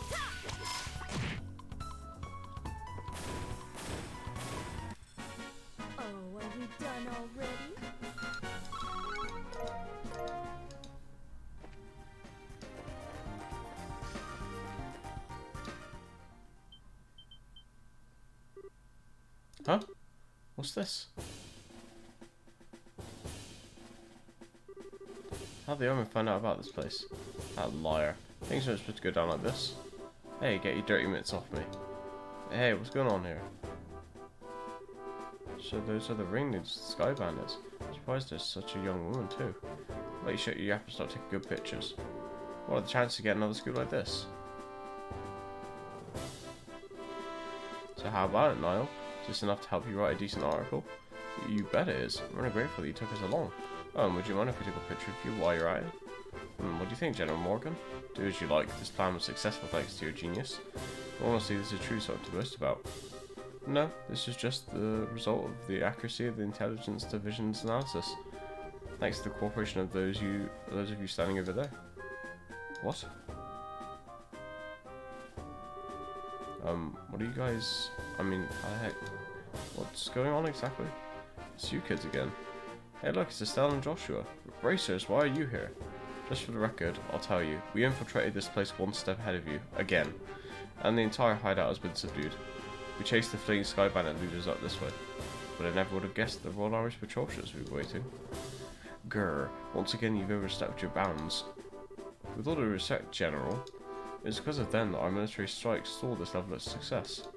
Oh, are we done already? Huh? What's this? How'd the Omen find out about this place? That liar. Things aren't supposed to go down like this. Hey, get your dirty mitts off me. Hey, what's going on here? So those are the ringleaders, the Sky Bandits. I'm surprised there's such a young woman too. Let you shut your yap and start taking good pictures. What are the chances to get another school like this? So how about it, Niall? Is this enough to help you write a decent article? You bet it is. I'm really grateful that you took us along. Oh, and would you mind if we took a picture of you while you're at it? What do you think, General Morgan? Do as you like. This plan was successful thanks to your genius. Honestly, this is true something to boast about. No, this is just the result of the accuracy of the Intelligence Division's analysis. Thanks to the cooperation of those of you standing over there. What? What are you guys... I mean, how the heck... What's going on exactly? It's you kids again. Hey look, it's Estelle and Joshua. Racers, why are you here? Just for the record, I'll tell you, we infiltrated this place one step ahead of you, again. And the entire hideout has been subdued. We chased the fleeing Sky Bandit looters up this way. But I never would have guessed the Royal Irish Patrol ships we were waiting. Grr, once again you've overstepped your bounds. With all due respect, General, It's because of them that our military strikes saw this level of success.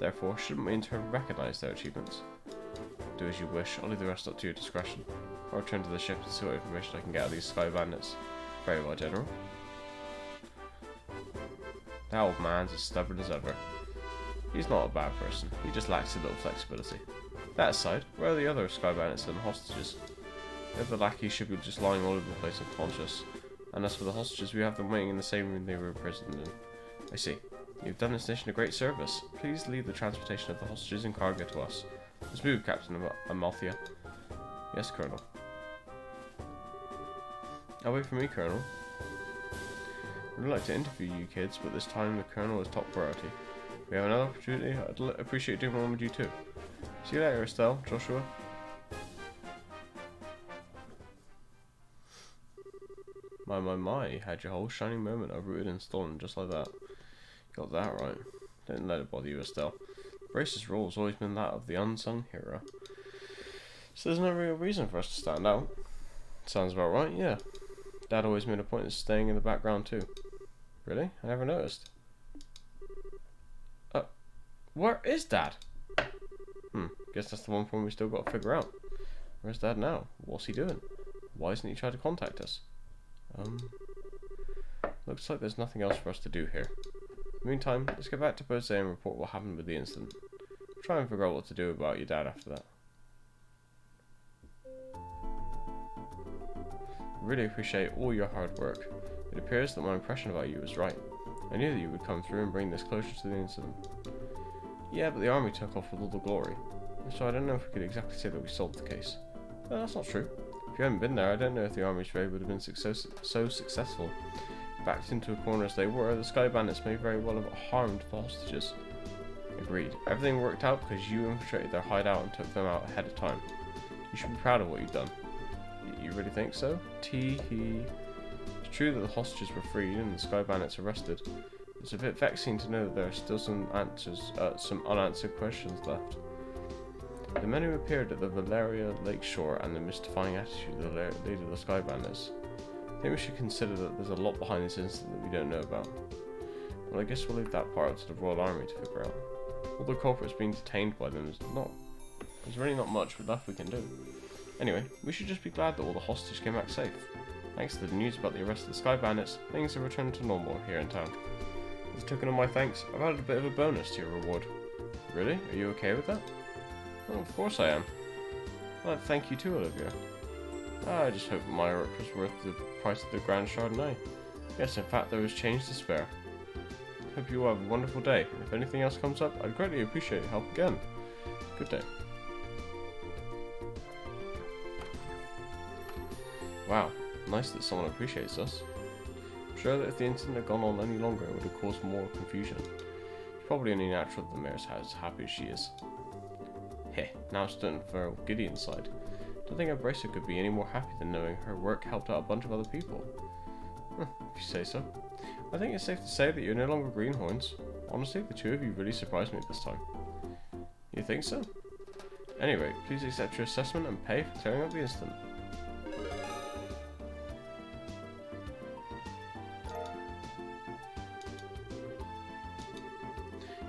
Therefore, shouldn't we in turn recognize their achievements? Do as you wish, I'll leave the rest up to your discretion. I'll return to the ship and see what information I can get out of these Sky Bandits. Very well, General. That old man's as stubborn as ever. He's not a bad person, he just lacks a little flexibility. That aside, where are the other Sky Bandits and hostages? If the lackeys should be just lying all over the place unconscious. And as for the hostages, we have them waiting in the same room they were imprisoned in. I see. You've done this nation a great service. Please leave the transportation of the hostages and cargo to us. Let's move, Captain Amalthea. Yes, Colonel. I'll wait for me, Colonel. I'd like to interview you kids, but this time the Colonel is top priority. If we have another opportunity, I'd appreciate doing one with you too. See you later, Estelle, Joshua. My, you had your whole shining moment uprooted and stolen just like that. Got that right. Didn't let it bother you, Estelle. Brace's role has always been that of the unsung hero. So there's no real reason for us to stand out. Sounds about right, yeah. Dad always made a point of staying in the background too. Really? I never noticed. Where is Dad? Guess that's the one point we still got to figure out. Where's Dad now? What's he doing? Why hasn't he tried to contact us? Looks like there's nothing else for us to do here. In the meantime, let's get back to Bose and report what happened with the incident. Try and figure out what to do about your dad after that. I really appreciate all your hard work. It appears that my impression about you was right. I knew that you would come through and bring this closure to the incident. Yeah, but the army took off with all the glory, so I don't know if we could exactly say that we solved the case. No, that's not true. If you hadn't been there, I don't know if the army's raid would have been so successful. Backed into a corner as they were, the Sky Bandits may very well have harmed the hostages. Agreed. Everything worked out because you infiltrated their hideout and took them out ahead of time. You should be proud of what you've done. You really think so? Tee-hee. It's true that the hostages were freed and the Sky Bandits arrested. It's a bit vexing to know that there are still some unanswered questions left. The men who appeared at the Valeria Lakeshore and the mystifying attitude of the leader of the Sky Bandits. I think we should consider that there's a lot behind this incident that we don't know about. Well, I guess we'll leave that part up to the Royal Army to figure out. All the culprits being detained by them there's really not much left we can do. Anyway, we should just be glad that all the hostages came back safe. Thanks to the news about the arrest of the Sky Bandits, things have returned to normal here in town. As a token of my thanks, I've added a bit of a bonus to your reward. Really? Are you okay with that? Oh, of course I am. I'd like to thank you too, Olivia. I just hope my work was worth the price of the Grand Chardonnay. Yes, in fact, there was change to spare. Hope you all have a wonderful day, and if anything else comes up, I'd greatly appreciate your help again. Good day. Wow, nice that someone appreciates us. I'm sure that if the incident had gone on any longer, it would have caused more confusion. It's probably only natural that the mayor's as happy as she is. Heh, now stood for Gideon's side. Don't think our bracer could be any more happy than knowing her work helped out a bunch of other people. If you say so. I think it's safe to say that you're no longer greenhorns. Honestly, the two of you really surprised me this time. You think so? Anyway, please accept your assessment and pay for clearing up the incident.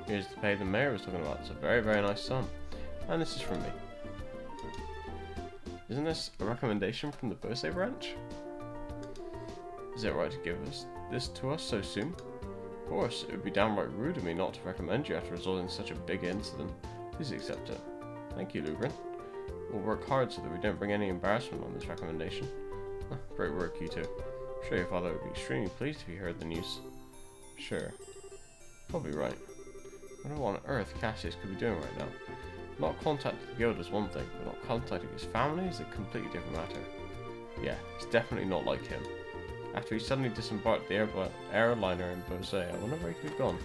Here's the pay the mayor was talking about. It's a very, very nice sum. And this is from me. Isn't this a recommendation from the Bose branch? Is it right to give this to us so soon? Of course, it would be downright rude of me not to recommend you after resolving such a big incident. Please accept it. Thank you, Lugren. We'll work hard so that we don't bring any embarrassment on this recommendation. Great work, you two. I'm sure your father would be extremely pleased if he heard the news. Sure. Probably right. What on earth Cassius could be doing right now? Not contacting the guild is one thing, but not contacting his family is a completely different matter. Yeah, it's definitely not like him. After he suddenly disembarked the airliner in Bose, I wonder where he could have gone.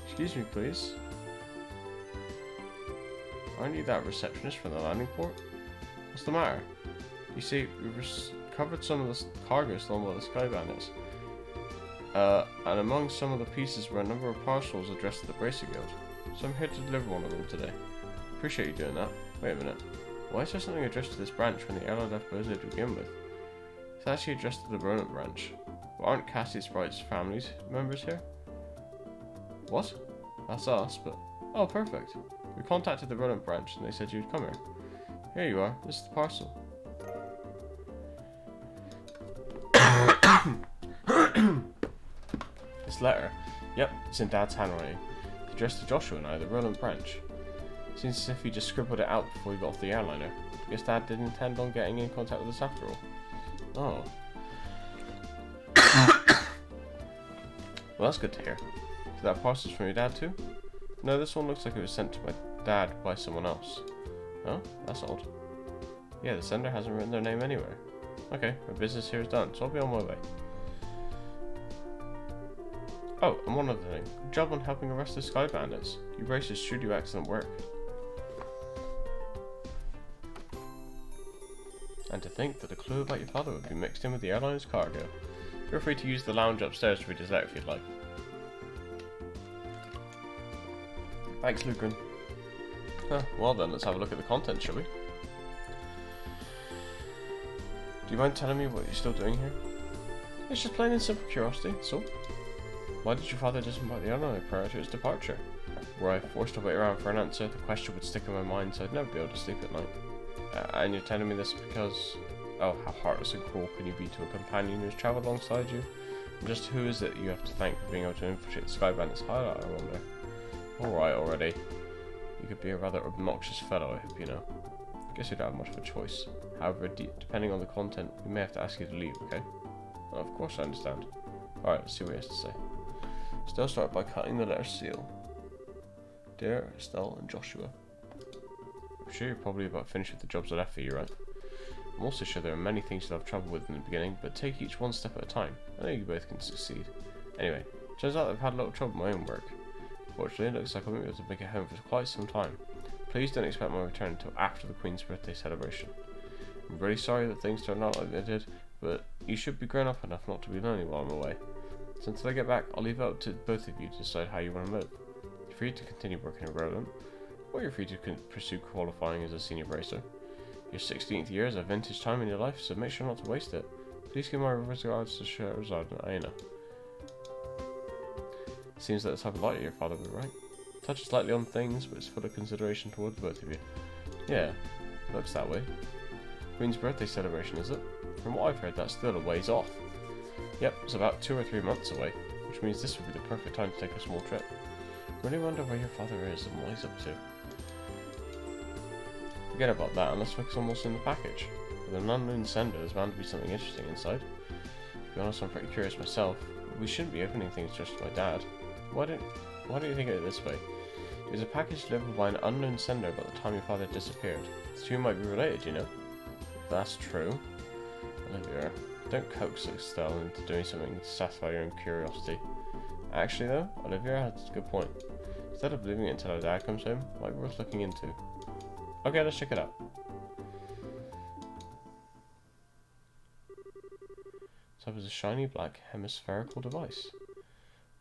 Excuse me, please. Aren't you that receptionist from the landing port? What's the matter? You see, we've recovered some of the cargo stolen by the Sky Bandits. And among some of the pieces were a number of parcels addressed to the Bracer Guild. So I'm here to deliver one of them today. Appreciate you doing that. Wait a minute. Why is there something addressed to this branch when the airline left Bose to begin with? It's actually addressed to the Rodent branch. But aren't Cassie Sprite's family's members here? What? That's us, but... Oh, perfect. We contacted the Rodent branch and they said you'd come here. Here you are. This is the parcel. This letter. Yep, it's in Dad's handwriting. It's addressed to Joshua and I, the Rodent branch. Seems as if he just scribbled it out before he got off the airliner. Guess Dad didn't intend on getting in contact with us after all. Oh. Well, that's good to hear. So that parcel's from your dad too? No, this one looks like it was sent to my dad by someone else. Oh, that's odd. Yeah, the sender hasn't written their name anywhere. Okay, my business here is done, so I'll be on my way. Oh, and one other thing. Good job on helping arrest the Sky Bandits. You Racers should do excellent work. And to think that a clue about your father would be mixed in with the airline's cargo. Feel free to use the lounge upstairs to read his letter if you'd like. Thanks, Lucren. Huh, well then, let's have a look at the content, shall we? Do you mind telling me what you're still doing here? It's just plain and simple curiosity, so. Why did your father disinvite the airline prior to his departure? Were I forced to wait around for an answer, the question would stick in my mind so I'd never be able to sleep at night. And you're telling me this because... Oh, how heartless and cruel can you be to a companion who's travelled alongside you? And just who is it you have to thank for being able to infiltrate the Sky Bandits' hideout, I wonder? Alright already. You could be a rather obnoxious fellow, I hope you know. Guess you don't have much of a choice. However, depending on the content, we may have to ask you to leave, okay? Well, of course I understand. Alright, let's see what he has to say. Estelle started by cutting the letter seal. Dear Estelle and Joshua. I'm sure you're probably about finished with the jobs I left for you, right? I'm also sure there are many things you'll have trouble with in the beginning, but take each one step at a time. I know you both can succeed. Anyway, turns out I've had a lot of trouble with my own work. Fortunately, it looks like I won't be able to make it home for quite some time. Please don't expect my return until after the Queen's birthday celebration. I'm really sorry that things turned out like they did, but you should be grown up enough not to be lonely while I'm away. So until I get back, I'll leave it up to both of you to decide how you want to live. You're free to continue working in Roland, or you're free to pursue qualifying as a senior racer. Your 16th year is a vintage time in your life, so make sure not to waste it. Please give my regards to Scheherazade and Aina. Seems that the type of lighter your father would write. Touches lightly on things, but is full of consideration towards both of you. Yeah, looks that way. Queen's birthday celebration, is it? From what I've heard, that's still a ways off. Yep, it's about 2 or 3 months away, which means this would be the perfect time to take a small trip. Really wonder where your father is and what he's up to. Forget about that and let's focus on what's in the package. With an unknown sender, there's bound to be something interesting inside. To be honest, I'm pretty curious myself. We shouldn't be opening things just to my dad. Why don't you think of it this way? It was a package delivered by an unknown sender about the time your father disappeared. The two might be related, you know? If that's true. Olivia, don't coax Estelle into doing something to satisfy your own curiosity. Actually though, Olivia has a good point. Instead of leaving it until our dad comes home, it might be worth looking into. Okay, let's check it out. So it was a shiny black hemispherical device.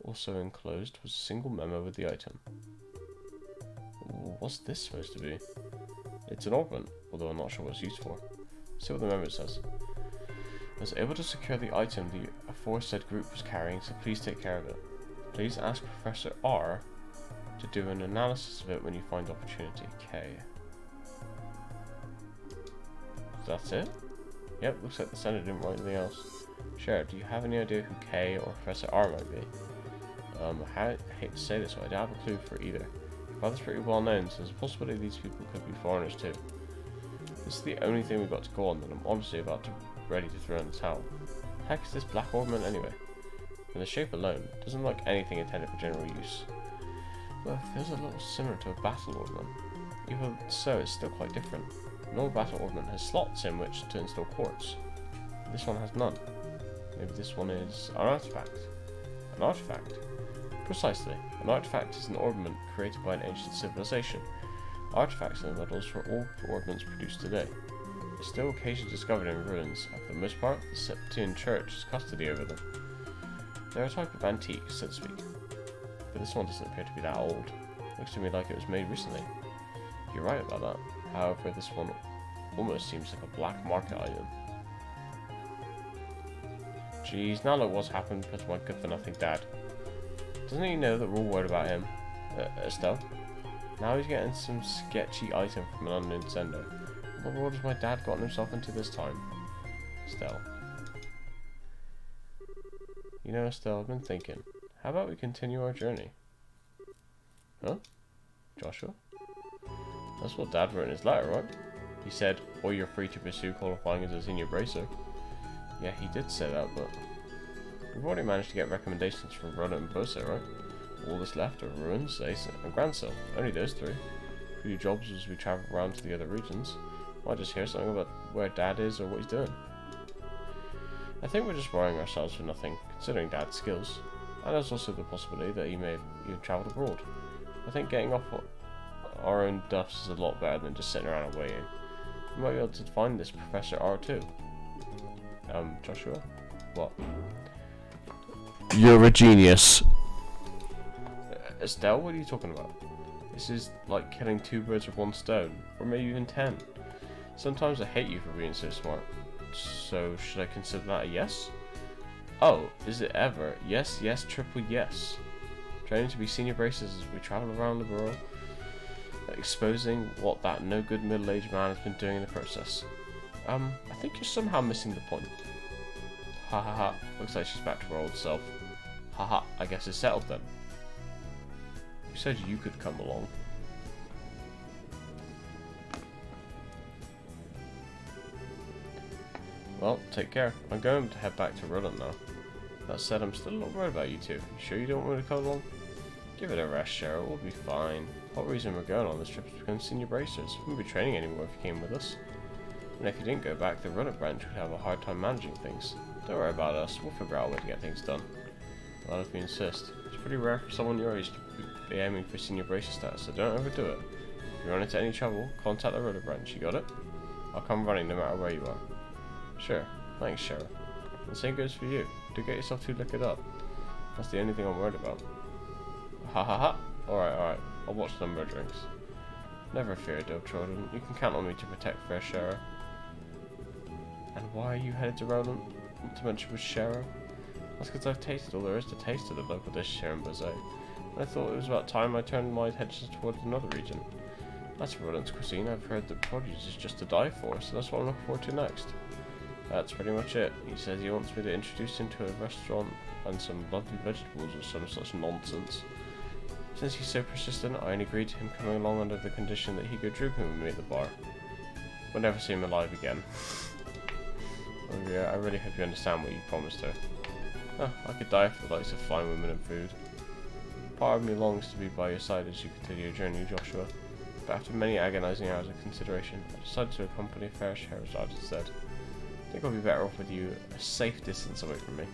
Also enclosed was a single memo with the item. What's this supposed to be? It's an ornament, although I'm not sure what it's used for. Let's see what the memo says. I was able to secure the item the aforesaid group was carrying, so please take care of it. Please ask Professor R to do an analysis of it when you find opportunity. K. That's it? Yep, looks like the sender didn't write anything else. Sure, do you have any idea who K or Professor R might be? I hate to say this, but I don't have a clue for either. Your father's pretty well known, so there's a possibility these people could be foreigners too. This is the only thing we've got to go on, and I'm honestly ready to throw in the towel. The heck is this black ornament anyway? From the shape alone, it doesn't look like anything intended for general use. But it feels a little similar to a battle ornament. Even so, it's still quite different. A normal battle ornament has slots in which to install quartz. This one has none. Maybe this one is an artifact. An artifact? Precisely. An artifact is an ornament created by an ancient civilization. Artifacts are medals for all ornaments produced today. They're still occasionally discovered in ruins, and for the most part, the Septian Church has custody over them. They're a type of antique, so to speak. But this one doesn't appear to be that old. Looks to me like it was made recently. You're right about that. However, this one almost seems like a black market item. Jeez, now look what's happened because of my good-for-nothing dad. Doesn't he know that we're all worried about him? Estelle? Now he's getting some sketchy item from an unknown sender. What the world has my dad gotten himself into this time? Estelle. You know, Estelle, I've been thinking. How about we continue our journey? Huh? Joshua? That's what Dad wrote in his letter, right? He said, or you're free to pursue qualifying as a senior bracer. Yeah, he did say that, but we've already managed to get recommendations from Rhoda and Bosa, right? All that's left are Ruins, Ace, and Grandsill. Only those three. A few jobs as we travel around to the other regions. Might just hear something about where Dad is or what he's doing. I think we're just worrying ourselves for nothing, considering Dad's skills. And there's also the possibility that he may have even travelled abroad. I think getting off our own duffs is a lot better than just sitting around and waiting. We might be able to find this Professor R2. Joshua? What? You're a genius. Estelle, what are you talking about? This is like killing 2 birds with 1 stone, or maybe even 10. Sometimes I hate you for being so smart. So, should I consider that a yes? Oh, is it ever? Yes, yes, triple yes. Training to be senior bracers as we travel around the world, exposing what that no-good middle-aged man has been doing in the process. I think you're somehow missing the point. Ha ha ha, looks like she's back to her old self. Ha ha, I guess it's settled then. You said you could come along. Well, take care. I'm going to head back to Rutland now. That said, I'm still a little worried about you two. You sure you don't want me to come along? Give it a rest, Cheryl. We'll be fine. The whole reason we're going on this trip is to become senior bracers. We wouldn't be training anymore if you came with us. And if you didn't go back, the Rutland branch would have a hard time managing things. Don't worry about us. We'll figure out a way to get things done. Well, if you insist. It's pretty rare for someone your age to be aiming for senior bracer status, so don't overdo it. If you run into any trouble, contact the Rutland branch. You got it? I'll come running no matter where you are. Sure. Thanks, Cheryl. And the same goes for you. Do get yourself too liquored up. That's the only thing I'm worried about. Ha ha ha. Alright. I'll watch the number of drinks. Never fear, Children. You can count on me to protect fair Cheryl. And why are you headed to Roland? Not to mention with Cheryl? That's because I've tasted all there is to taste of the local dish here in Bozay. And I thought it was about time I turned my attention towards another region. That's Roland's cuisine. I've heard the produce is just to die for, so that's what I'm looking forward to next. That's pretty much it. He says he wants me to introduce him to a restaurant and some lovely vegetables or some such nonsense. Since he's so persistent, I only agreed to him coming along under the condition that he go drinking with me at the bar. We'll never see him alive again. Oh yeah, I really hope you understand what you promised her. Oh, I could die for the likes of fine women and food. Part of me longs to be by your side as you continue your journey, Joshua. But after many agonizing hours of consideration, I decided to accompany Fair Scheherazade instead. I think I'll be better off with you a safe distance away from me.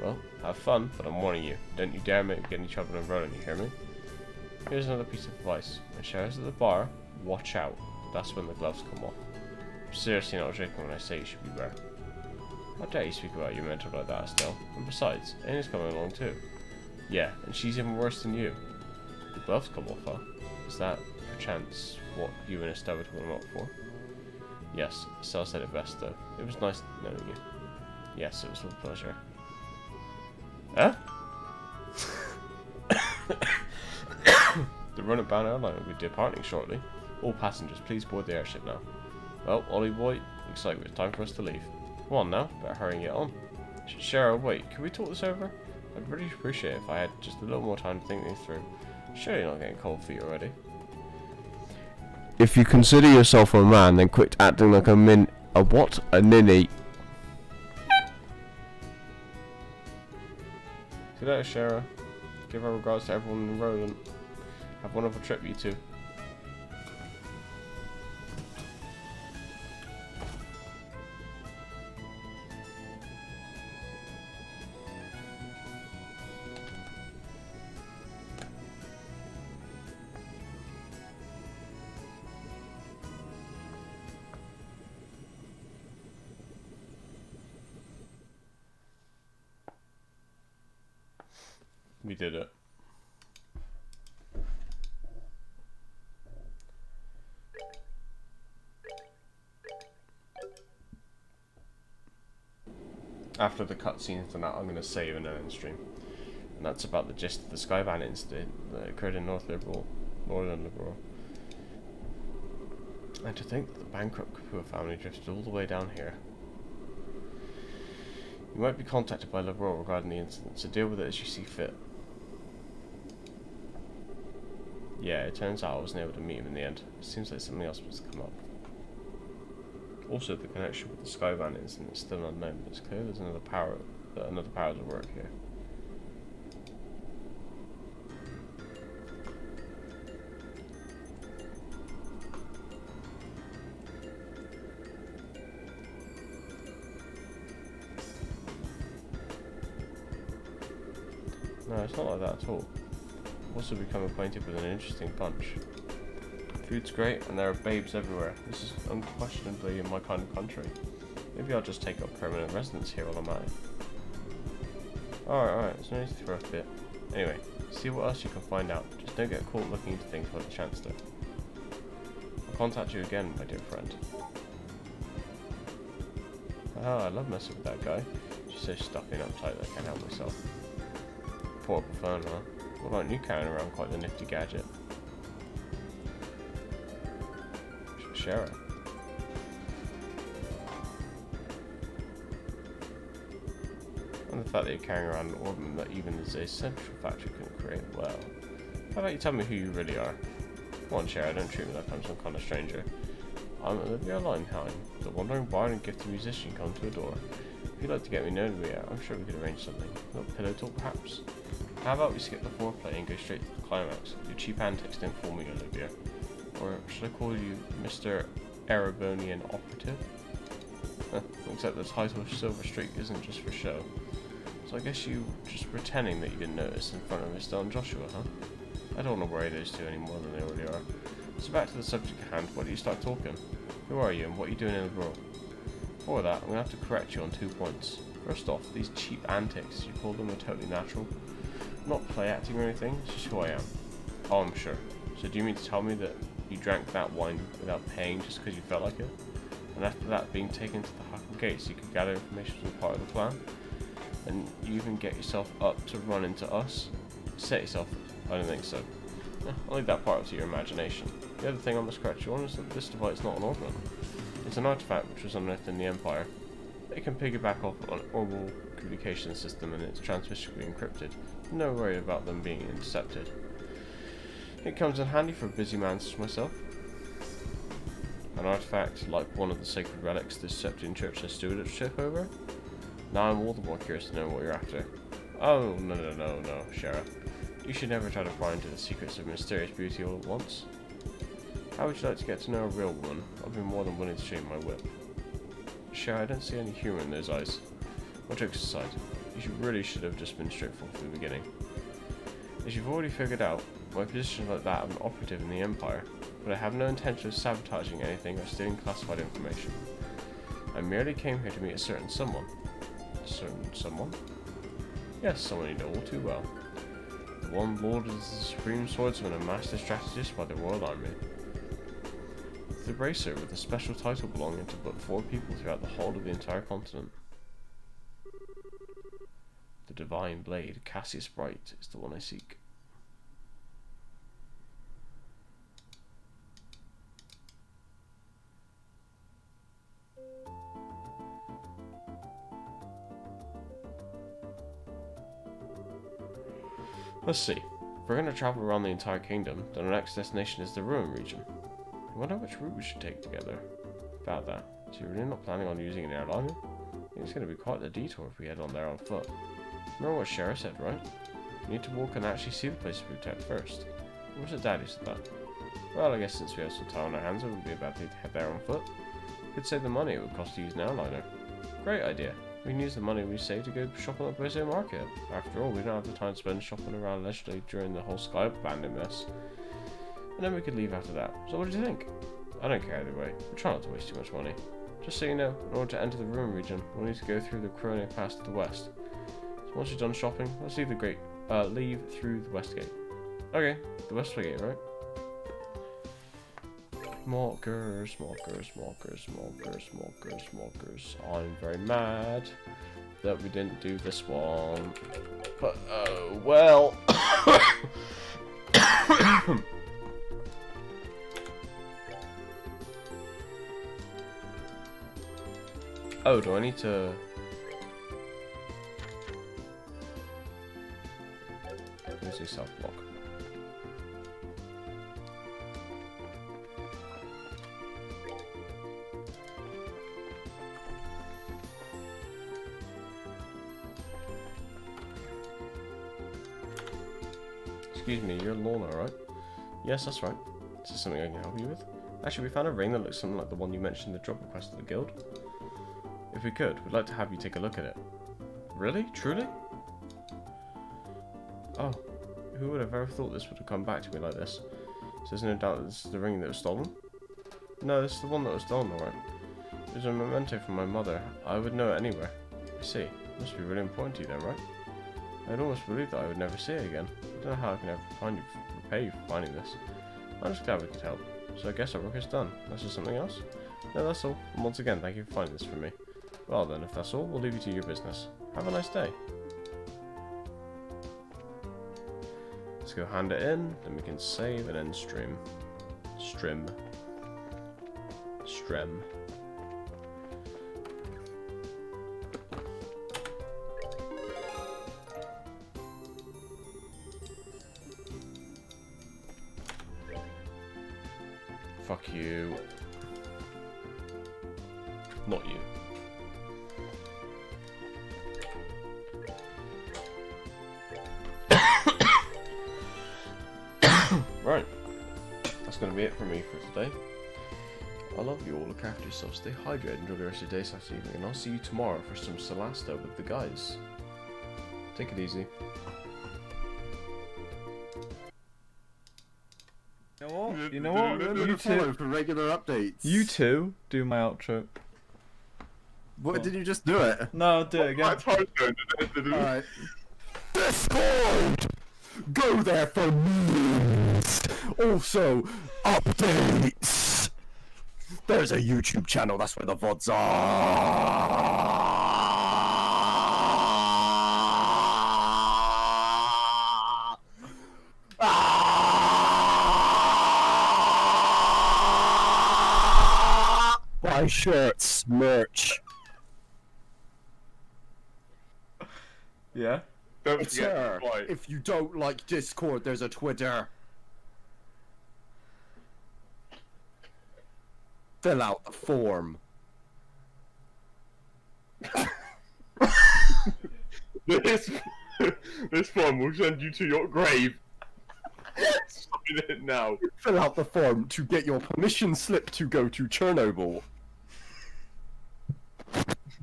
Well, have fun, but I'm warning you. Don't you dare make me get any trouble in Roland, you hear me? Here's another piece of advice. When Cheryl's at the bar, watch out. That's when the gloves come off. I'm seriously not joking when I say you should beware. How dare you speak about your mentor like that, Estelle? And besides, Anna's coming along too. Yeah, and she's even worse than you. The gloves come off, huh? Is that, perchance, what you and Estelle were talking about before? Yes, Estelle said it best though. It was nice knowing you. Yes, it was a pleasure. Huh? The run-bound airline will be departing shortly. All passengers, please board the airship now. Well, Ollie boy, looks like it's time for us to leave. Come on now, better hurry and get on. Cheryl, wait, can we talk this over? I'd really appreciate it if I had just a little more time to think things through. Sure you're not getting cold feet already. If you consider yourself a man, then quit acting like a ninny. See you later, Cheryl. Give our regards to everyone in Roland. Have a wonderful trip, you two. We did it. After the cutscenes and that, I'm going to save and end stream. And that's about the gist of the Skyvan incident that occurred in Northern Liberal. And to think that the bankrupt Kapua family drifted all the way down here. You might be contacted by Liberal regarding the incident, so deal with it as you see fit. Yeah, it turns out I wasn't able to meet him in the end. It seems like something else must have come up. Also, the connection with the Skyvan incident is still unknown, but it's clear there's another power at work here. No, it's not like that at all. I've also become acquainted with an interesting bunch. Food's great, and there are babes everywhere. This is unquestionably in my kind of country. Maybe I'll just take up permanent residence here while I'm at it. Alright, there's no need to throw a fit. Anyway, see what else you can find out. Just don't get caught looking into things like the Chancellor. I'll contact you again, my dear friend. Oh, I love messing with that guy. She's so stuffy and uptight that I can't help myself. Portable phone, huh? What about you carrying around quite the nifty gadget? Share it. And the fact that you're carrying around an ornament that even a central factory couldn't create, well. How about you tell me who you really are? Come on, Shara, don't treat me like I'm some kind of stranger. I'm Olivia Lineheim, the wandering bard and gifted musician come to adore. If you'd like to get me known to me, I'm sure we could arrange something. A little pillow talk, perhaps? How about we skip the foreplay and go straight to the climax? Your cheap antics don't fool me, Olivia. Or should I call you Mr. Erebonian Operative? Looks like the title of Silver Streak isn't just for show. So I guess you just pretending that you didn't notice in front of Mr. and Joshua, huh? I don't want to worry those two any more than they already are. So back to the subject at hand, why don't you start talking? Who are you and what are you doing in the world? Before that, I'm going to have to correct you on 2 points. First off, these cheap antics, you call them, are totally natural. Not play acting or anything, it's just who I am. Oh, I'm sure. So do you mean to tell me that you drank that wine without paying just because you felt like it? And after that, being taken to the Hackle Gates, you could gather information as part of the plan? And you even get yourself up to run into us? Set yourself up. I don't think so. I'll leave that part up to your imagination. The other thing I must correct you on is that this device is not an organ. It's an artifact which was unearthed in the Empire. It can piggyback off an orbital communication system and its transmission will be encrypted. No worry about them being intercepted. It comes in handy for a busy man such as myself. An artifact like one of the sacred relics the Septian Church has stewardship over. Now I'm all the more curious to know what you're after. Oh, no, Shara. You should never try to pry into the secrets of mysterious beauty all at once. How would you like to get to know a real woman? I'll be more than willing to show you my whip. Shara, I don't see any humour in those eyes. All jokes aside, you really should have just been straightforward from the beginning. As you've already figured out, my position is like that of an operative in the Empire, but I have no intention of sabotaging anything or stealing classified information. I merely came here to meet a certain someone. Certain someone? Yes, someone you know all too well. The one lord is the supreme swordsman and master strategist by the Royal Army. The bracer with a special title belonging to but 4 people throughout the whole of the entire continent. The divine blade, Cassius Bright, is the one I seek. Let's see. If we're going to travel around the entire kingdom, then our next destination is the Ruin region. I wonder which route we should take together. About that, so you're really not planning on using an airliner? I think it's going to be quite the detour if we head on there on foot. Remember what Shara said, right? You need to walk and actually see the place we protect first. Or was it Daddy said that? Well, I guess since we have some time on our hands, it wouldn't be a bad thing to head there on foot. We could save the money it would cost to use an airliner. Great idea. We can use the money we save to go shopping at Brazil Market. After all, we don't have the time to spend shopping around leisurely during the whole Sky Bandit mess. And then we could leave after that. So what do you think? I don't care either way. We try not to waste too much money. Just so you know, in order to enter the Ruin region, we'll need to go through the Corona Pass to the west. So once you're done shopping, let's leave leave through the west gate. Okay, the west gate, right? Smokers, smokers, smokers, smokers, smokers, smokers. I'm very mad that we didn't do this one. But, oh, well. Oh, do I need to... Where's the self-block? Excuse me, you're Lorna, right? Yes, that's right. Is this something I can help you with? Actually, we found a ring that looks something like the one you mentioned in the drop request of the guild. If we could, we'd like to have you take a look at it. Really? Truly? Oh, who would have ever thought this would have come back to me like this? So there's no doubt that this is the ring that was stolen? No, this is the one that was stolen, alright. It was a memento from my mother. I would know it anywhere. I see. It must be really important to you then, right? I'd almost believe that I would never see it again. I don't know how I can ever repay you for finding this. I'm just glad we could help. So I guess our work is done. That's just something else? No, that's all. And once again, thank you for finding this for me. Well then, if that's all, we'll leave you to your business. Have a nice day. Let's go hand it in, then we can save and then stream. Strim. Strem. Fuck you. Not you. Right. That's going to be it for me for today. I love you all. Look after yourself. Stay hydrated. Enjoy the rest of your day / evening. And I'll see you tomorrow for some Celasta with the guys. Take it easy. You know what? You know what? You Follow two, for regular updates. you two do my outro. What, did you just do it? No, I'll do it again. Alright. Discord! Go there for news! Also, updates! There's a YouTube channel, that's where the VODs are! Buy shirts, merch. Yeah? Twitter. If you don't like Discord, there's a Twitter. Fill out the form. This form will send you to your grave. Sign it now. Fill out the form to get your permission slip to go to Chernobyl.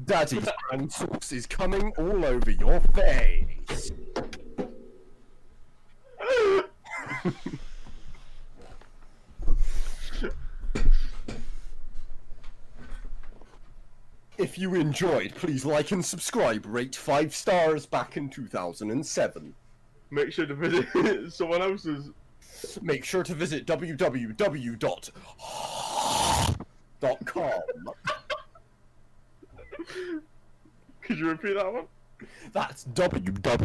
Daddy's brand sauce is coming all over your face. If you enjoyed, please like and subscribe. Rate 5 stars back in 2007. Make sure to visit someone else's. Make sure to visit www.com. Could you repeat that one? That's www.com.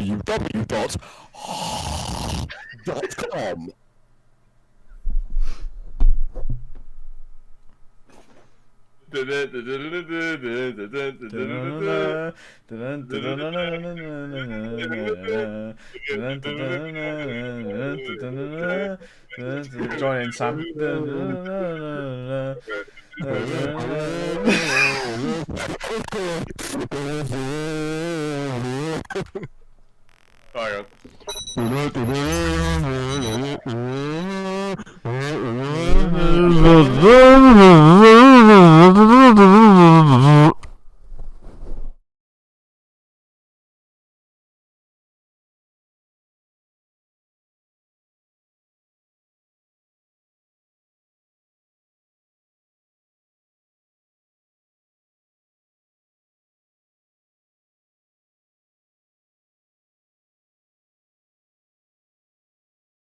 Join in, Sam. Hang on.